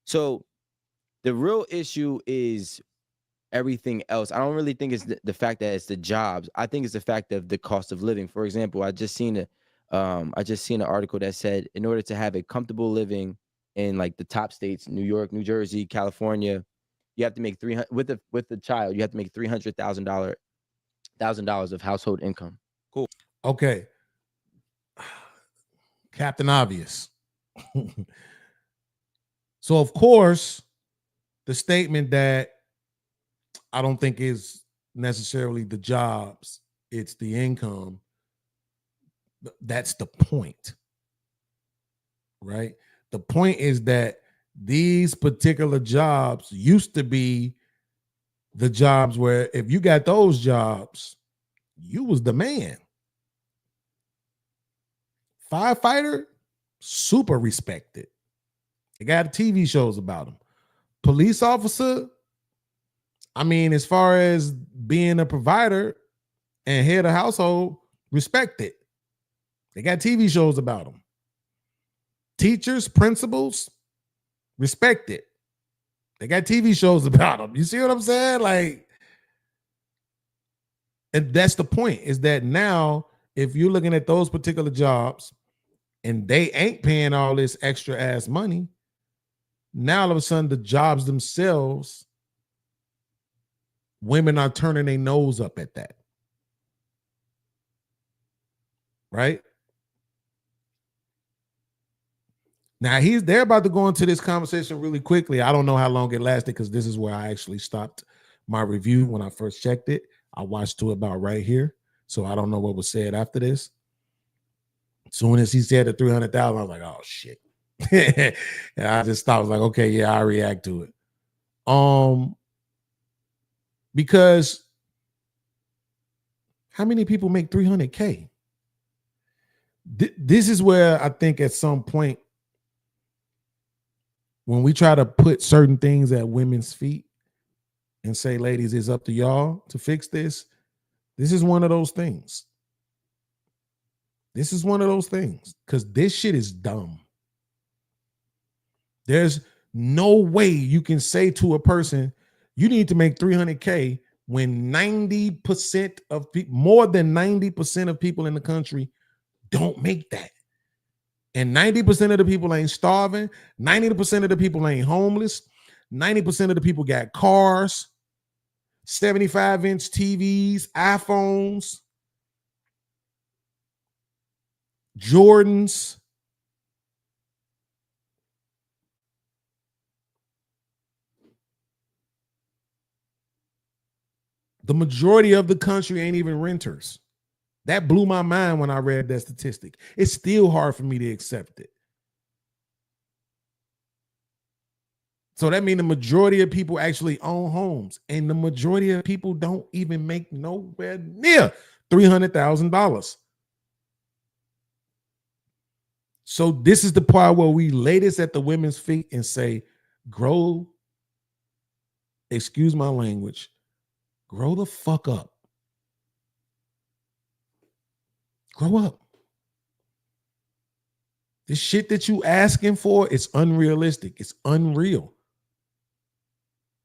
Speaker 19: So the real issue is everything else. I don't really think it's the fact that it's the jobs. I think it's the fact of the cost of living. For example, I just seen an article that said in order to have a comfortable living in like the top states, New York, New Jersey, California, you have to make with the child, you have to make $300,000 of household income. Cool.
Speaker 4: Okay. Captain Obvious. So of course, the statement that I don't think is necessarily the jobs, it's the income. That's the point, right? The point is that these particular jobs used to be the jobs where if you got those jobs, you was the man. Firefighter, super respected. They got TV shows about them. Police officer, I mean, as far as being a provider and head of household, respected. They got TV shows about them. Teachers, principals, respected. They got TV shows about them. You see what I'm saying? Like, and that's the point, is that now, if you're looking at those particular jobs and they ain't paying all this extra ass money, now all of a sudden the jobs themselves, women are turning their nose up at that. Right? Now they're about to go into this conversation really quickly. I don't know how long it lasted because this is where I actually stopped my review when I first checked it. I watched to about right here. So I don't know what was said after this. As soon as he said the 300,000, I was like, oh shit. And I just thought, I was like, okay, yeah, I react to it. Because how many people make 300K? This is where I think at some point, when we try to put certain things at women's feet and say, ladies, it's up to y'all to fix this. This is one of those things. This is one of those things because this shit is dumb. There's no way you can say to a person, you need to make 300K when 90% of people, more than 90% of people in the country don't make that. And 90% of the people ain't starving. 90% of the people ain't homeless. 90% of the people got cars, 75-inch TVs, iPhones, Jordans. The majority of the country ain't even renters. That blew my mind when I read that statistic. It's still hard for me to accept it. So that means the majority of people actually own homes, and the majority of people don't even make nowhere near $300,000. So this is the part where we lay this at the women's feet and say, grow, excuse my language, grow the fuck up. Grow up. This shit that you asking for is unrealistic. It's unreal.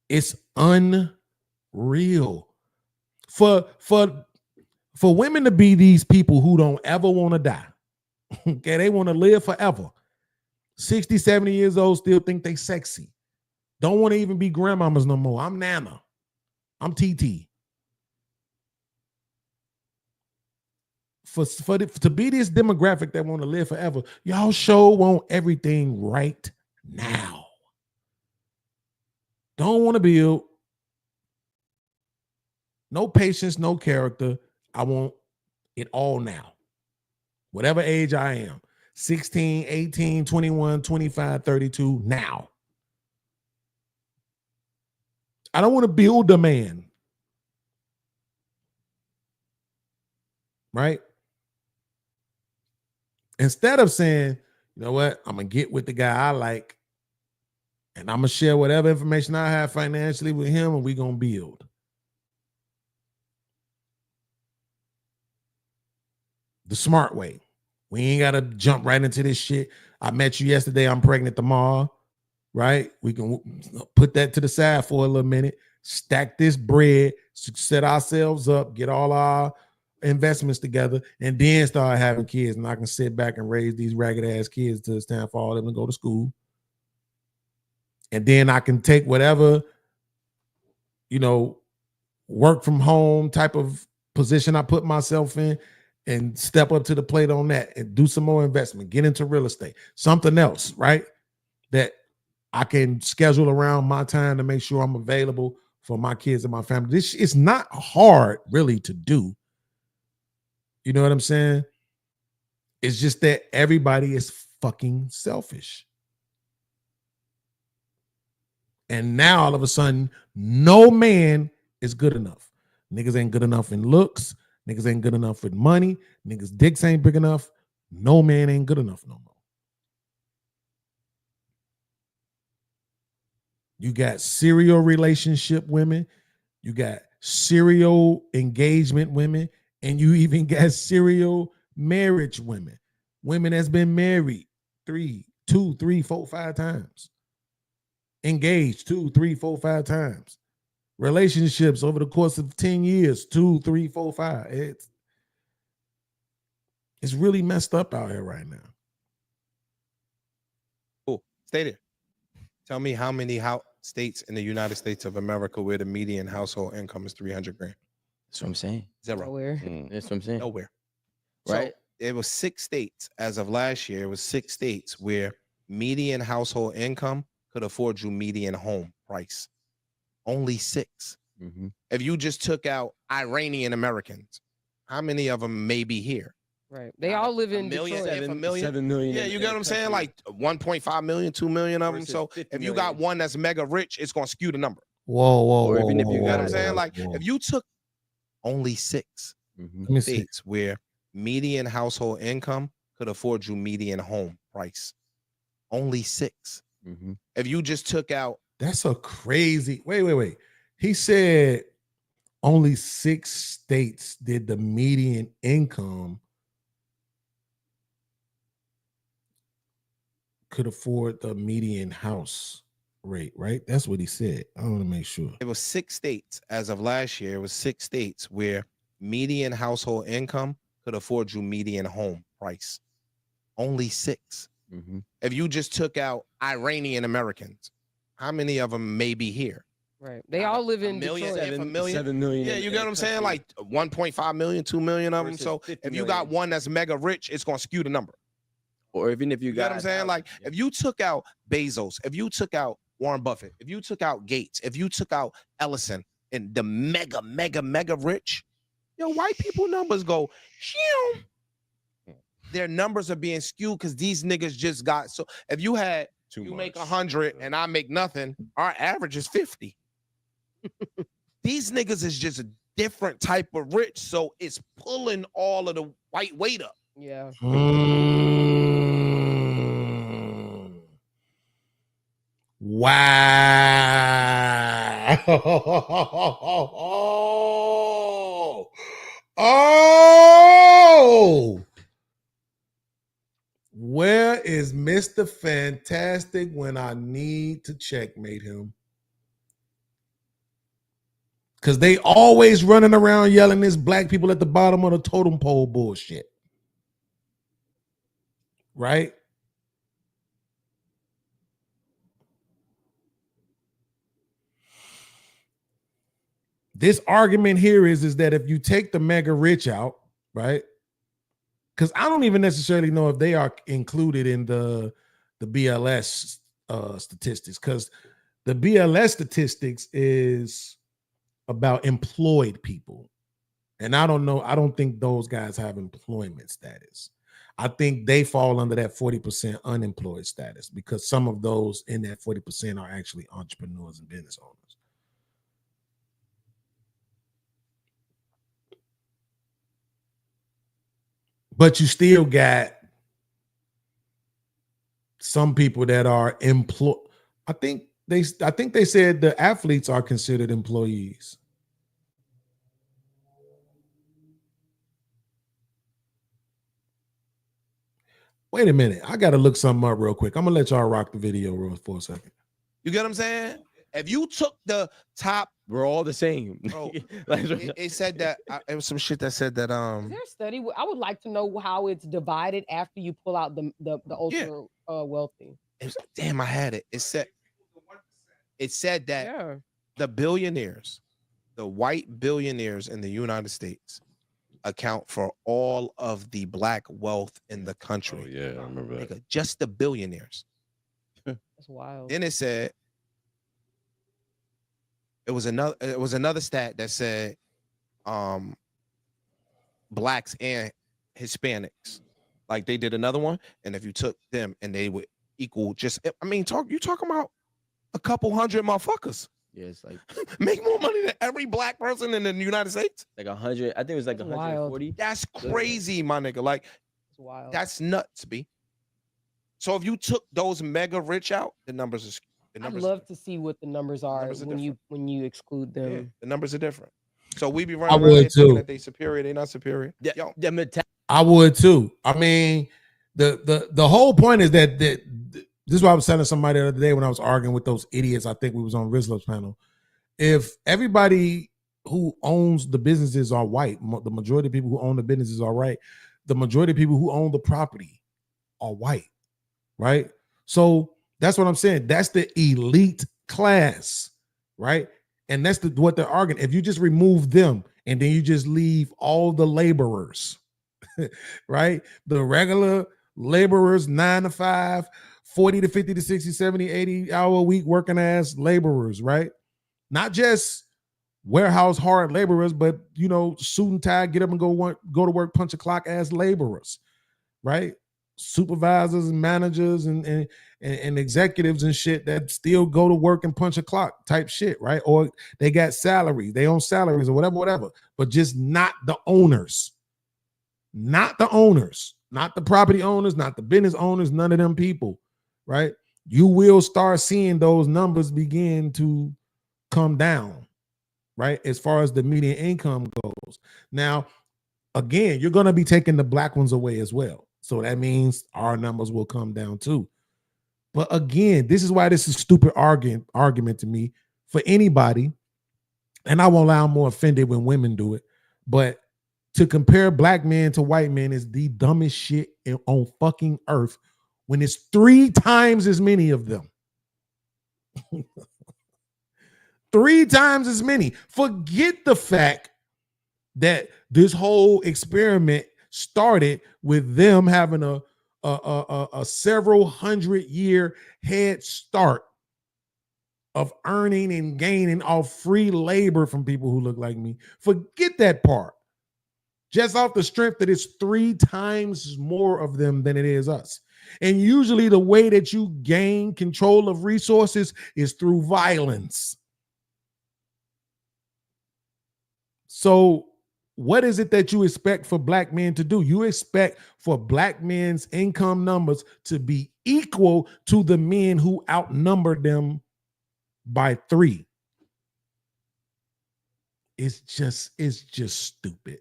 Speaker 4: It's unreal. For women to be these people who don't ever want to die. Okay, they want to live forever. 60, 70 years old, still think they sexy. Don't want to even be grandmamas no more. I'm Nana. I'm TT. To be this demographic that want to live forever, y'all sure want everything right now. Don't want to build. No patience, no character. I want it all now. Whatever age I am. 16, 18, 21, 25, 32, now. I don't want to build a man. Right? Instead of saying, you know what, I'm going to get with the guy I like, and I'm going to share whatever information I have financially with him, and we're going to build. The smart way. We ain't got to jump right into this shit. I met you yesterday. I'm pregnant tomorrow, right? We can put that to the side for a little minute, stack this bread, set ourselves up, get all our investments together, and then start having kids. And I can sit back and raise these ragged ass kids till it's time for all of them to go to school. And then I can take whatever, work from home type of position I put myself in and step up to the plate on that and do some more investment, get into real estate, something else, right? That I can schedule around my time to make sure I'm available for my kids and my family. This is not hard really to do. You know what I'm saying? It's just that everybody is fucking selfish. And now all of a sudden, no man is good enough. Niggas ain't good enough in looks. Niggas ain't good enough with money. Niggas' dicks ain't big enough. No man ain't good enough no more. You got serial relationship women. You got serial engagement women. And you even got serial marriage women. Women that's been married 2, 3, 4, 5 times. Engaged 2, 3, 4, 5 times. Relationships over the course of 10 years, 2, 3, 4, 5. It's really messed up out here right now.
Speaker 18: Cool. Stay there. Tell me how many states in the United States of America where the median household income is $300,000.
Speaker 19: That's what I'm saying.
Speaker 18: 0.
Speaker 19: Nowhere. That's what I'm saying.
Speaker 18: Nowhere.
Speaker 19: Right.
Speaker 18: So it was 6 states as of last year. It was 6 states where median household income could afford you median home price. Only 6.
Speaker 19: Mm-hmm.
Speaker 18: If you just took out Iranian Americans, how many of them may be here?
Speaker 20: Right. They all live in
Speaker 18: million,
Speaker 20: Detroit.
Speaker 18: if a million.
Speaker 19: 7 million.
Speaker 18: Yeah, you get what I'm saying? Like 1.5 million, 2 million of them. So if you got one that's mega rich, it's going to skew the number.
Speaker 4: Whoa.
Speaker 18: You get what I'm saying? Like if you took only 6 states where median household income could afford you median home price. Only 6. If you just took out.
Speaker 4: That's a crazy. Wait. He said only 6 states did the median income could afford the median house rate, right? That's what he said. I want to make sure.
Speaker 18: It was 6 states as of last year. It was 6 states where median household income could afford you median home price. Only 6. If you just took out Iranian Americans, how many of them may be here?
Speaker 20: Right. They all live in
Speaker 18: million,
Speaker 20: Detroit.
Speaker 18: if a million.
Speaker 19: 7 million.
Speaker 18: Yeah, you get what I'm saying? Like 1.5 million, 2 million of them. So if you got one that's mega rich, it's going to skew the number.
Speaker 19: Or even if you
Speaker 18: got what I'm saying? Like if you took out Bezos, if you took out Warren Buffett, if you took out Gates, if you took out Ellison and the mega rich, white people numbers go, shoo. Their numbers are being skewed because these niggas just got. So if you had, you make 100 and I make nothing, our average is 50. These niggas is just a different type of rich. So it's pulling all of the white weight up.
Speaker 20: Yeah.
Speaker 4: Wow. Oh. Where is Mr. Fantastic when I need to checkmate him? Because they always running around yelling this black people at the bottom of the totem pole bullshit. Right? This argument here is that if you take the mega rich out, right? Because I don't even necessarily know if they are included in the BLS statistics, because the BLS statistics is about employed people. And I don't think those guys have employment status. I think they fall under that 40% unemployed status because some of those in that 40% are actually entrepreneurs and business owners. But you still got some people that are employed. I think they said the athletes are considered employees. Wait a minute. I got to look something up real quick. I'm going to let y'all rock the video for a second.
Speaker 18: You get what I'm saying? If you took the top,
Speaker 19: we're all the same.
Speaker 18: Bro, it said that it was some shit that said that
Speaker 20: Is there a study? I would like to know how it's divided after you pull out the ultra wealthy.
Speaker 18: Damn, I had it. It said that the billionaires, the white billionaires in the United States, account for all of the black wealth in the country.
Speaker 21: Oh, yeah, I remember that.
Speaker 18: Nigga, just the billionaires.
Speaker 20: That's wild.
Speaker 18: Then it said it was another stat that said blacks and Hispanics. Like they did another one, and if you took them and they would equal talking about a couple hundred motherfuckers.
Speaker 19: Yeah, it's like
Speaker 18: make more money than every black person in the United States.
Speaker 19: Like 100. I think it was like 140.
Speaker 18: That's crazy, my nigga. Like,
Speaker 20: it's wild.
Speaker 18: That's nuts, B. So if you took those mega rich out, the numbers are.
Speaker 20: I'd love to see what the numbers are when you exclude them.
Speaker 18: Yeah, the numbers are different. So we be running
Speaker 4: I
Speaker 18: around
Speaker 4: would
Speaker 18: here thinking
Speaker 4: too.
Speaker 18: that they superior, they not superior. Yo,
Speaker 4: I would too. I mean, the whole point is that this is what I was telling somebody the other day when I was arguing with those idiots. I think we was on Rizlo's panel. If everybody who owns the businesses are white, the majority of people who own the businesses are right, the majority of people who own the property are white, right? So that's what I'm saying. That's the elite class, right? And that's what they're arguing. If you just remove them and then you just leave all the laborers, right? The regular laborers, 9 to 5, 40 to 50 to 60, 70, 80 hour a week working ass laborers, right? Not just warehouse hard laborers, but suit and tie, get up and go to work, punch a clock ass laborers, right? Supervisors and managers and executives and shit that still go to work and punch a clock type shit, right? Or they got salaries, they own salaries or whatever, but just not the owners, not the property owners, not the business owners, none of them people, right? You will start seeing those numbers begin to come down, right? As far as the median income goes. Now, again, you're going to be taking the black ones away as well. So that means our numbers will come down too. But again, this is why this is stupid argument to me for anybody. And I won't allow I'm more offended when women do it. But to compare black men to white men is the dumbest shit on fucking earth when it's 3 times as many of them. 3 times as many. Forget the fact that this whole experiment started with them having a several 100-year head start of earning and gaining off free labor from people who look like me. Forget that part. Just off the strength that it's 3 times more of them than it is us. And usually the way that you gain control of resources is through violence. So what is it that you expect for black men to do? You expect for black men's income numbers to be equal to the men who outnumber them by 3. It's just stupid.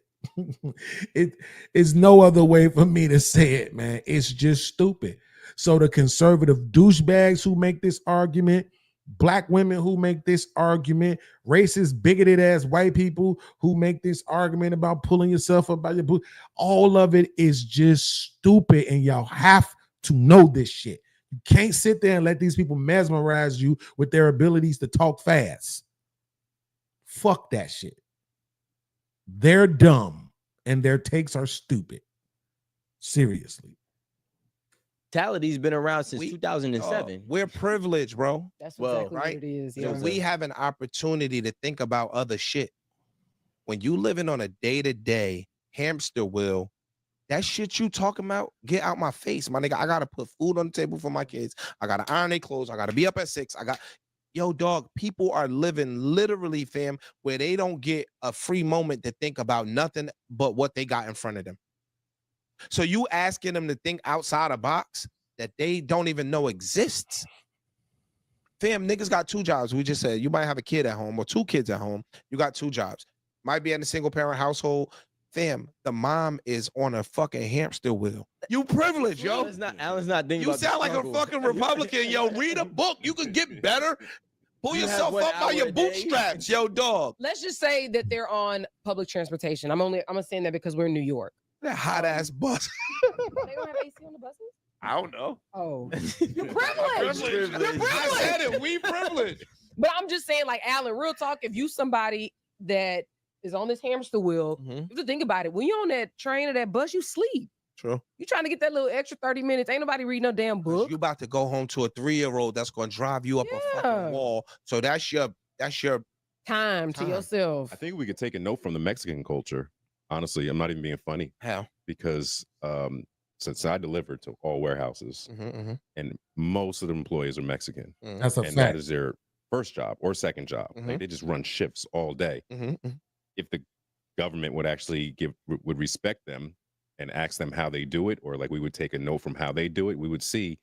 Speaker 4: It is no other way for me to say it, man. It's just stupid. So the conservative douchebags who make this argument, black women who make this argument, racist, bigoted ass white people who make this argument about pulling yourself up by your boot, all of it is just stupid, and y'all have to know this shit. You can't sit there and let these people mesmerize you with their abilities to talk fast. Fuck that shit. They're dumb and their takes are stupid. Seriously.
Speaker 19: Tality's been around since 2007.
Speaker 18: We're privileged, bro.
Speaker 20: That's exactly
Speaker 18: right?
Speaker 20: what it is.
Speaker 18: So
Speaker 20: Yeah.
Speaker 18: we have an opportunity to think about other shit. When you living on a day-to-day hamster wheel, that shit you talking about, get out my face, my nigga. I gotta put food on the table for my kids. I gotta iron their clothes. I gotta be up at 6. Yo, dog, people are living literally, fam, where they don't get a free moment to think about nothing but what they got in front of them. So you asking them to think outside a box, that they don't even know exists. Fam, niggas got 2 jobs. We just said you might have a kid at home or 2 kids at home. You got 2 jobs. Might be in a single parent household. Fam, the mom is on a fucking hamster wheel. You privileged, yo.
Speaker 19: Alan's not thinking
Speaker 18: You
Speaker 19: about the
Speaker 18: sound like a
Speaker 19: struggle.
Speaker 18: fucking Republican, yo. Read a book. You could get better. Pull
Speaker 19: You have
Speaker 18: yourself
Speaker 19: 1
Speaker 18: up by
Speaker 19: hour
Speaker 18: your
Speaker 19: a day.
Speaker 18: bootstraps, yo, dog.
Speaker 20: Let's just say that they're on public transportation. I'm saying that because we're in New York.
Speaker 18: That hot ass bus.
Speaker 20: They don't have AC on the buses?
Speaker 18: I don't know.
Speaker 20: Oh, you're privileged. You're privileged.
Speaker 18: I said it. We privileged.
Speaker 20: But I'm just saying, like, Alan, real talk, if you somebody that is on this hamster wheel, you have to think about it. When you're on that train or that bus, you sleep.
Speaker 18: True.
Speaker 20: You trying to get that little extra 30 minutes. Ain't nobody reading no damn book.
Speaker 18: You about to go home to a 3-year-old that's gonna drive you up a fucking wall. So that's your
Speaker 20: time to yourself.
Speaker 21: I think we could take a note from the Mexican culture. Honestly, I'm not even being funny.
Speaker 18: How?
Speaker 21: Because since I delivered to all warehouses, and most of the employees are Mexican.
Speaker 4: That's a
Speaker 21: and
Speaker 4: fact.
Speaker 21: that is their first job or second job.
Speaker 18: Mhm.
Speaker 21: Like, they just run shifts all day. If the government would actually would respect them and ask them how they do it, or like we would take a note from how they do it, we would see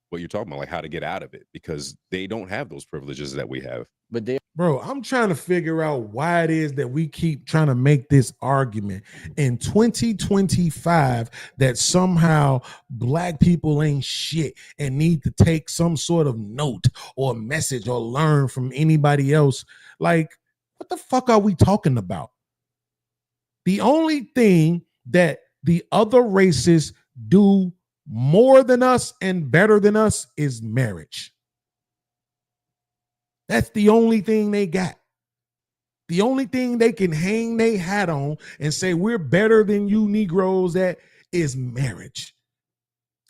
Speaker 21: what you're talking about, like how to get out of it, because they don't have those privileges that we have.
Speaker 19: But they,
Speaker 4: Bro, I'm trying to figure out why it is that we keep trying to make this argument in 2025 that somehow black people ain't shit and need to take some sort of note or message or learn from anybody else. Like, what the fuck are we talking about? The only thing that the other races do more than us and better than us is marriage. That's the only thing they got. The only thing they can hang their hat on and say we're better than you Negroes at is marriage.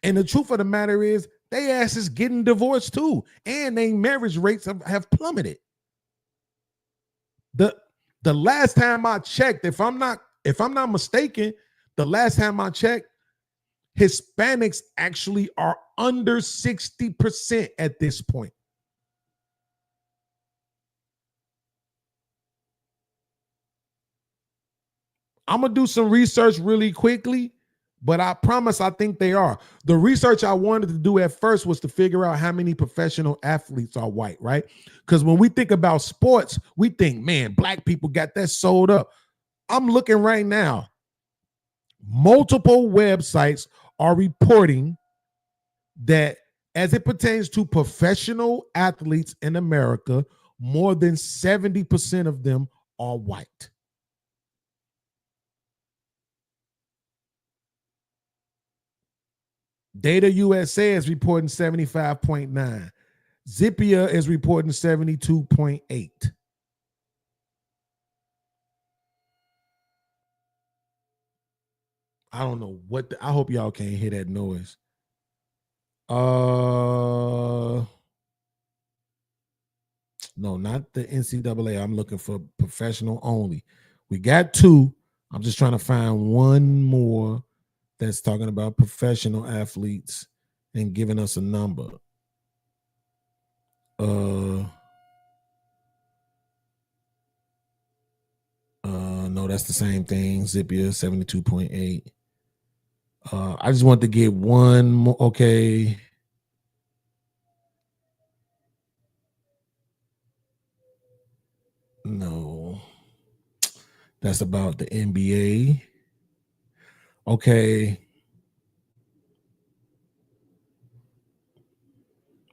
Speaker 4: And the truth of the matter is they asses getting divorced too. And their marriage rates have plummeted. The last time I checked, if I'm not mistaken, the last time I checked, Hispanics actually are under 60% at this point. I'm going to do some research really quickly, but I promise I think they are. The research I wanted to do at first was to figure out how many professional athletes are white, right? Because when we think about sports, we think, man, black people got that sold up. I'm looking right now. Multiple websites are reporting that as it pertains to professional athletes in America, more than 70% of them are white. Data USA is reporting 75.9. Zippia is reporting 72.8. I don't know what I hope y'all can't hear that noise. No, not the NCAA. I'm looking for professional only. We got 2. I'm just trying to find one more that's talking about professional athletes and giving us a number. No, that's the same thing. Zippia 72.8. I just want to get one more. Okay. No, that's about the NBA. Okay.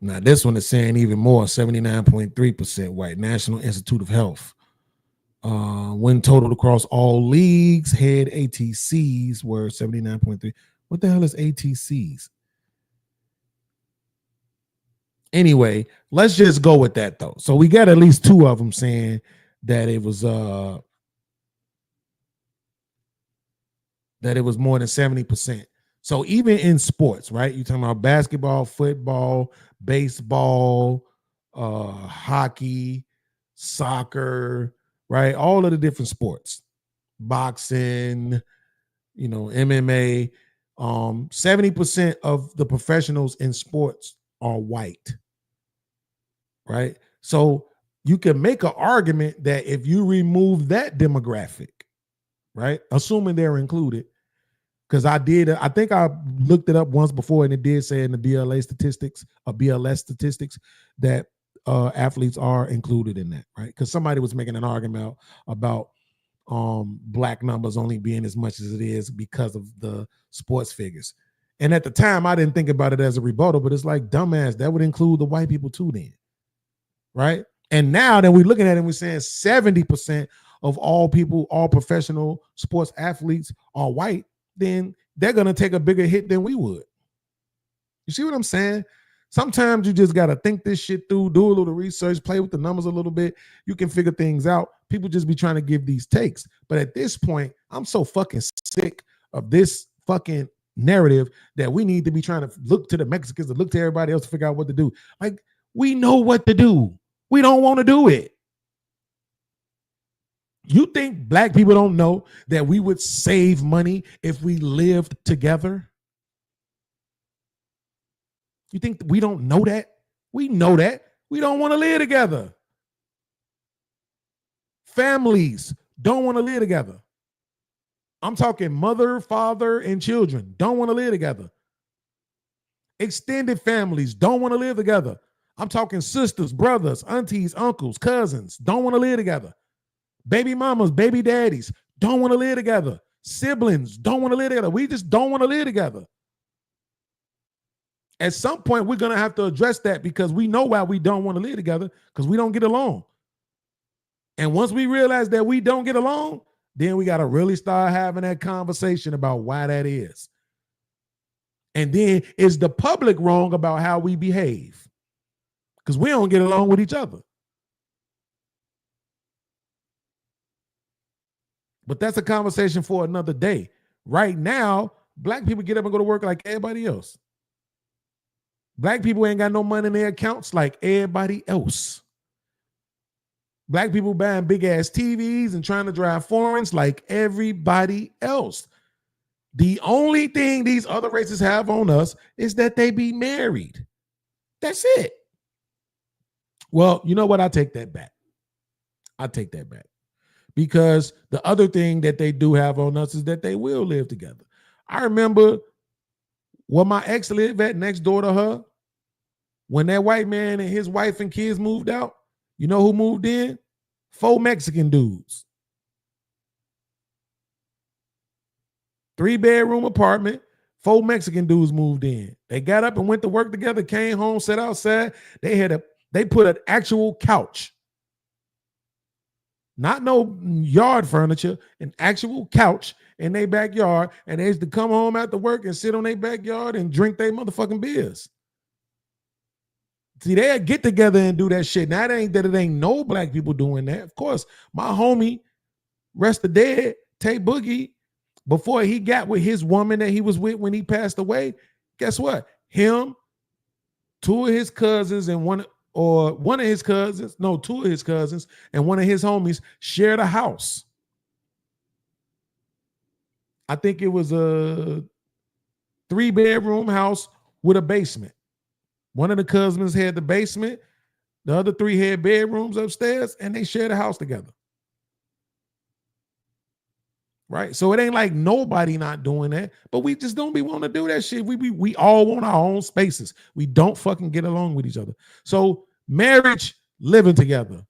Speaker 4: Now this one is saying even more, 79.3% white. National Institute of Health. Win total across all leagues, head ATCs were 79.3. What the hell is ATCs? Anyway, let's just go with that though. So we got at least 2 of them saying that it was more than 70%. So even in sports, right? You're talking about basketball, football, baseball, hockey, soccer, right? All of the different sports, boxing, MMA. 70% of the professionals in sports are white, right? So you can make an argument that if you remove that demographic, right, assuming they're included, Because I think I looked it up once before, and it did say in the BLS statistics that athletes are included in that, right? Because somebody was making an argument about black numbers only being as much as it is because of the sports figures. And at the time, I didn't think about it as a rebuttal, but it's like, dumbass, that would include the white people too then, right? And now that we're looking at it, we're saying 70% of all people, all professional sports athletes are white, then they're going to take a bigger hit than we would. You see what I'm saying? Sometimes you just got to think this shit through, do a little research, play with the numbers a little bit. You can figure things out. People just be trying to give these takes. But at this point, I'm so fucking sick of this fucking narrative that we need to be trying to look to the Mexicans, to look to everybody else to figure out what to do. Like, we know what to do. We don't want to do it. You think black people don't know that we would save money if we lived together? You think we don't know that? We know that. We don't want to live together. Families don't want to live together. I'm talking mother, father, and children don't want to live together. Extended families don't want to live together. I'm talking sisters, brothers, aunties, uncles, cousins don't want to live together. Baby mamas, baby daddies don't want to live together. Siblings don't want to live together. We just don't want to live together. At some point, we're going to have to address that because we know why we don't want to live together, because we don't get along. And once we realize that we don't get along, then we got to really start having that conversation about why that is. And then is the public wrong about how we behave? Because we don't get along with each other. But that's a conversation for another day. Right now, black people get up and go to work like everybody else. Black people ain't got no money in their accounts like everybody else. Black people buying big ass TVs and trying to drive foreigns like everybody else. The only thing these other races have on us is that they be married. That's it. Well, you know what? I take that back. Because the other thing that they do have on us is that they will live together. I remember where my ex lived at next door to her. When that white man and his wife and kids moved out, you know who moved in? 4 Mexican dudes. 3-bedroom apartment, 4 Mexican dudes moved in. They got up and went to work together, came home, sat outside. They put an actual couch. Not no yard furniture, an actual couch in their backyard. And they used to come home after work and sit on their backyard and drink their motherfucking beers. See, they get together and do that shit. Now, it ain't no black people doing that. Of course, my homie, rest the dead, Tay Boogie, before he got with his woman that he was with when he passed away, guess what? Him, 2 of his cousins and two of his cousins and one of his homies shared a house. I think it was a 3-bedroom house with a basement. One of the cousins had the basement, the other 3 had bedrooms upstairs, and they shared a house together. Right? So it ain't like nobody not doing that, but we just don't be wanting to do that shit. We all want our own spaces. We don't fucking get along with each other. So marriage, living together,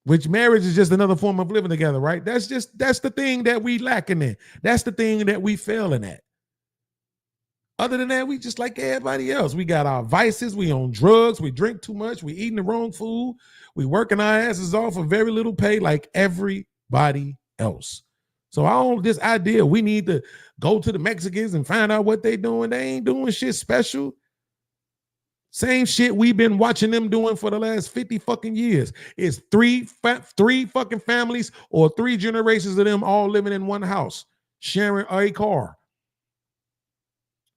Speaker 4: which marriage is just another form of living together, right? That's the thing that we lacking in. That's the thing that we failing at. Other than that, we just like everybody else. We got our vices. We on drugs. We drink too much. We eating the wrong food. We working our asses off for very little pay like everybody else. So this idea we need to go to the Mexicans and find out what they doing. They ain't doing shit special. Same shit we've been watching them doing for the last 50 fucking years. It's three fucking families or 3 generations of them all living in one house, sharing a car.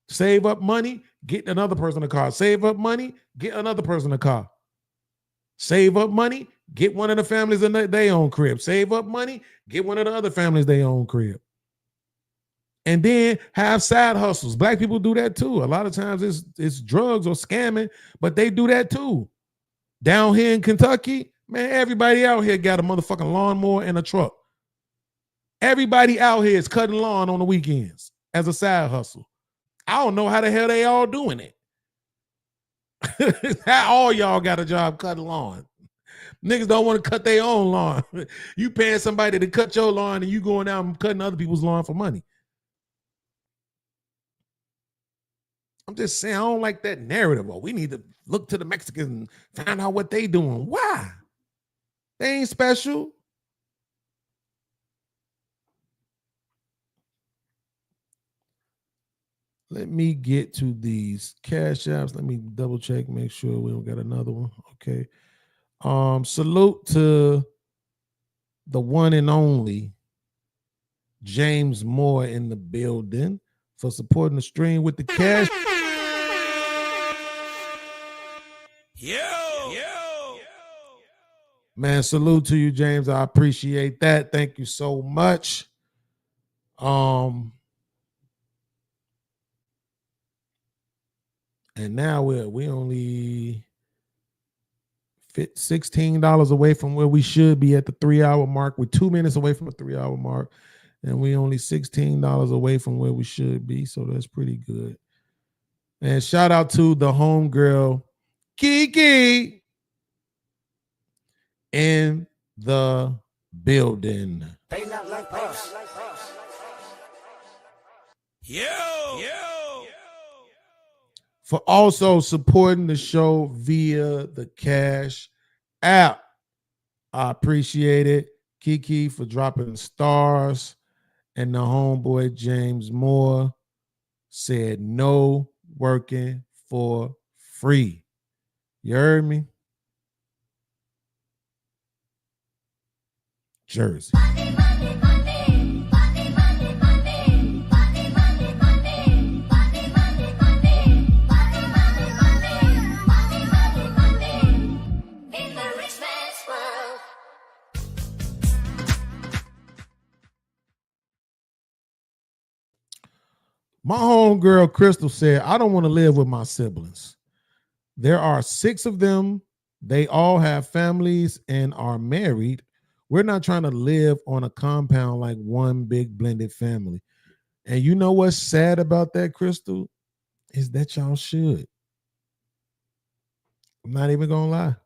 Speaker 4: Save up money, get another person a car. Save up money, get another person a car. Save up money, get one of the families in their own crib. Save up money, get one of the other families their own crib. And then have side hustles. Black people do that too. A lot of times it's drugs or scamming, but they do that too. Down here in Kentucky, man, everybody out here got a motherfucking lawnmower and a truck. Everybody out here is cutting lawn on the weekends as a side hustle. I don't know how the hell they all doing it. How all y'all got a job cutting lawn? Niggas don't want to cut their own lawn. You paying somebody to cut your lawn and you going out and cutting other people's lawn for money. I'm just saying, I don't like that narrative. Oh, we need to look to the Mexicans and find out what they doing. Why? They ain't special. Let me get to these cash apps. Let me double check, make sure we don't got another one. Okay. Salute to the one and only James Moore in the building for supporting the stream with the cash. Man, salute to you, James. I appreciate that. Thank you so much. And now we only fit $16 away from where we should be at the 3-hour mark. We're 2 minutes away from the 3-hour mark, and we only $16 away from where we should be. So that's pretty good. And shout out to the homegirl, Kiki, in the building.
Speaker 5: They not like us.
Speaker 4: For also supporting the show via the Cash app. I appreciate it. Kiki for dropping stars. And the homeboy James Moore said no working for free. You heard me? Jersey. My homegirl Crystal said, I don't want to live with my siblings. There are 6 of them. They all have families and are married. We're not trying to live on a compound like one big blended family. And you know what's sad about that, Crystal? Is that y'all should. I'm not even gonna lie.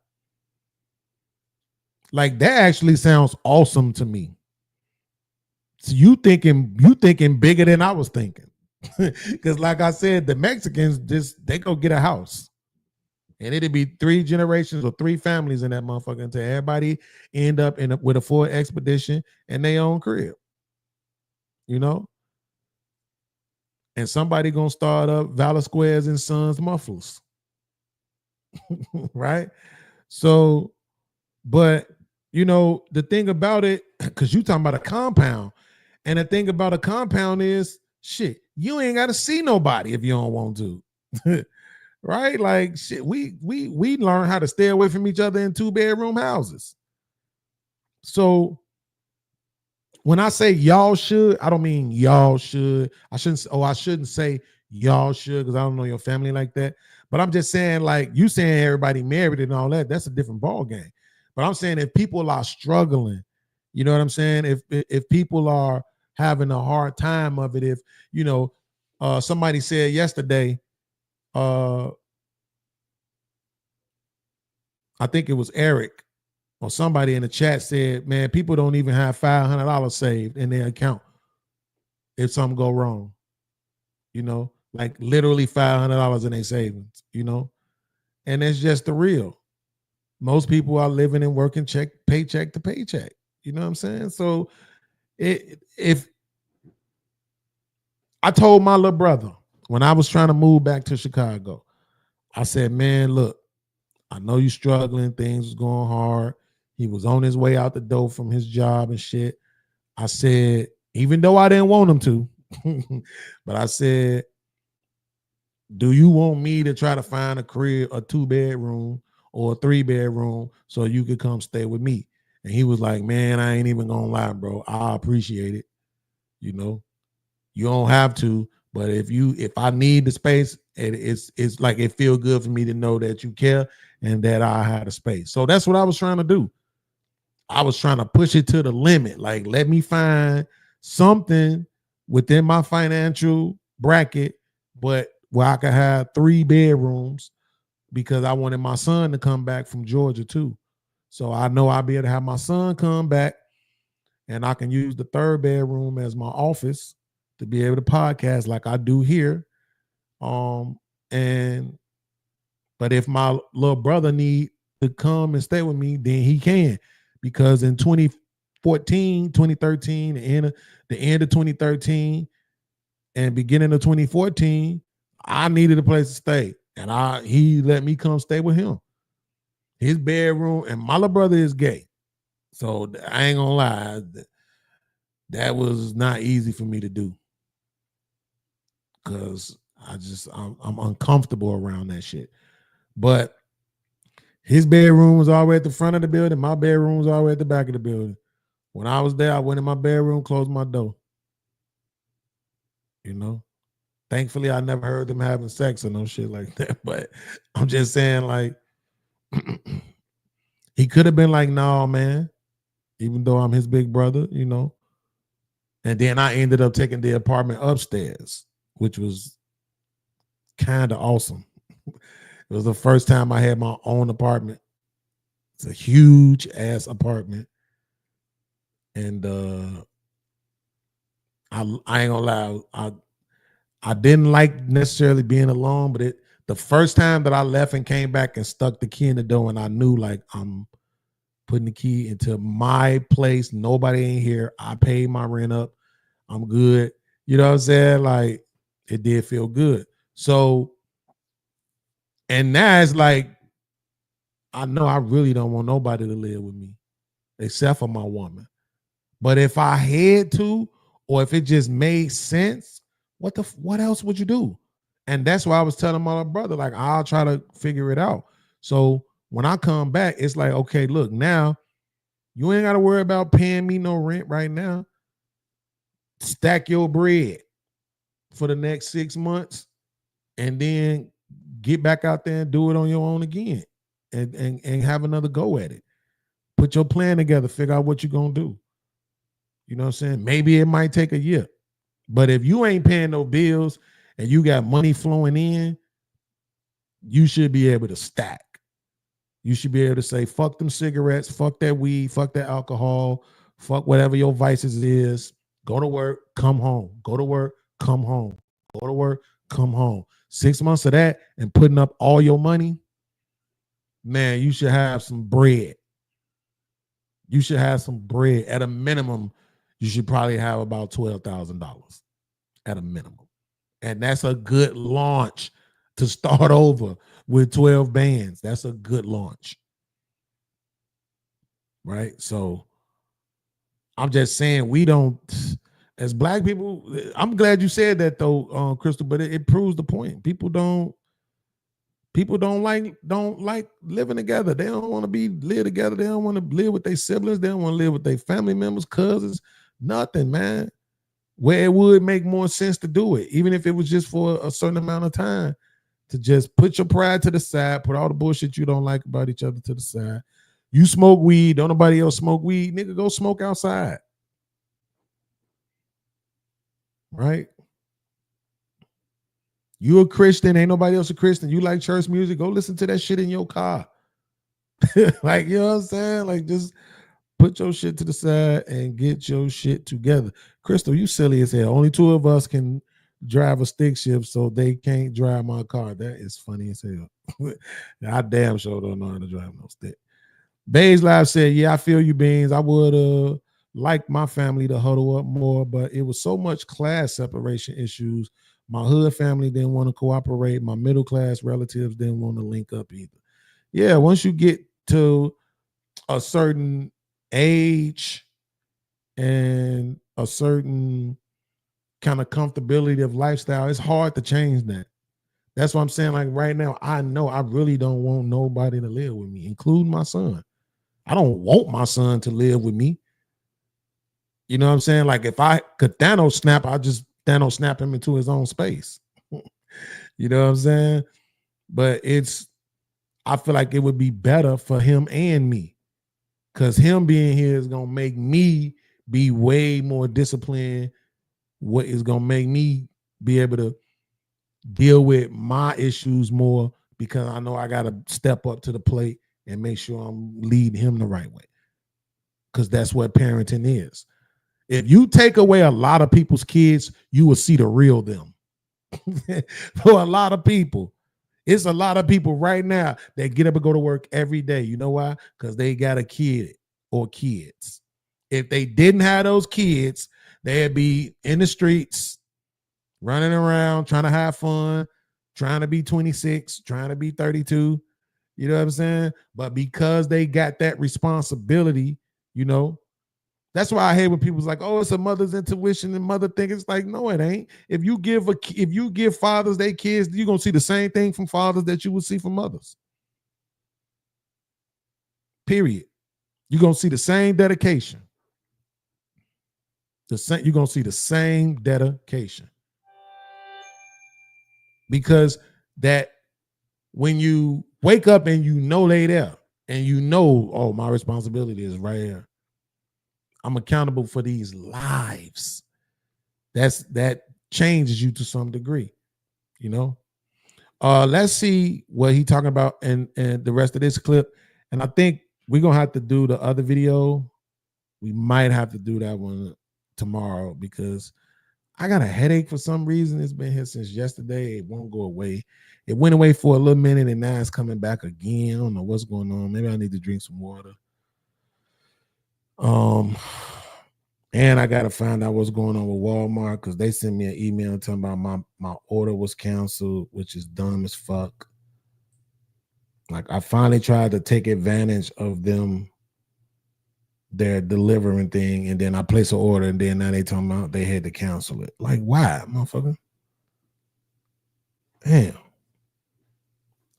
Speaker 4: Like, that actually sounds awesome to me. So you thinking bigger than I was thinking. Because like I said, the Mexicans they go get a house. And it'd be 3 generations or 3 families in that motherfucker until everybody end up with a Ford Expedition and their own crib. You know? And somebody gonna start up Velasquez and Sons Mufflers. Right? So, but you know, the thing about it, because you talking about a compound, and the thing about a compound is, shit, you ain't got to see nobody if you don't want to. Right? Like, shit, we learn how to stay away from each other in 2-bedroom houses. So when I say y'all should, I don't mean y'all should. I shouldn't say y'all should, because I don't know your family like that. But I'm just saying, like, you saying everybody married and all that, that's a different ball game. But I'm saying if people are struggling, you know what I'm saying? If people are having a hard time of it, if, you know, somebody said yesterday, I think it was Eric or somebody in the chat said, man, people don't even have $500 saved in their account if something go wrong. You know, like literally $500 in their savings, you know? And it's just the real. Most people are living and working paycheck to paycheck. You know what I'm saying? So if I told my little brother when I was trying to move back to Chicago, I said, man, look, I know you're struggling. Things was going hard. He was on his way out the door from his job and shit. I said, even though I didn't want him to, but I said, do you want me to try to find a crib, a 2-bedroom or a 3-bedroom so you could come stay with me? And he was like, man, I ain't even gonna lie, bro. I appreciate it. You know, you don't have to, but if I need the space, it's like it feel good for me to know that you care and that I had a space. So that's what I was trying to do. I was trying to push it to the limit. Like, let me find something within my financial bracket, but where I could have 3 bedrooms because I wanted my son to come back from Georgia too. So I know I'll be able to have my son come back and I can use the 3rd bedroom as my office to be able to podcast like I do here. But if my little brother need to come and stay with me, then he can, because in 2013, the end of 2013 and beginning of 2014, I needed a place to stay, and he let me come stay with him. His bedroom, and my little brother is gay, so I ain't gonna lie, that was not easy for me to do, because I'm uncomfortable around that shit. But his bedroom was always at the front of the building. My bedroom was always at the back of the building. When I was there, I went in my bedroom, closed my door. You know? Thankfully, I never heard them having sex or no shit like that. But I'm just saying, like, he could have been like, no, man, even though I'm his big brother, you know? And then I ended up taking the apartment upstairs, which was kind of awesome. It was the first time I had my own apartment. It's a huge ass apartment. And I ain't gonna lie, I didn't like necessarily being alone, but the first time that I left and came back and stuck the key in the door, and I knew, like, I'm putting the key into my place. Nobody ain't here. I paid my rent up. I'm good. You know what I'm saying? Like, it did feel good. So, and now it's like, I know I really don't want nobody to live with me except for my woman. But if I had to, or if it just made sense, what else would you do? And that's why I was telling my brother, like, I'll try to figure it out. So when I come back, it's like, okay, look, now you ain't got to worry about paying me no rent right now. Stack your bread for the next 6 months and then get back out there and do it on your own again and have another go at it. Put your plan together, figure out what you're going to do. You know what I'm saying? Maybe it might take a year. But if you ain't paying no bills and you got money flowing in, you should be able to stack. You should be able to say, fuck them cigarettes, fuck that weed, fuck that alcohol, fuck whatever your vices is. Go to work, come home. Go to work, come home. Go to work, come home. 6 months of that and putting up all your money, man, you should have some bread. You should have some bread. At a minimum, you should probably have about $12,000 at a minimum. And that's a good launch to start over with 12 bands. That's a good launch. Right? So I'm just saying, we don't, as Black people, I'm glad you said that though, Crystal, but it proves the point. People don't like living together. They don't want to live together. They don't want to live with their siblings. They don't want to live with their family members, cousins, nothing, man. Where it would make more sense to do it, even if it was just for a certain amount of time, to just put your pride to the side, put all the bullshit you don't like about each other to the side. You smoke weed, don't nobody else smoke weed, nigga, go smoke outside. Right? You a Christian, ain't nobody else a Christian. You like church music, go listen to that shit in your car. Like, you know what I'm saying? Like, just put your shit to the side and get your shit together. Crystal, you silly as hell. Only 2 of us can drive a stick shift, so they can't drive my car. That is funny as hell. I damn sure don't know how to drive no stick. Beanz Live said, yeah, I feel you, Beanz. I would like my family to huddle up more, but it was so much class separation issues. My hood family didn't want to cooperate. My middle class relatives didn't want to link up either. Yeah, once you get to a certain age and a certain kind of comfortability of lifestyle, it's hard to change that. That's what I'm saying. Like, right now, I know I really don't want nobody to live with me, including my son. I don't want my son to live with me. You know what I'm saying? Like, if I could Thanos snap, I'd just Thanos snap him into his own space. You know what I'm saying? But I feel like it would be better for him and me, because him being here is going to make me be way more disciplined. What is gonna make me be able to deal with my issues more, because I know I gotta step up to the plate and make sure I'm leading him the right way. Because that's what parenting is. If you take away a lot of people's kids, you will see the real them. For a lot of people, it's a lot of people right now that get up and go to work every day. You know why? Because they got a kid or kids. If they didn't have those kids, they'd be in the streets, running around, trying to have fun, trying to be 26, trying to be 32. You know what I'm saying? But because they got that responsibility, you know, that's why I hate when people's like, oh, it's a mother's intuition and mother think. It's like, no, it ain't. If you give fathers their kids, you're gonna see the same thing from fathers that you would see from mothers. Period. You're gonna see the same dedication. You're gonna see the same dedication. Because that when you wake up and you know they there and you know, oh, my responsibility is right here. I'm accountable for these lives. That changes you to some degree, you know. Let's see what he's talking about and the rest of this clip. And I think we're gonna have to do the other video. We might have to do that one tomorrow because I got a headache for some reason. It's been here since yesterday. It won't go away. It went away for a little minute and now it's coming back again. I don't know what's going on. Maybe I need to drink some water. And I gotta find out what's going on with Walmart because they sent me an email telling about my order was canceled, which is dumb as fuck. Like I finally tried to take advantage of them, their delivering thing, and then I place an order, and then now they talking about they had to cancel it. Like, why, motherfucker? Damn.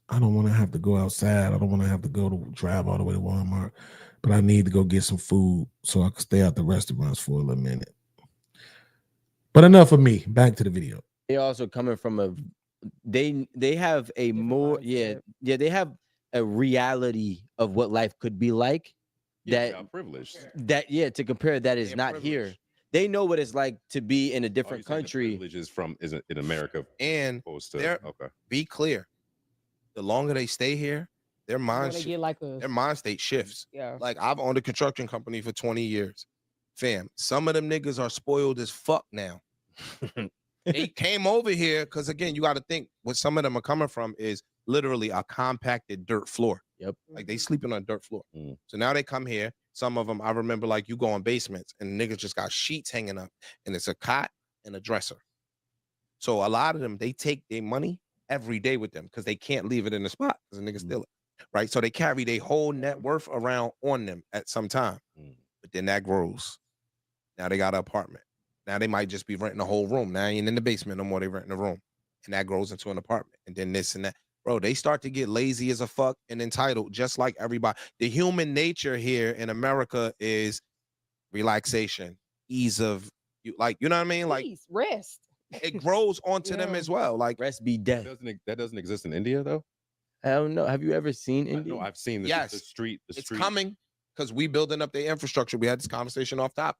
Speaker 4: I don't want to have to go outside. I don't want to have to drive all the way to Walmart. But I need to go get some food so I can stay out the restaurants for a little minute. But enough of me. Back to the video.
Speaker 19: They also coming from they have a more they have a reality of what life could be like
Speaker 21: privileged.
Speaker 19: To compare that is not here. They know what it's like to be in a different country.
Speaker 21: Is in America
Speaker 18: and be clear. The longer they stay here, their mind state shifts.
Speaker 20: Yeah.
Speaker 18: Like I've owned a construction company for 20 years. Fam, some of them niggas are spoiled as fuck now. They came over here because again, you got to think what some of them are coming from is literally a compacted dirt floor.
Speaker 19: Yep.
Speaker 18: Like they sleeping on a dirt floor. So now they come here. Some of them, I remember like you go in basements and niggas just got sheets hanging up and it's a cot and a dresser. So a lot of them, they take their money every day with them because they can't leave it in the spot because the niggas steal it. Right. So they carry their whole net worth around on them at some time. But then that grows. Now they got an apartment. Now they might just be renting a whole room. Now ain't in the basement no more. They renting a room. And that grows into an apartment. And then this and that. Bro, they start to get lazy as a fuck and entitled, just like everybody. The human nature here in America is relaxation, ease of you, like, you know what I mean? Like
Speaker 20: Please, rest.
Speaker 18: It grows onto them as well. Like
Speaker 19: rest be death.
Speaker 21: That doesn't exist in India though.
Speaker 19: I don't know. Have you ever seen India?
Speaker 21: No, I've seen the street.
Speaker 18: It's coming because we building up the infrastructure. We had this conversation off top.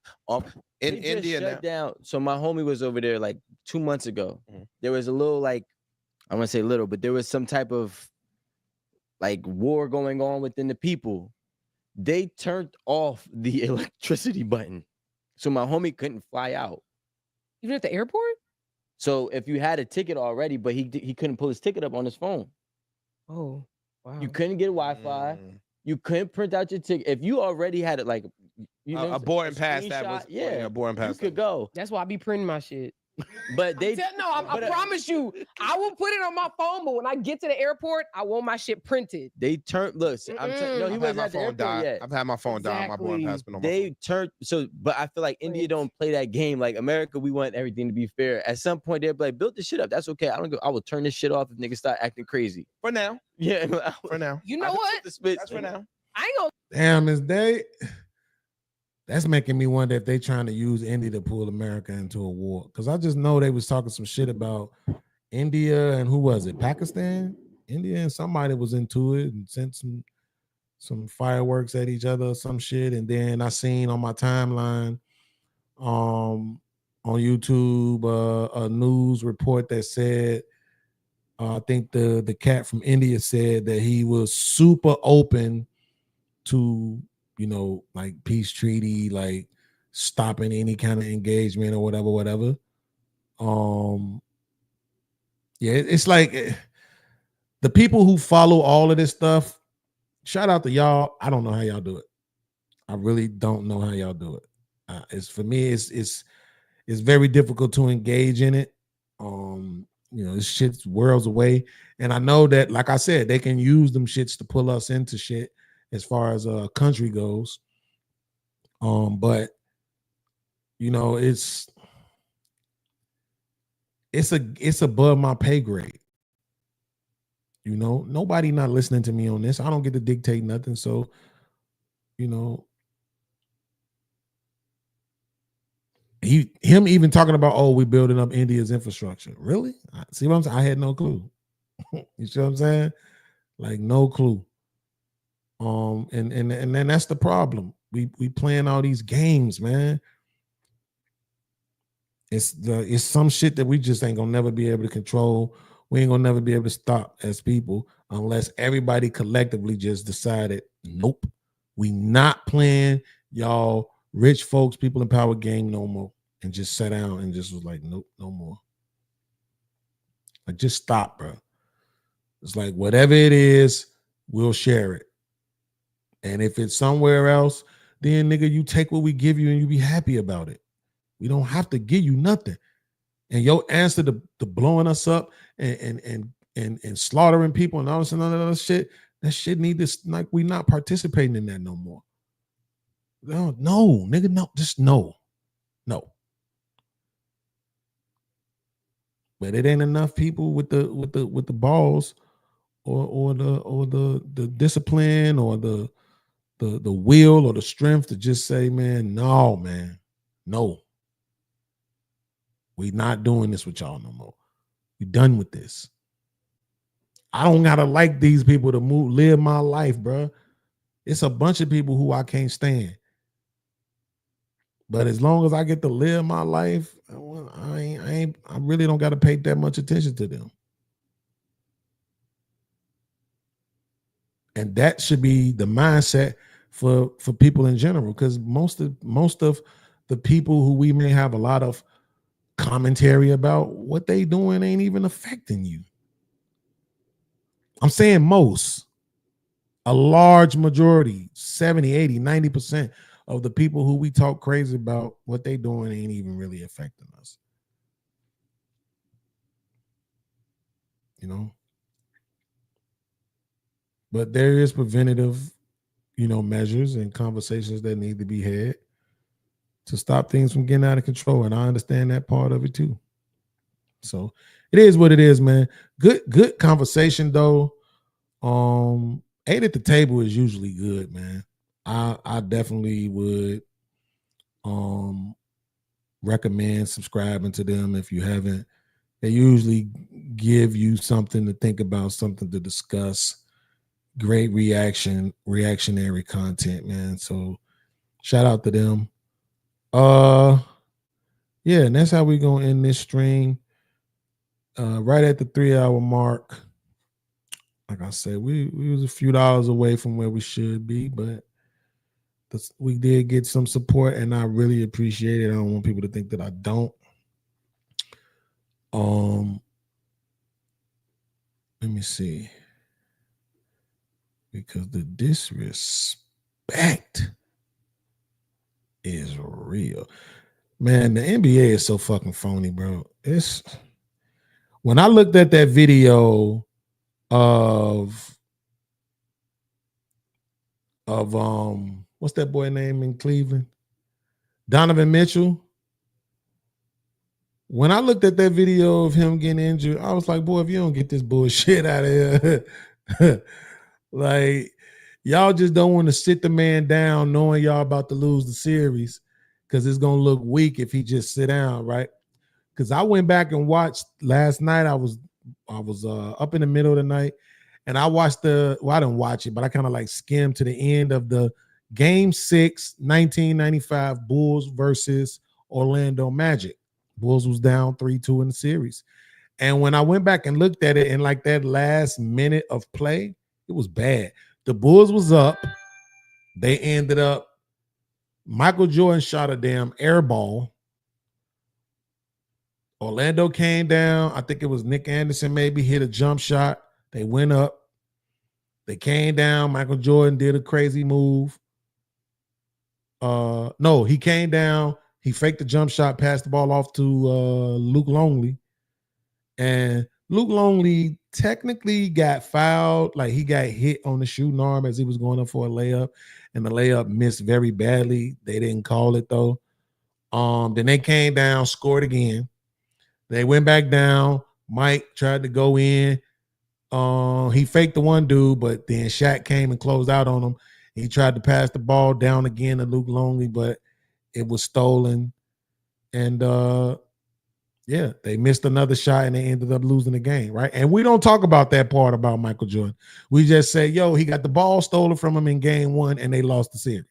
Speaker 18: In India
Speaker 19: shut
Speaker 18: now.
Speaker 19: down. So my homie was over there like 2 months ago. There was a little like, I want to say little, but there was some type of like war going on within the people. They turned off the electricity button. So my homie couldn't fly out.
Speaker 20: Even at the airport?
Speaker 19: So if you had a ticket already, but he couldn't pull his ticket up on his phone.
Speaker 20: Oh, wow.
Speaker 19: You couldn't get Wi-Fi. You couldn't print out your ticket. If you already had it, like
Speaker 18: a boarding pass that was a boarding pass.
Speaker 19: You could go.
Speaker 20: That's why I be printing my shit.
Speaker 19: But they
Speaker 20: I promise you, I will put it on my phone, but when I get to the airport, I want my shit printed.
Speaker 19: They turned no, he wasn't at the airport yet.
Speaker 18: I've had my phone die. My boarding pass been on my
Speaker 19: They
Speaker 18: phone.
Speaker 19: turned but I feel like India don't play that game. Like America, we want everything to be fair. At some point, they're like, build this shit up. That's okay. I will turn this shit off if niggas start acting crazy.
Speaker 18: For now.
Speaker 19: Yeah.
Speaker 18: For now.
Speaker 20: You know what?
Speaker 18: That's for now.
Speaker 20: I ain't gonna.
Speaker 4: Damn, is they? That's making me wonder if they trying to use India to pull America into a war. Because I just know they was talking some shit about India and who was it? Pakistan? India and somebody was into it and sent some fireworks at each other or some shit. And then I seen on my timeline on YouTube a news report that said I think the cat from India said that he was super open to, you know, like peace treaty, like stopping any kind of engagement or whatever. Yeah, it's like the people who follow all of this stuff, shout out to y'all. I don't know how y'all do it. I really don't know how y'all do it. It's for me, it's very difficult to engage in it. You know, this shit's worlds away. And I know that, like I said, they can use them shits to pull us into shit as far as a country goes. But you know, it's above my pay grade. You know, nobody not listening to me on this. I don't get to dictate nothing. So, you know, him even talking about, oh, we're building up India's infrastructure. Really? See what I'm saying? I had no clue. You see what I'm saying? Like no clue. And then that's the problem. We playing all these games, man. It's some shit that we just ain't gonna never be able to control. We ain't gonna never be able to stop as people unless everybody collectively just decided, nope, we not playing y'all rich folks, people in power game no more, and just sat down and just was like, nope, no more. Like, just stop, bro. It's like, whatever it is, we'll share it. And if it's somewhere else, then nigga, you take what we give you and you be happy about it. We don't have to give you nothing. And your answer to blowing us up and slaughtering people and all this and all that other shit, that shit need this, like, we not participating in that no more. No, nigga, no, just no. But it ain't enough people with the balls or the discipline or the will or the strength to just say, man, no. We not doing this with y'all no more. We done with this. I don't gotta like these people to live my life, bro. It's a bunch of people who I can't stand. But as long as I get to live my life, I really don't gotta pay that much attention to them. And that should be the mindset for people in general, because most of the people who we may have a lot of commentary about, what they doing ain't even affecting you. I'm saying most, a large majority, 70, 80, 90% of the people who we talk crazy about, what they doing ain't even really affecting us. You know? But there is preventative, measures and conversations that need to be had to stop things from getting out of control. And I understand that part of it too. So it is what it is, man. Good conversation though. 8 at the table is usually good, man. I definitely would recommend subscribing to them if you haven't. They usually give you something to think about, something to discuss. Great reactionary content, man. So shout out to them. Yeah, and that's how we're gonna end this stream. Right at the 3-hour mark. Like I said, we was a few dollars away from where we should be, but we did get some support, and I really appreciate it. I don't want people to think that I don't. Let me see. Because the disrespect is real. Man, the NBA is so fucking phony, bro. It's when I looked at that video of what's that boy name in Cleveland? Donovan Mitchell. When I looked at that video of him getting injured, I was like, boy, if you don't get this bullshit out of here, like, y'all just don't want to sit the man down knowing y'all about to lose the series, because it's going to look weak if he just sit down, right? Because I went back and watched last night. I was up in the middle of the night, and I watched I didn't watch it, but I kind of like skimmed to the end of the Game 6, 1995 Bulls versus Orlando Magic. Bulls was down 3-2 in the series. And when I went back and looked at it in like that last minute of play, it was bad. The Bulls was up. They ended up, Michael Jordan shot a damn air ball. Orlando came down. I think it was Nick Anderson maybe hit a jump shot. They went up. They came down. Michael Jordan did a crazy move. No, he came down. He faked the jump shot, passed the ball off to Luke Longley. And Luke Longley technically got fouled. Like he got hit on the shooting arm as he was going up for a layup. And the layup missed very badly. They didn't call it though. Then they came down, scored again. They went back down. Mike tried to go in. He faked the one dude, but then Shaq came and closed out on him. He tried to pass the ball down again to Luke Longley, but it was stolen. And yeah, they missed another shot and they ended up losing the game, right? And we don't talk about that part about Michael Jordan. We just say, yo, he got the ball stolen from him in game one and they lost the series.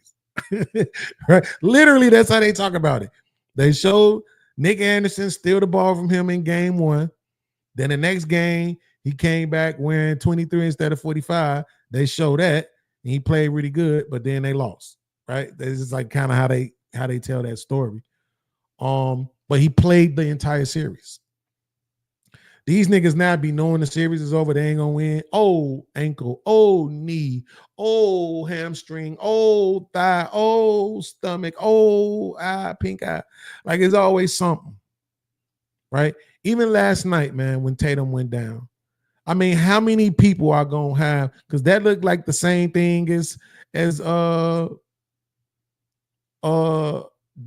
Speaker 4: Right? Literally, that's how they talk about it. They showed Nick Anderson steal the ball from him in game one. Then the next game, he came back wearing 23 instead of 45. They show that. And he played really good, but then they lost, right? This is like kind of how they tell that story. But he played the entire series. These niggas now be knowing the series is over, they ain't gonna win. Oh, ankle, oh, knee, oh, hamstring, oh, thigh, oh, stomach, oh, eye, pink eye. Like it's always something, right? Even last night, man, when Tatum went down, I mean, how many people are gonna have? Because that looked like the same thing as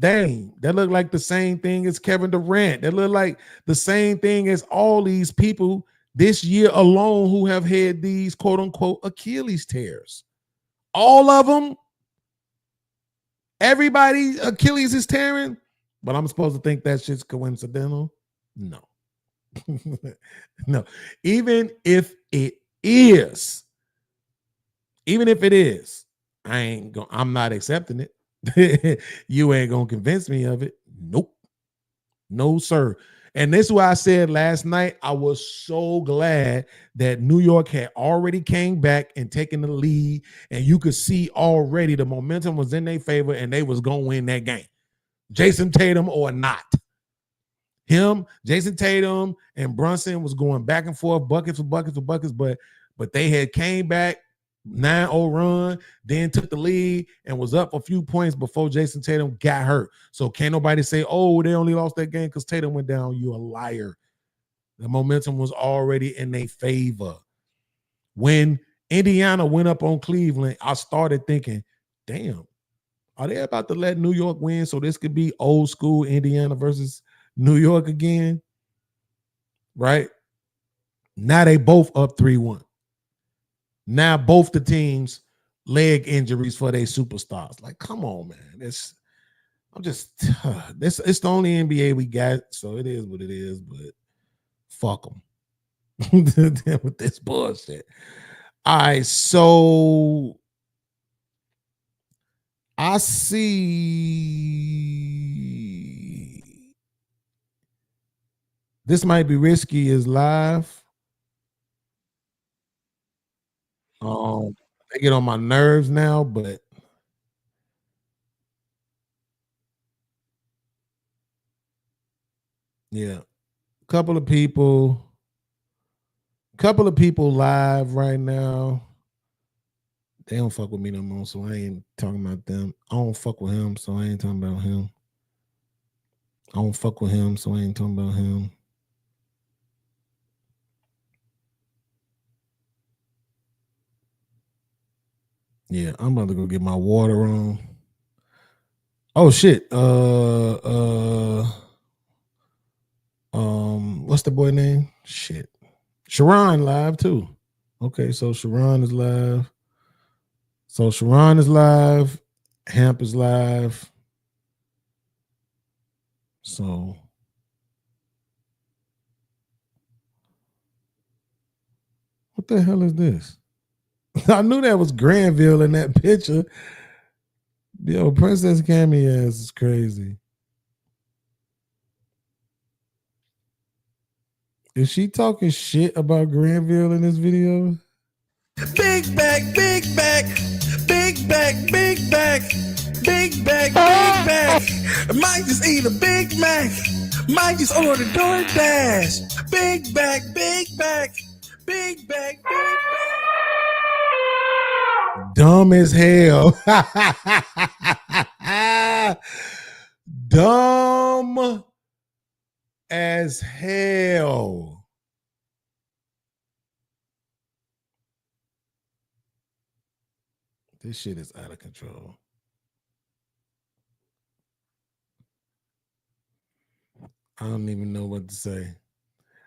Speaker 4: Dame. That looked like the same thing as Kevin Durant. That looked like the same thing as all these people this year alone who have had these quote unquote Achilles tears. All of them. Everybody Achilles is tearing, but I'm supposed to think that shit's coincidental? No. No, even if it is, I'm not accepting it. You ain't gonna convince me of it. Nope. No, sir. And this is why I said last night, I was so glad that New York had already came back and taken the lead, and you could see already the momentum was in their favor and they was gonna win that game. Jason Tatum or not. Him, Jason Tatum, and Brunson was going back and forth, buckets for buckets for buckets, but they had came back 9-0 run, then took the lead and was up a few points before Jason Tatum got hurt. So can't nobody say, oh, they only lost that game because Tatum went down. You a liar. The momentum was already in their favor. When Indiana went up on Cleveland, I started thinking, damn, are they about to let New York win so this could be old school Indiana versus New York again, right? Now they both up 3-1. Now both the teams leg injuries for their superstars. Like, come on, man. It's the only NBA we got, so it is what it is. But fuck them with this bullshit. All right, so I see. This might be risky is live. They get on my nerves now, but yeah, couple of people live right now. They don't fuck with me no more, so I ain't talking about them. I don't fuck with him, so I ain't talking about him. I don't fuck with him, so I ain't talking about him. Yeah, I'm about to go get my water on. Oh shit. What's the boy name? Shit. Sharon live too. Okay, so Sharon is live. Hamp is live. So what the hell is this? I knew that was Granville in that picture. Yo, Princess Cammy ass is crazy. Is she talking shit about Granville in this video?
Speaker 5: Big back, big back, big back, big back, big back, big back. Might just eat a Big Mac. Might just order DoorDash. Big back, big back, big back, big back.
Speaker 4: Dumb as hell. Dumb as hell. This shit is out of control. I don't even know what to say.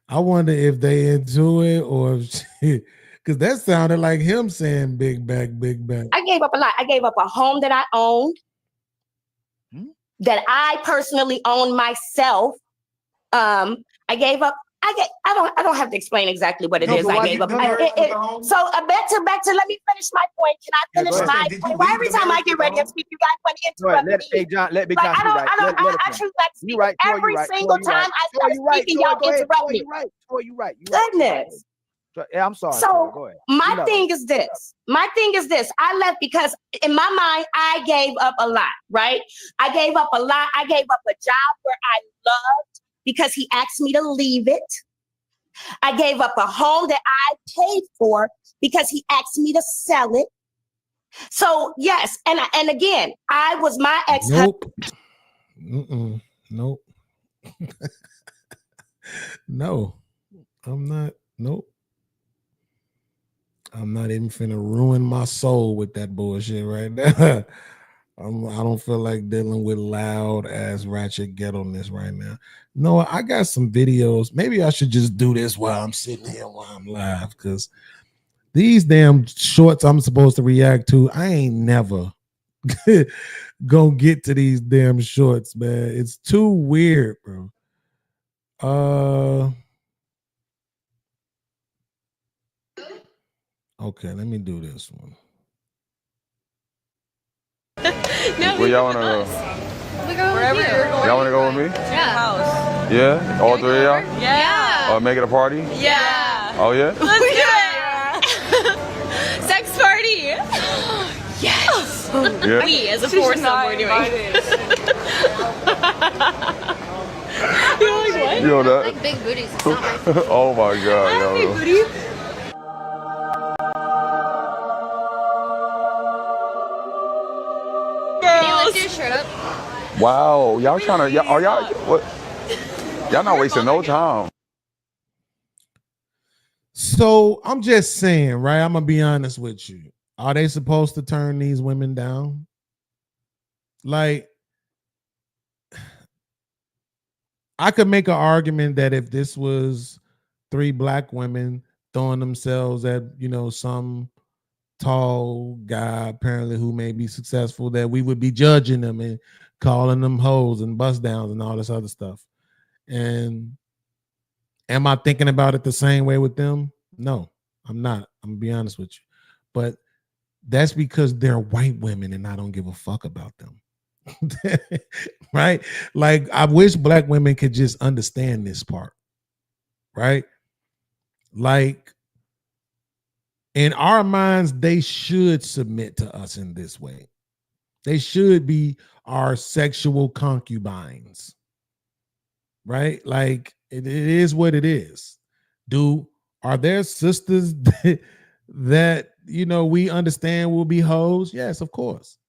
Speaker 4: I wonder if they into it or if because that sounded like him saying big back, big back.
Speaker 2: I gave up a lot. I gave up a home that I owned, that I personally owned myself. I gave up. I don't have to explain exactly what it is. I gave up. So back to let me finish my point. Can I finish my point? Why every time I get ready to speak, you guys want to interrupt me?
Speaker 22: Hey John, let Big John speak.
Speaker 2: I choose not to speak. Every single time I start speaking, y'all interrupt me.
Speaker 22: You right.
Speaker 2: Goodness.
Speaker 22: Yeah, I'm sorry.
Speaker 2: So
Speaker 22: Go ahead.
Speaker 2: my thing is this. I left because in my mind, I gave up a lot, right? I gave up a lot. I gave up a job where I loved because he asked me to leave it. I gave up a home that I paid for because he asked me to sell it. So yes, and again, I was my ex-husband.
Speaker 4: Nope. Nope. No, I'm not. Nope. I'm not even finna ruin my soul with that bullshit right now. I don't feel like dealing with loud ass ratchet ghetto-ness right now. No, I got some videos. Maybe I should just do this while I'm sitting here while I'm live, because these damn shorts I'm supposed to react to, I ain't never gonna get to these damn shorts, man. It's too weird, bro. Okay, let me do this one.
Speaker 23: Where y'all wanna go?
Speaker 24: We go wherever you're going.
Speaker 23: Y'all wanna go with me?
Speaker 24: Yeah. House.
Speaker 23: Yeah? All three of y'all?
Speaker 24: Yeah.
Speaker 23: Make it a party?
Speaker 24: Yeah.
Speaker 23: Oh yeah?
Speaker 24: Let's do it. Sex party. Yes.
Speaker 23: Yeah.
Speaker 24: We as a foursome we're doing. You're like, what?
Speaker 23: You know that?
Speaker 24: Like big booties. It's not my favorite.
Speaker 23: Oh my god, yo.
Speaker 24: Big booties. Can you lift your shirt up?
Speaker 23: Wow, y'all trying to, are y'all, what? Y'all not wasting no time.
Speaker 4: So I'm just saying, right? I'm gonna be honest with you. Are they supposed to turn these women down? Like, I could make an argument that if this was 3 black women throwing themselves at, some tall guy apparently who may be successful, that we would be judging them and calling them hoes and bust downs and all this other stuff. And am I thinking about it the same way with them? No, I'm not. I'm gonna be honest with you. But that's because they're white women and I don't give a fuck about them. Right? Like, I wish black women could just understand this part. Right? Like, in our minds, they should submit to us in this way. They should be our sexual concubines. Right? Like, it is what it is. Are there sisters that we understand will be hoes? Yes, of course.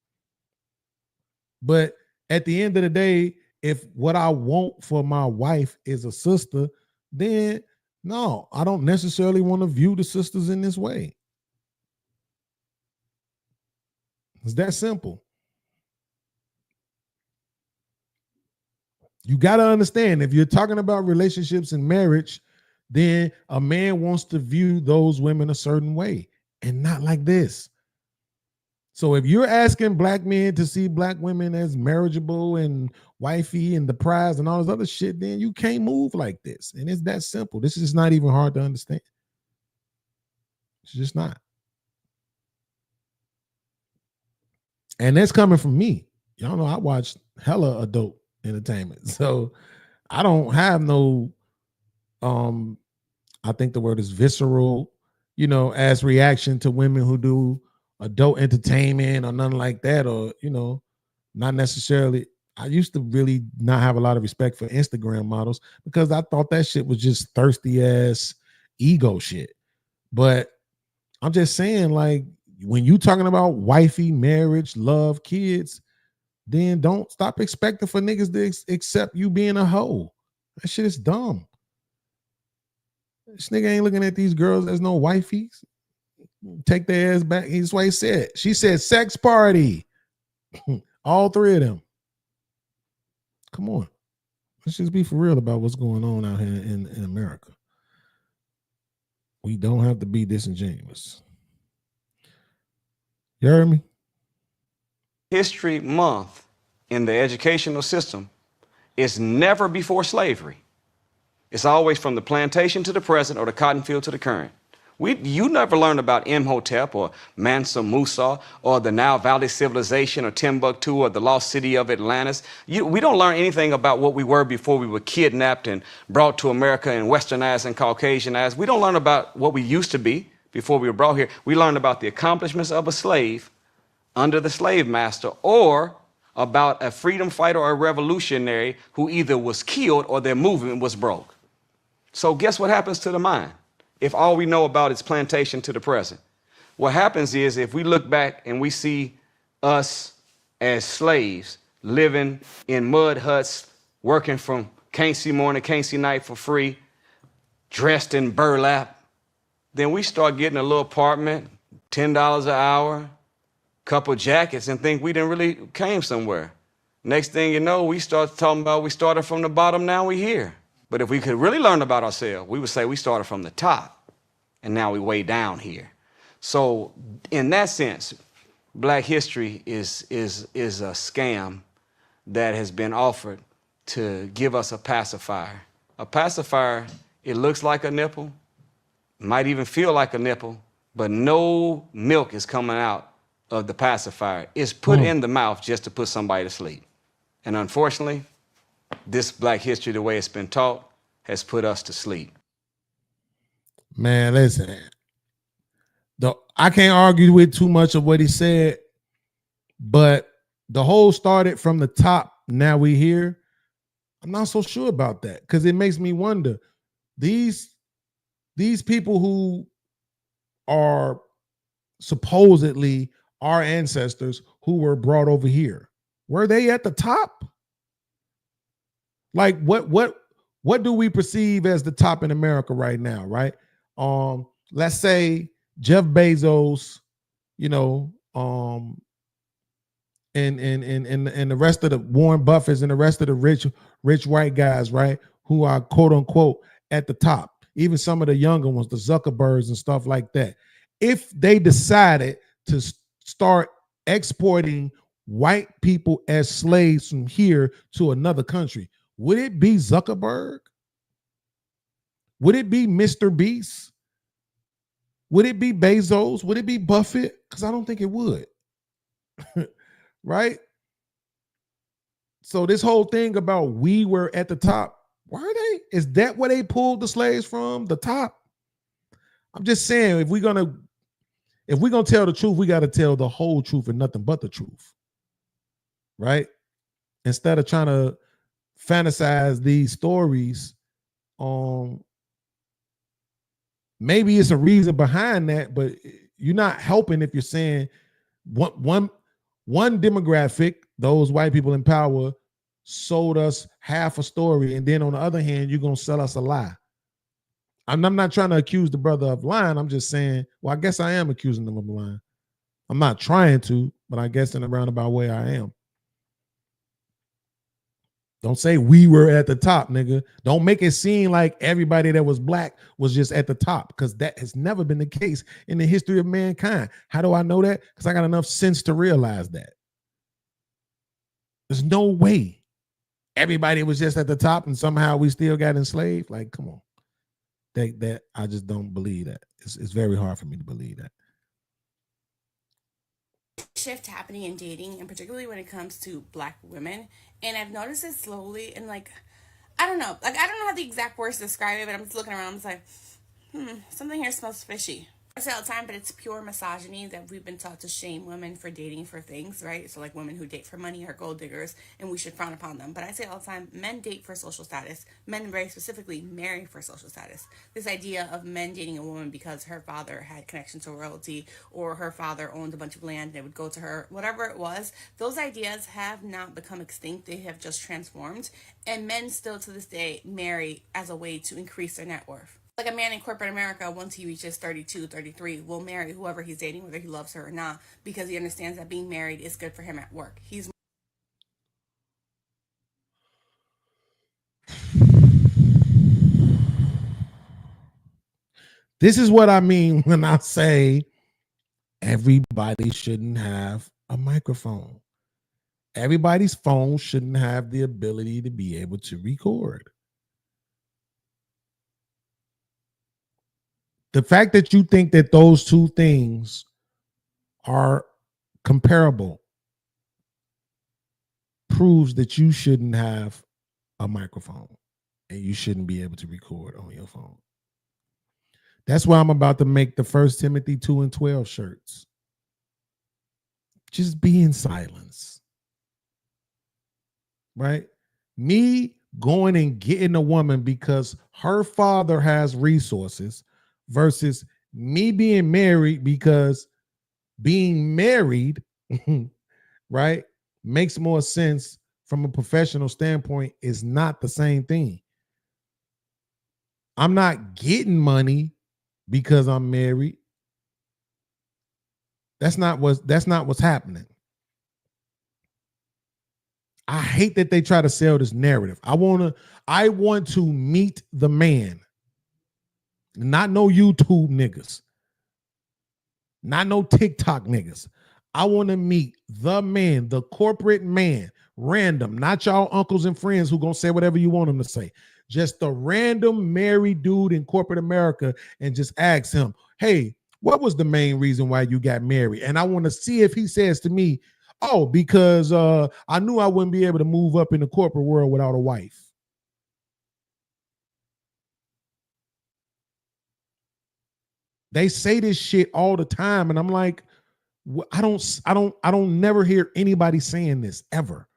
Speaker 4: But at the end of the day, if what I want for my wife is a sister, then no, I don't necessarily want to view the sisters in this way. It's that simple. You got to understand, if you're talking about relationships and marriage, then a man wants to view those women a certain way and not like this. So if you're asking black men to see black women as marriageable and wifey and the prize and all this other shit, then you can't move like this. And it's that simple. This is not even hard to understand. It's just not. And that's coming from me. Y'all know I watch hella adult entertainment. So I don't have no I think the word is visceral, you know, as reaction to women who do adult entertainment or nothing like that, or, you know, not necessarily. I used to really not have a lot of respect for Instagram models because I thought that shit was just thirsty ass ego shit. But I'm just saying, like, when you talking about wifey, marriage, love, kids, then don't stop expecting for niggas to accept you being a hoe. That shit is dumb. This nigga ain't looking at these girls as no wifeys. Take their ass back. That's why he said. She said sex party. All three of them. Come on. Let's just be for real about what's going on out here in America. We don't have to be disingenuous. You heard me?
Speaker 1: History Month in the educational system is never before slavery. It's always from the plantation to the present or the cotton field to the current. You never learned about Imhotep or Mansa Musa or the Nile Valley civilization or Timbuktu or the lost city of Atlantis. We don't learn anything about what we were before we were kidnapped and brought to America and westernized and Caucasianized. We don't learn about what we used to be before we were brought here. We learn about the accomplishments of a slave under the slave master, or about a freedom fighter or a revolutionary who either was killed or their movement was broke. So guess what happens to the mind if all we know about is plantation to the present? What happens is, if we look back and we see us as slaves living in mud huts, working from can't see morning, can't see night for free, dressed in burlap, then we start getting a little apartment, $10 an hour, couple jackets, and think we didn't really came somewhere. Next thing you know, we start talking about we started from the bottom, now we here. But if we could really learn about ourselves, we would say we started from the top and now we way down here. So in that sense, Black history is a scam that has been offered to give us a pacifier. A pacifier, it looks like a nipple, might even feel like a nipple, but no milk is coming out of the pacifier. It's put in the mouth just to put somebody to sleep. And unfortunately, this Black history, the way it's been taught, has put us to sleep.
Speaker 4: Man, listen. I can't argue with too much of what he said, but the whole started from the top. Now we here. I'm not so sure about that, because it makes me wonder. These people who are supposedly our ancestors who were brought over here, were they at the top? Like what do we perceive as the top in America right now, right? Let's say Jeff Bezos, you know, and the rest of the Warren Buffetts and the rest of the rich white guys, right, who are quote unquote at the top. Even some of the younger ones, the Zuckerbergs and stuff like that. If they decided to start exporting white people as slaves from here to another country, would it be Zuckerberg? Would it be Mr. Beast? Would it be Bezos? Would it be Buffett? Because I don't think it would. Right? So this whole thing about we were at the top, why are they? Is that where they pulled the slaves from? The top? I'm just saying, if we're gonna tell the truth, we got to tell the whole truth and nothing but the truth. Right? Instead of trying to fantasize these stories, maybe it's a reason behind that, but you're not helping if you're saying one demographic, those white people in power, sold us half a story, and then on the other hand, you're gonna sell us a lie. I'm not trying to accuse the brother of lying. I'm just saying, well, I guess I am accusing them of lying. I'm not trying to, but I guess in a roundabout way I am. Don't say we were at the top, nigga. Don't make it seem like everybody that was black was just at the top, because that has never been the case in the history of mankind. How do I know that? Because I got enough sense to realize that. There's no way everybody was just at the top and somehow we still got enslaved. Like, come on. That I just don't believe that. It's very hard for me to believe that.
Speaker 6: Shift happening in dating, and particularly when it comes to Black women, and I've noticed it slowly, and like I don't know how the exact words to describe it, but I'm just looking around, I'm just like, Something here smells fishy. I say all the time, but it's pure misogyny that we've been taught to shame women for dating for things, right? So like women who date for money are gold diggers and we should frown upon them. But I say all the time, men date for social status. Men very specifically marry for social status. This idea of men dating a woman because her father had connection to royalty or her father owned a bunch of land and it would go to her, whatever it was, those ideas have not become extinct. They have just transformed. And men still to this day marry as a way to increase their net worth. Like a man in corporate America, once he reaches 32, 33, will marry whoever he's dating, whether he loves her or not, because he understands that being married is good for him at work.
Speaker 4: This is what I mean when I say everybody shouldn't have a microphone. Everybody's phone shouldn't have the ability to be able to record. The fact that you think that those two things are comparable proves that you shouldn't have a microphone and you shouldn't be able to record on your phone. That's why I'm about to make the 1 Timothy 2:12 shirts. Just be in silence. Right? Me going and getting a woman because her father has resources versus me being married because being married, right, makes more sense from a professional standpoint is not the same thing. I'm not getting money because I'm married. That's not what's happening. I hate that they try to sell this narrative. I want to meet the man. Not no YouTube niggas. Not no TikTok niggas. I want to meet the man, the corporate man, random, not y'all uncles and friends who gonna say whatever you want them to say. Just the random married dude in corporate America and just ask him, hey, what was the main reason why you got married? And I want to see if he says to me, oh, because I knew I wouldn't be able to move up in the corporate world without a wife. They say this shit all the time, and I'm like, I don't never hear anybody saying this ever.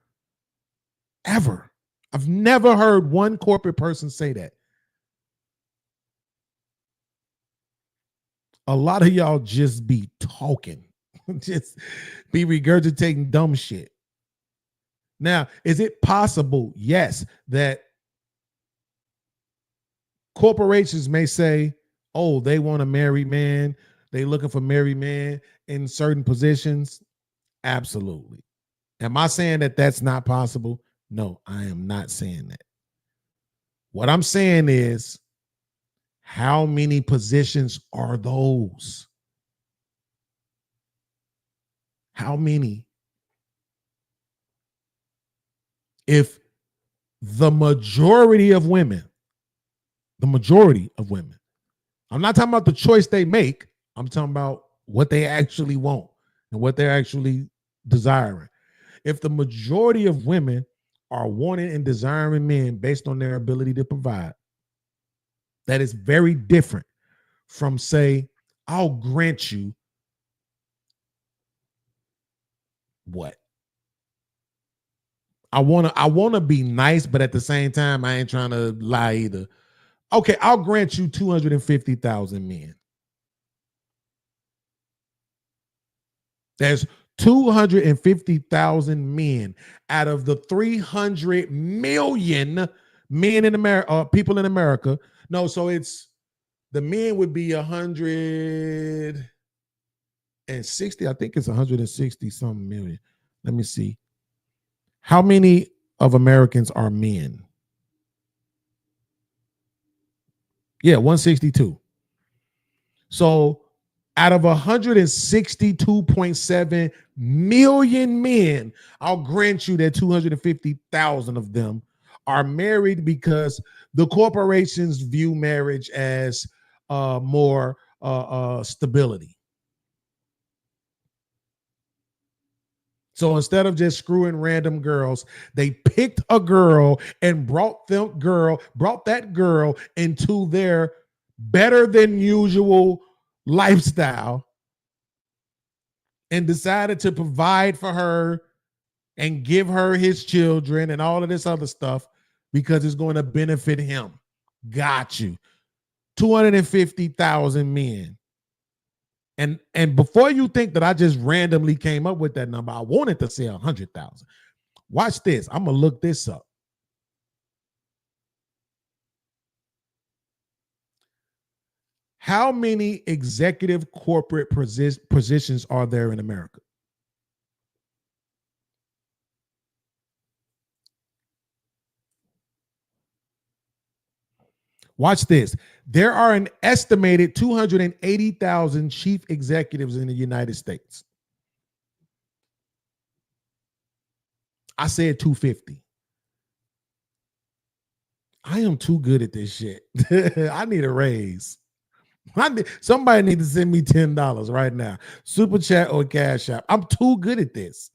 Speaker 4: Ever. I've never heard one corporate person say that. A lot of y'all just be talking, just be regurgitating dumb shit. Now, is it possible? Yes, that corporations may say, oh, they want a married man. They looking for married man in certain positions. Absolutely. Am I saying that that's not possible? No, I am not saying that. What I'm saying is, how many positions are those? How many? If the majority of women, I'm not talking about the choice they make. I'm talking about what they actually want and what they're actually desiring. If the majority of women are wanting and desiring men based on their ability to provide, that is very different from, say, I'll grant you what? I wanna be nice, but at the same time, I ain't trying to lie either. Okay, I'll grant you 250,000 men. There's 250,000 men out of the 300 million men in America, people in America. No, so it's the men would be 160. I think it's 160 something million. Let me see. How many of Americans are men? Yeah, 162. So out of 162.7 million men, I'll grant you that 250,000 of them are married because the corporations view marriage as more stability. So instead of just screwing random girls, they picked a girl and brought that girl into their better than usual lifestyle and decided to provide for her and give her his children and all of this other stuff because it's going to benefit him. Got you. 250,000 men. And before you think that I just randomly came up with that number, I wanted to say 100,000. Watch this. I'm going to look this up. How many executive corporate positions are there in America? Watch this. There are an estimated 280,000 chief executives in the United States. I said 250. I am too good at this shit. I need a raise. Somebody need to send me $10 right now. Super chat or cash app. I'm too good at this.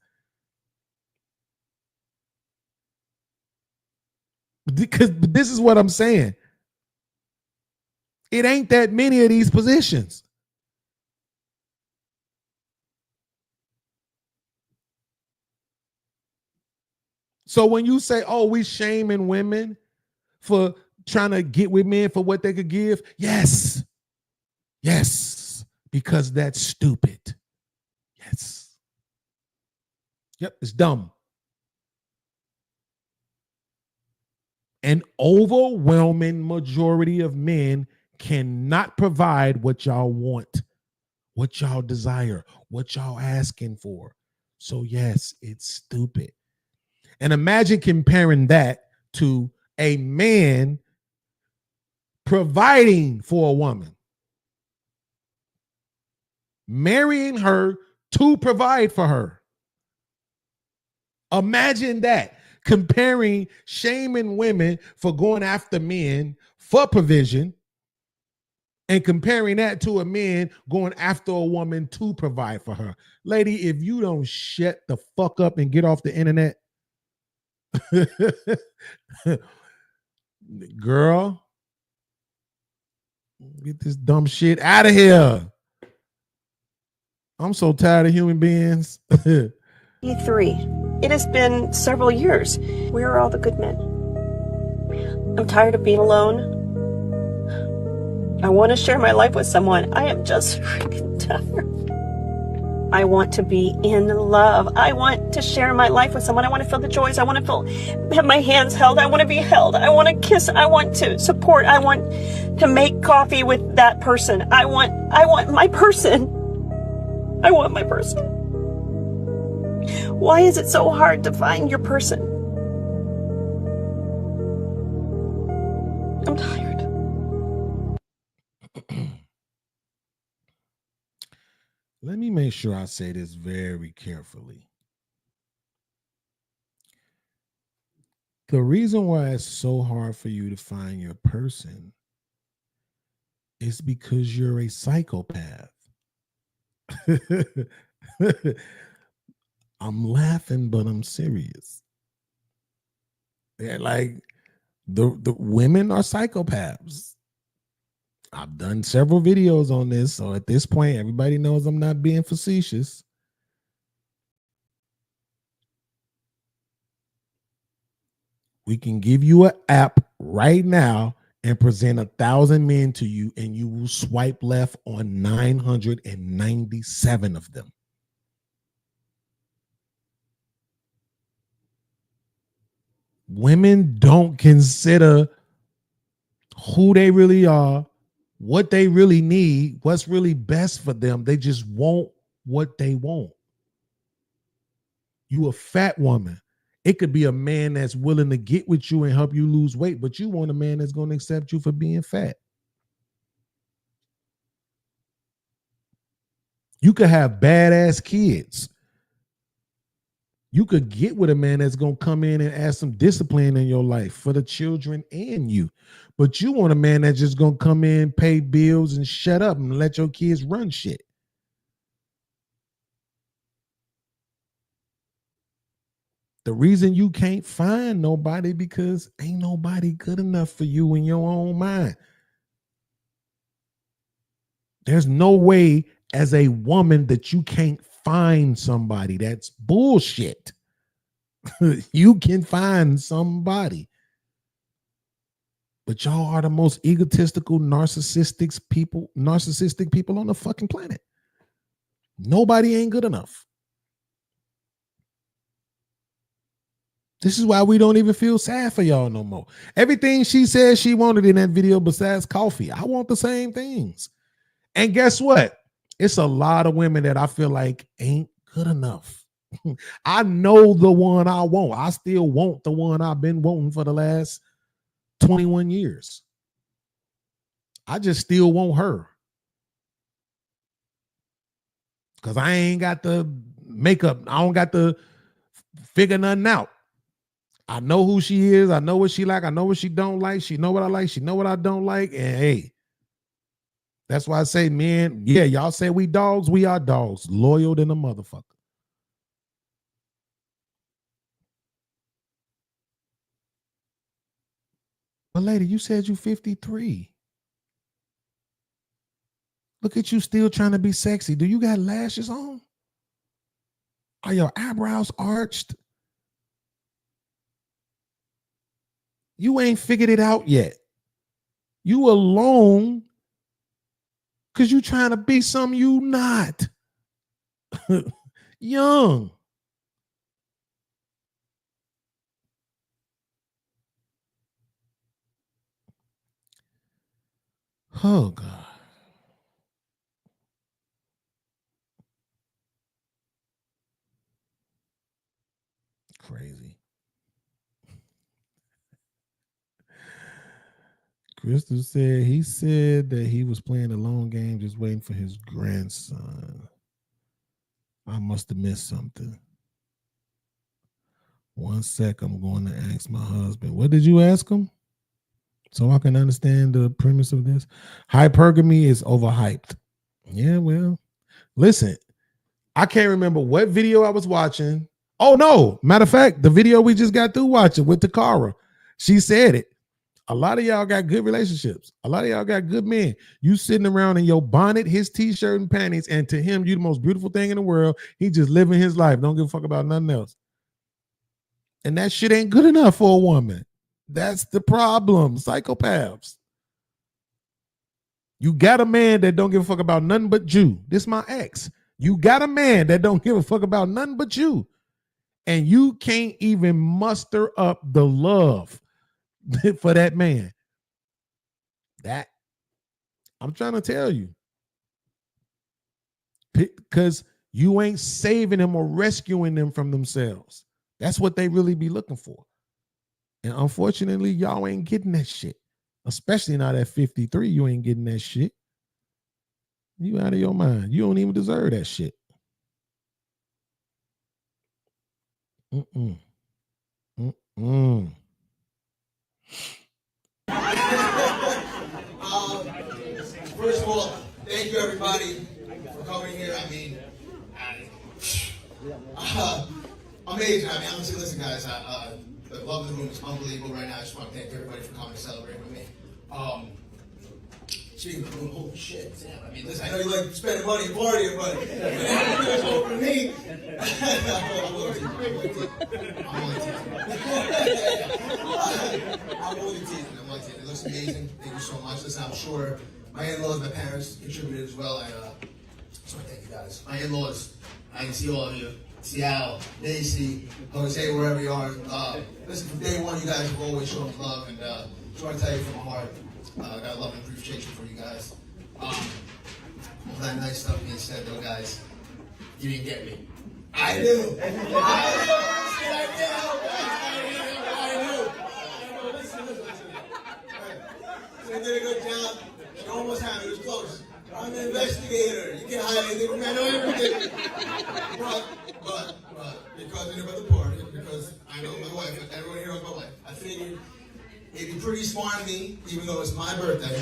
Speaker 4: Because this is what I'm saying. It ain't that many of these positions. So when you say, oh, we shaming women for trying to get with men for what they could give, yes. Yes, because that's stupid. Yes. Yep, it's dumb. An overwhelming majority of men cannot provide what y'all want, what y'all desire, what y'all asking for. So yes, it's stupid. And imagine comparing that to a man providing for a woman, marrying her to provide for her. Imagine that, comparing shaming women for going after men for provision and comparing that to a man going after a woman to provide for her. Lady, if you don't shut the fuck up and get off the internet, girl, get this dumb shit out of here. I'm so tired of human beings.
Speaker 7: E3. It has been several years. Where are all the good men? I'm tired of being alone. I want to share my life with someone. I am just freaking tired. I want to be in love. I want to share my life with someone. I want to feel the joys. I want to have my hands held. I want to be held. I want to kiss. I want to support. I want to make coffee with that person. I want my person. I want my person. Why is it so hard to find your person? I'm tired.
Speaker 4: Let me make sure I say this very carefully. The reason why it's so hard for you to find your person is because you're a psychopath. I'm laughing, but I'm serious. Yeah, like the women are psychopaths. I've done several videos on this, so at this point, everybody knows I'm not being facetious. We can give you an app right now and present 1,000 men to you, and you will swipe left on 997 of them. Women don't consider who they really are, what they really need, what's really best for them. They just want what they want. You a fat woman. It could be a man that's willing to get with you and help you lose weight, but you want a man that's going to accept you for being fat. You could have badass kids. You could get with a man that's going to come in and add some discipline in your life for the children and you. But you want a man that's just going to come in, pay bills, and shut up and let your kids run shit. The reason you can't find nobody because ain't nobody good enough for you in your own mind. There's no way as a woman that you can't find somebody. That's bullshit. You can find somebody. But y'all are the most egotistical, narcissistic people on the fucking planet. Nobody ain't good enough. This is why we don't even feel sad for y'all no more. Everything she said she wanted in that video besides coffee, I want the same things. And guess what? It's a lot of women that I feel like ain't good enough. I know the one I want. I still want the one I've been wanting for the last 21 years. I just still want her. Because I ain't got the makeup. I don't got to figure nothing out. I know who she is. I know what she like. I know what she don't like. She know what I like. She know what I don't like. And hey, that's why I say, man, yeah, y'all say we dogs. We are dogs. Loyal than a motherfucker. But lady, you said you 53. Look at you still trying to be sexy. Do you got lashes on? Are your eyebrows arched? You ain't figured it out yet. You alone because you trying to be something you not. Young. Oh, God. Crazy. Crystal said he said that he was playing a long game just waiting for his grandson. I must have missed something. 1 sec, I'm going to ask my husband. What did you ask him? So I can understand the premise of this. Hypergamy is overhyped. Yeah, well, listen, I can't remember what video I was watching. Oh, no. Matter of fact, the video we just got through watching with Takara, she said it. A lot of y'all got good relationships. A lot of y'all got good men. You sitting around in your bonnet, his t-shirt and panties, and to him, you the most beautiful thing in the world. He just living his life. Don't give a fuck about nothing else. And that shit ain't good enough for a woman. That's the problem. Psychopaths. You got a man that don't give a fuck about nothing but you. This is my ex. You got a man that don't give a fuck about nothing but you. And you can't even muster up the love for that man. That I'm trying to tell you. Because you ain't saving them or rescuing them from themselves. That's what they really be looking for. And unfortunately, y'all ain't getting that shit. Especially not at 53, you ain't getting that shit. You out of your mind. You don't even deserve that shit.
Speaker 8: First of all, thank you everybody for coming here. I mean, amazing. I mean, honestly, listen, guys, the love of the room is unbelievable right now. I just want to thank everybody for coming to celebrate with me. Speaking of the room, holy shit, damn. I mean, listen, I know you like spending money and partying, but it's over to me. I'm only teasing. It looks amazing. Thank you so much. Listen, I'm sure my in-laws, my parents contributed as well. So thank you guys. My in-laws, I can see all of you. Seattle, Macy, Jose, wherever you are. Listen, from day one, you guys have always shown love, and I just want to tell you from my heart, I got love and appreciation for you guys. All that nice stuff being said, though, guys, you didn't get me. I knew. Listen. They did a good job. She almost had me. It was close. I'm an investigator. You can't hide anything from me. I know everything. But because I knew about the party, because I know my wife, everyone here knows my wife, I figured it'd be pretty smart of me, even though it's my birthday,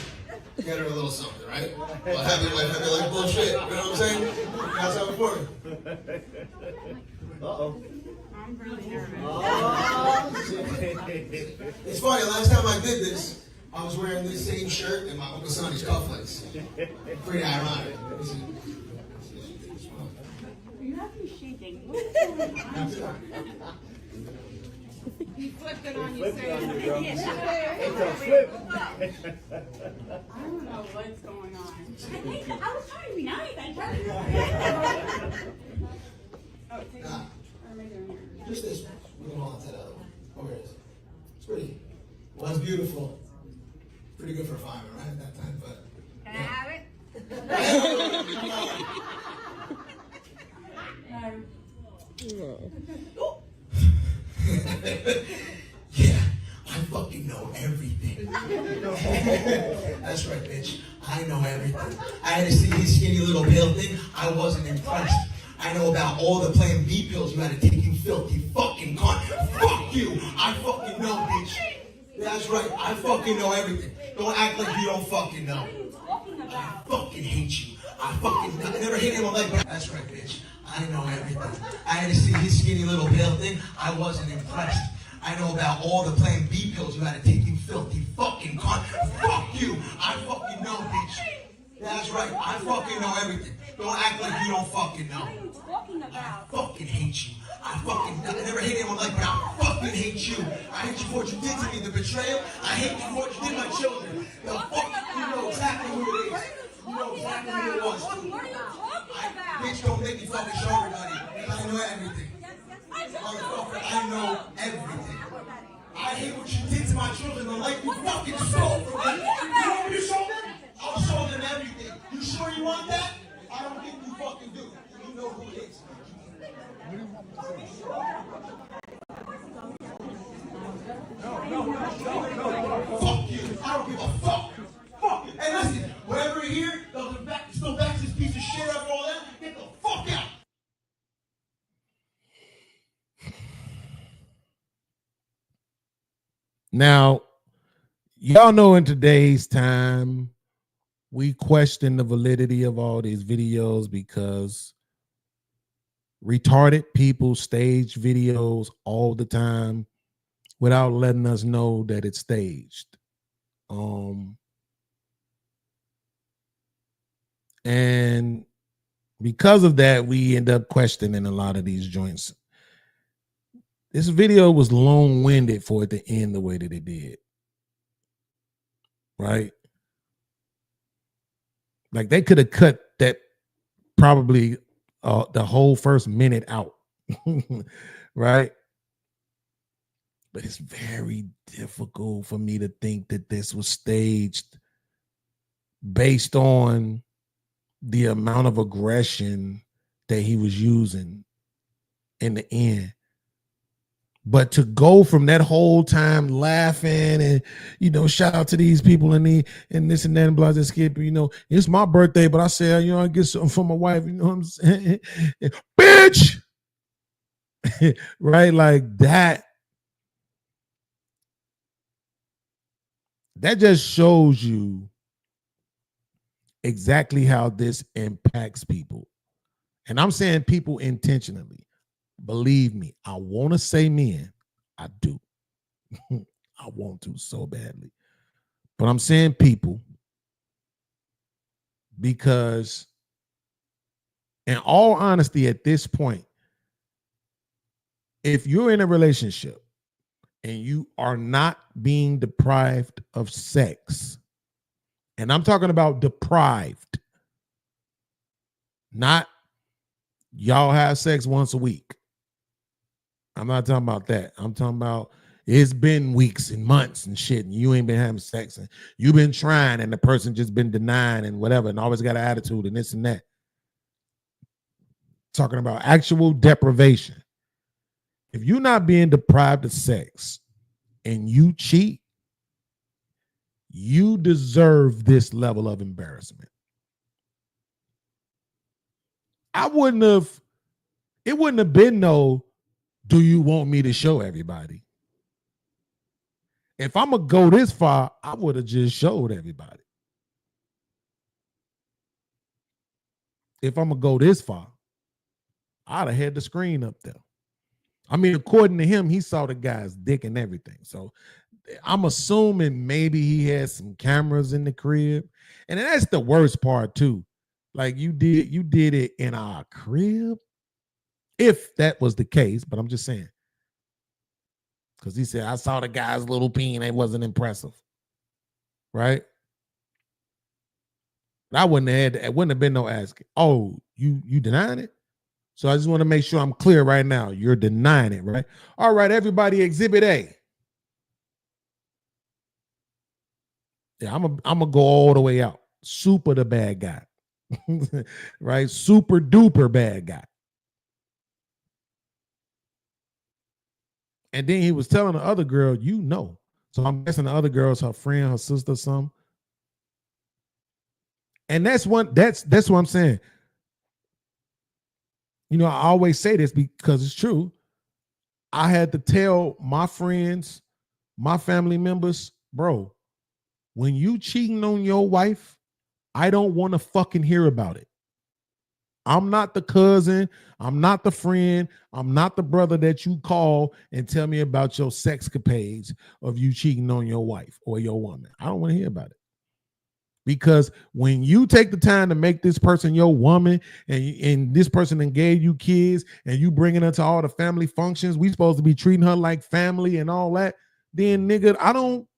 Speaker 8: to get her a little something, right? Well, happy wife, happy life, bullshit. You know what I'm saying? That's how it's working. Uh-oh. I'm really nervous. It's funny, last time I did this, I was wearing this same shirt and my Uncle Sonny's cufflinks. Pretty ironic.
Speaker 9: You have me shaking. You flipped it on you, sir. I don't know what's going on. I was trying to be nice. Oh, take it.
Speaker 8: Just this one. We're going on to the other one. Oh, here it is. It's pretty. Well, it's beautiful. Pretty good for a fireman, right? At that time, but.
Speaker 9: Can I have it?
Speaker 8: Yeah, I fucking know everything. That's right, bitch. I know everything. I had to see his skinny little pill thing. I wasn't impressed. I know about all the Plan B pills you had to take, you filthy fucking cunt. Fuck you. I fucking know, bitch. That's right. I fucking know everything. Don't act like you don't fucking know. I fucking hate you. I never hit him on leg, but that's right, bitch. I know everything. I had to see his skinny little pill thing. I wasn't impressed. I know about all the Plan B pills you had to take, you filthy fucking cunt. Fuck you. I fucking know, bitch. That's right. I fucking know everything. Don't act like you don't fucking know.
Speaker 9: What are you talking about?
Speaker 8: I fucking hate you. I never hit anyone like, but I fucking hate you. I hate you for what you did to me, the betrayal. I hate you for what you did to my children. The fuck, you know exactly who it is. You know exactly who it was.
Speaker 9: What are you talking about?
Speaker 8: Bitch, don't make me fucking show everybody. I know everything. Motherfucker, I know everything. I hate what you did to my children. The life you fucking stole from me. You want me to show them? I'll show them everything. You sure you want that? I don't think you fucking do. You know who it is. Fuck you. I don't give a fuck. Fuck you. And listen, whatever here, still back this piece of shit after all that, get the fuck out.
Speaker 4: Now, y'all know in today's time, we question the validity of all these videos because retarded people stage videos all the time without letting us know that it's staged. And because of that, we end up questioning a lot of these joints. This video was long-winded for it to end the way that it did. Right? Like they could have cut that probably the whole first minute out. Right? But it's very difficult for me to think that this was staged based on the amount of aggression that he was using in the end. But to go from that whole time laughing and, you know, shout out to these people and this and that and blah, blah, skip, you know, it's my birthday, but I said, you know, I get something for my wife, you know what I'm saying? Bitch! Right? Like that. That just shows you exactly how this impacts people. And I'm saying people intentionally. Believe me, I want to say men. I do. I want to so badly. But I'm saying people because in all honesty, at this point, if you're in a relationship and you are not being deprived of sex, and I'm talking about deprived, not y'all have sex once a week. I'm not talking about that. I'm talking about it's been weeks and months and shit, and you ain't been having sex, and you've been trying, and the person just been denying and whatever, and always got an attitude and this and that. Talking about actual deprivation. If you're not being deprived of sex and you cheat, you deserve this level of embarrassment. It wouldn't have been no, do you want me to show everybody? If I'm going to go this far, I would have just showed everybody. If I'm going to go this far, I'd have had the screen up there. I mean, according to him, he saw the guy's dick and everything. So I'm assuming maybe he had some cameras in the crib. And that's the worst part too. Like you did it in our crib. If that was the case, but I'm just saying. Because he said, I saw the guy's little peen, it wasn't impressive. Right? I wouldn't have been no asking. Oh, you denying it? So I just want to make sure I'm clear right now. You're denying it, right? All right, everybody, exhibit A. Yeah, I'm gonna go all the way out. Super the bad guy. Right? Super duper bad guy. And then he was telling the other girl, So I'm guessing the other girl's her friend, her sister, something. And that's what I'm saying. I always say this because it's true. I had to tell my friends, my family members, bro, when you cheating on your wife, I don't want to fucking hear about it. I'm not the cousin. I'm not the friend. I'm not the brother that you call and tell me about your sexcapades of you cheating on your wife or your woman. I don't want to hear about it. Because when you take the time to make this person your woman and this person then gave you kids and you bringing her to all the family functions, we supposed to be treating her like family and all that, then nigga,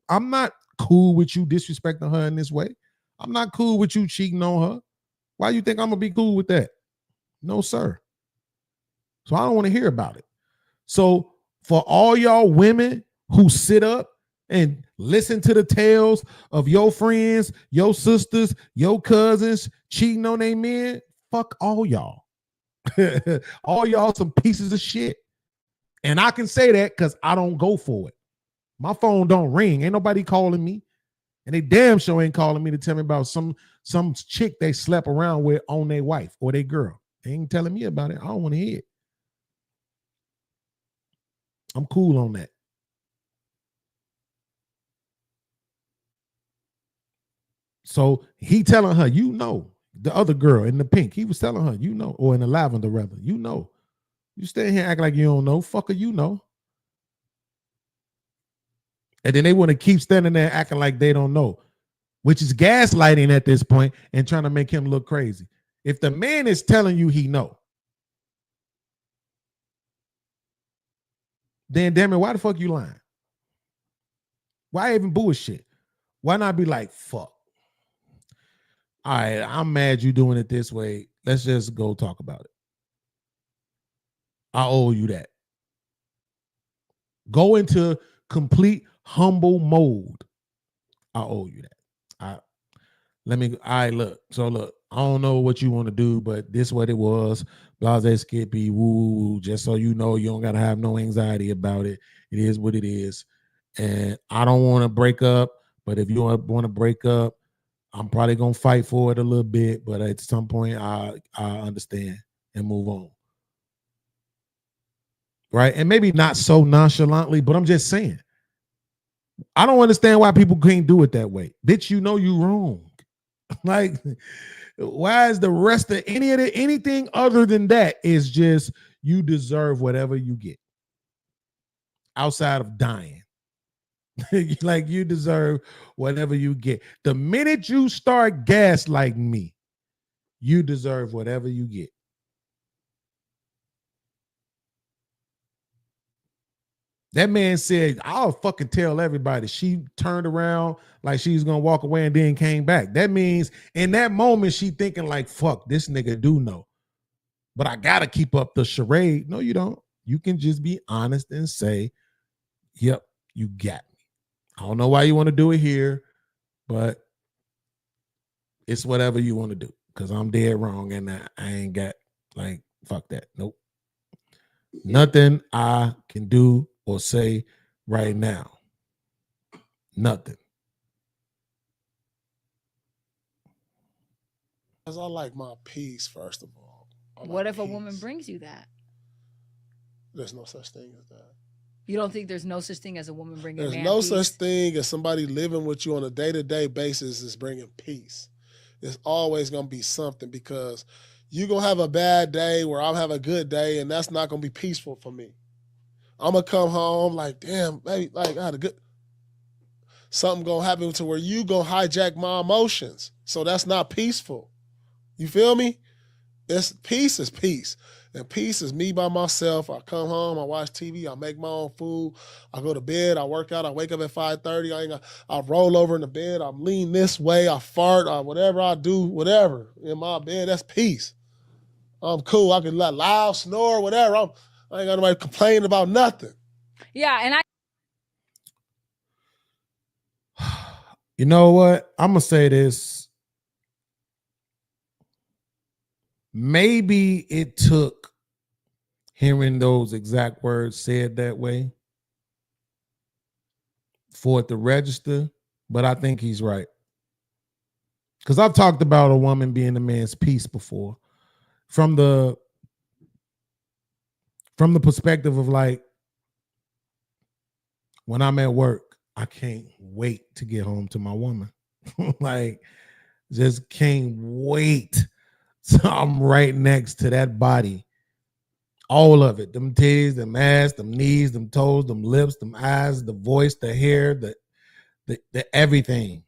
Speaker 4: I'm not cool with you disrespecting her in this way. I'm not cool with you cheating on her. Why you think I'm going to be cool with that? No, sir. So I don't want to hear about it. So for all y'all women who sit up and listen to the tales of your friends, your sisters, your cousins cheating on their men, fuck all y'all. All y'all some pieces of shit. And I can say that because I don't go for it. My phone don't ring. Ain't nobody calling me. And they damn sure ain't calling me to tell me about some chick they slept around with on their wife or their girl. They ain't telling me about it. I don't want to hear it. I'm cool on that. So he telling her, the other girl in the pink, he was telling her, or in the lavender rather, you stay here act like you don't know, fucker, And then they want to keep standing there acting like they don't know, which is gaslighting at this point and trying to make him look crazy. If the man is telling you he know, then damn it, why the fuck you lying? Why even bullshit? Why not be like, fuck? All right, I'm mad you doing it this way. Let's just go talk about it. I owe you that. Go into complete humble mode. I owe you that. Look, I don't know what you want to do, but this is what it was. Blase Skippy, woo, just so you know, you don't got to have no anxiety about it. It is what it is. And I don't want to break up, but if you want to break up, I'm probably going to fight for it a little bit, but at some point I understand and move on. Right? And maybe not so nonchalantly, but I'm just saying. I don't understand why people can't do it that way. Bitch, you know you wrong. Like, why is the rest of anything other than that is just you deserve whatever you get outside of dying. Like you deserve whatever you get. The minute you start gaslighting me, you deserve whatever you get. That man said, I'll fucking tell everybody. She turned around like she's going to walk away and then came back. That means in that moment, she thinking like, fuck, this nigga do know. But I got to keep up the charade. No, you don't. You can just be honest and say, yep, you got me. I don't know why you want to do it here, but it's whatever you want to do because I'm dead wrong and I ain't got like, fuck that. Nope. Nothing I can do or say right now. Nothing.
Speaker 11: Because I like my peace, first of all.
Speaker 13: What if a woman brings you that?
Speaker 11: There's no such thing as that.
Speaker 13: You don't think there's no such thing as a woman bringing
Speaker 11: There's
Speaker 13: man
Speaker 11: no
Speaker 13: peace?
Speaker 11: such thing as somebody living with you on a day-to-day basis is bringing peace. There's always going to be something because you're going to have a bad day where I'll have a good day, and that's not going to be peaceful for me. I'm going to come home like, damn, baby, like I had a good... something gonna happen to where you gonna hijack my emotions. So that's not peaceful. You feel me? It's peace is peace. And peace is me by myself. I come home, I watch TV, I make my own food, I go to bed, I work out, I wake up at 5:30, I roll over in the bed, I lean this way, I fart, whatever I do, whatever in my bed, that's peace. I'm cool. I can let loud snore, whatever. I ain't got nobody complaining about nothing.
Speaker 13: Yeah, and
Speaker 4: You know what? I'm gonna say this. Maybe it took hearing those exact words said that way for it to register, but I think he's right. Because I've talked about a woman being a man's piece before. From the perspective of like, when I'm at work, I can't wait to get home to my woman. Like, just can't wait. So I'm right next to that body. All of it. Them titties, them ass, them knees, them toes, them lips, them eyes, the voice, the hair, the everything.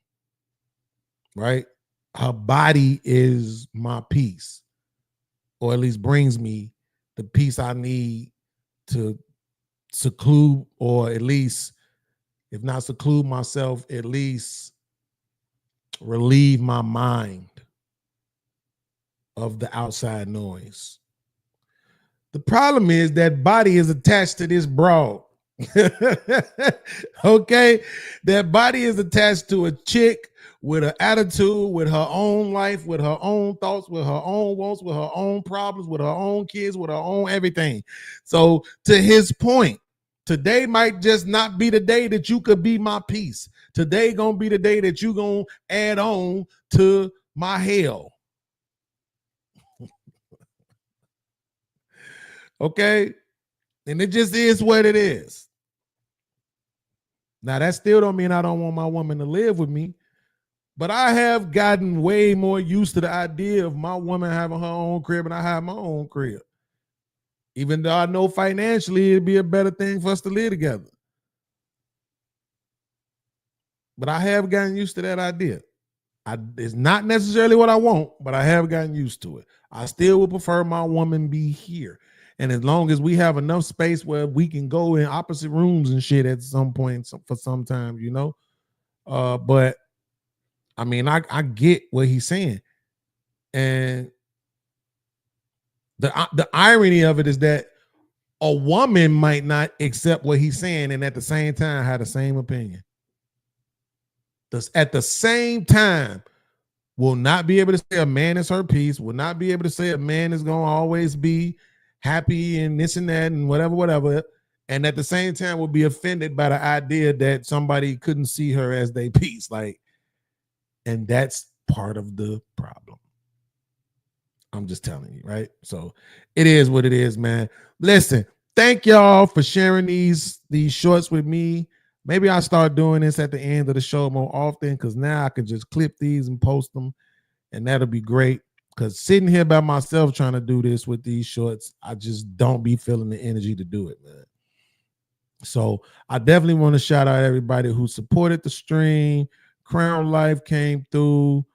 Speaker 4: Right? Her body is my piece. Or at least brings me the peace I need to seclude, or at least, if not seclude myself, at least relieve my mind of the outside noise. The problem is that body is attached to this broad. Okay? That body is attached to a chick with an attitude, with her own life, with her own thoughts, with her own wants, with her own problems, with her own kids, with her own everything. So to his point, today might just not be the day that you could be my peace. Today gonna be the day that you gonna add on to my hell. Okay? And it just is what it is. Now, that still don't mean I don't want my woman to live with me, but I have gotten way more used to the idea of my woman having her own crib and I have my own crib. Even though I know financially it'd be a better thing for us to live together. But I have gotten used to that idea. It's not necessarily what I want, but I have gotten used to it. I still would prefer my woman be here. And as long as we have enough space where we can go in opposite rooms and shit at some point for some time, you know. But I mean, I get what he's saying. And the irony of it is that a woman might not accept what he's saying and at the same time have the same opinion. At the same time, will not be able to say a man is her piece, will not be able to say a man is going to always be happy and this and that and whatever. And at the same time will be offended by the idea that somebody couldn't see her as their piece. Like, and that's part of the problem. I'm just telling you, right? So it is what it is, man. Listen, thank y'all for sharing these shorts with me. Maybe I'll start doing this at the end of the show more often, because now I can just clip these and post them, and that'll be great. Because sitting here by myself trying to do this with these shorts, I just don't be feeling the energy to do it, man. So I definitely want to shout out everybody who supported the stream. Crown Life came through.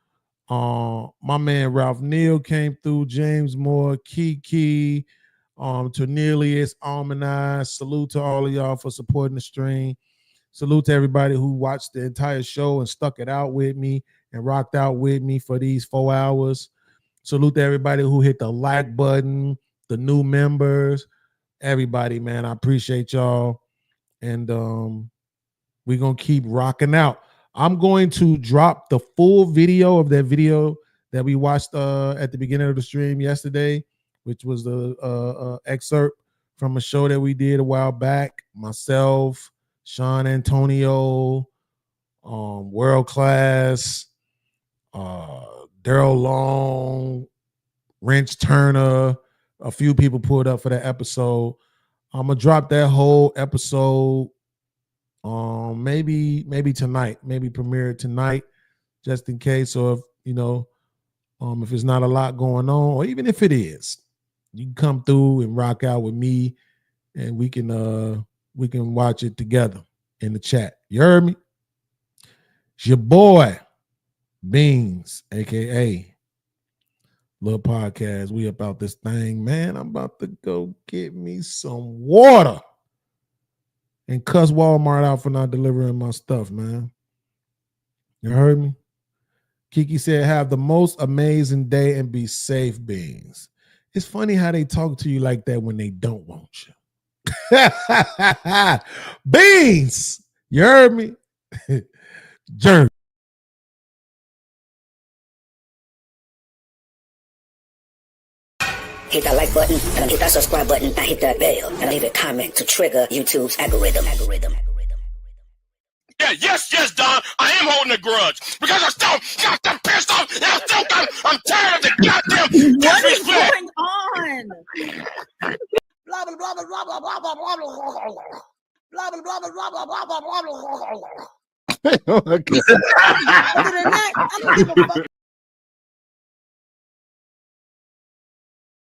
Speaker 4: My man Ralph Neal came through. James Moore, Kiki, Cornelius, Almanai. Salute to all of y'all for supporting the stream. Salute to everybody who watched the entire show and stuck it out with me and rocked out with me for these 4 hours. Salute to everybody who hit the like button, the new members, everybody, man. I appreciate y'all. And we're going to keep rocking out. I'm going to drop the full video of that video that we watched at the beginning of the stream yesterday, which was the excerpt from a show that we did a while back. Myself, Sean Antonio, World Class, Daryl Long, Wrench Turner, a few people pulled up for that episode. I'm gonna drop that whole episode maybe tonight, maybe premiere it tonight, just in case. Or if if it's not a lot going on, or even if it is, you can come through and rock out with me, and we can watch it together in the chat. You heard me? It's your boy, Beanz, aka Lil Podcast. We about this thing, man. I'm about to go get me some water and cuss Walmart out for not delivering my stuff, man. You heard me? Kiki said, have the most amazing day and be safe, Beanz. It's funny how they talk to you like that when they don't want you. Beanz, you heard me? Jerk.
Speaker 3: Hit that like button, and hit that subscribe button, and hit that bell, and leave a comment to trigger YouTube's algorithm.
Speaker 5: Yeah, yes, Don. I am holding a grudge because I'm still goddamn pissed off, and I'm tired of the goddamn disrespect.
Speaker 10: on?
Speaker 5: Blah blah blah blah blah blah blah blah blah blah blah blah blah blah blah blah blah.
Speaker 12: Okay.
Speaker 10: Other than that, I don't give a fuck.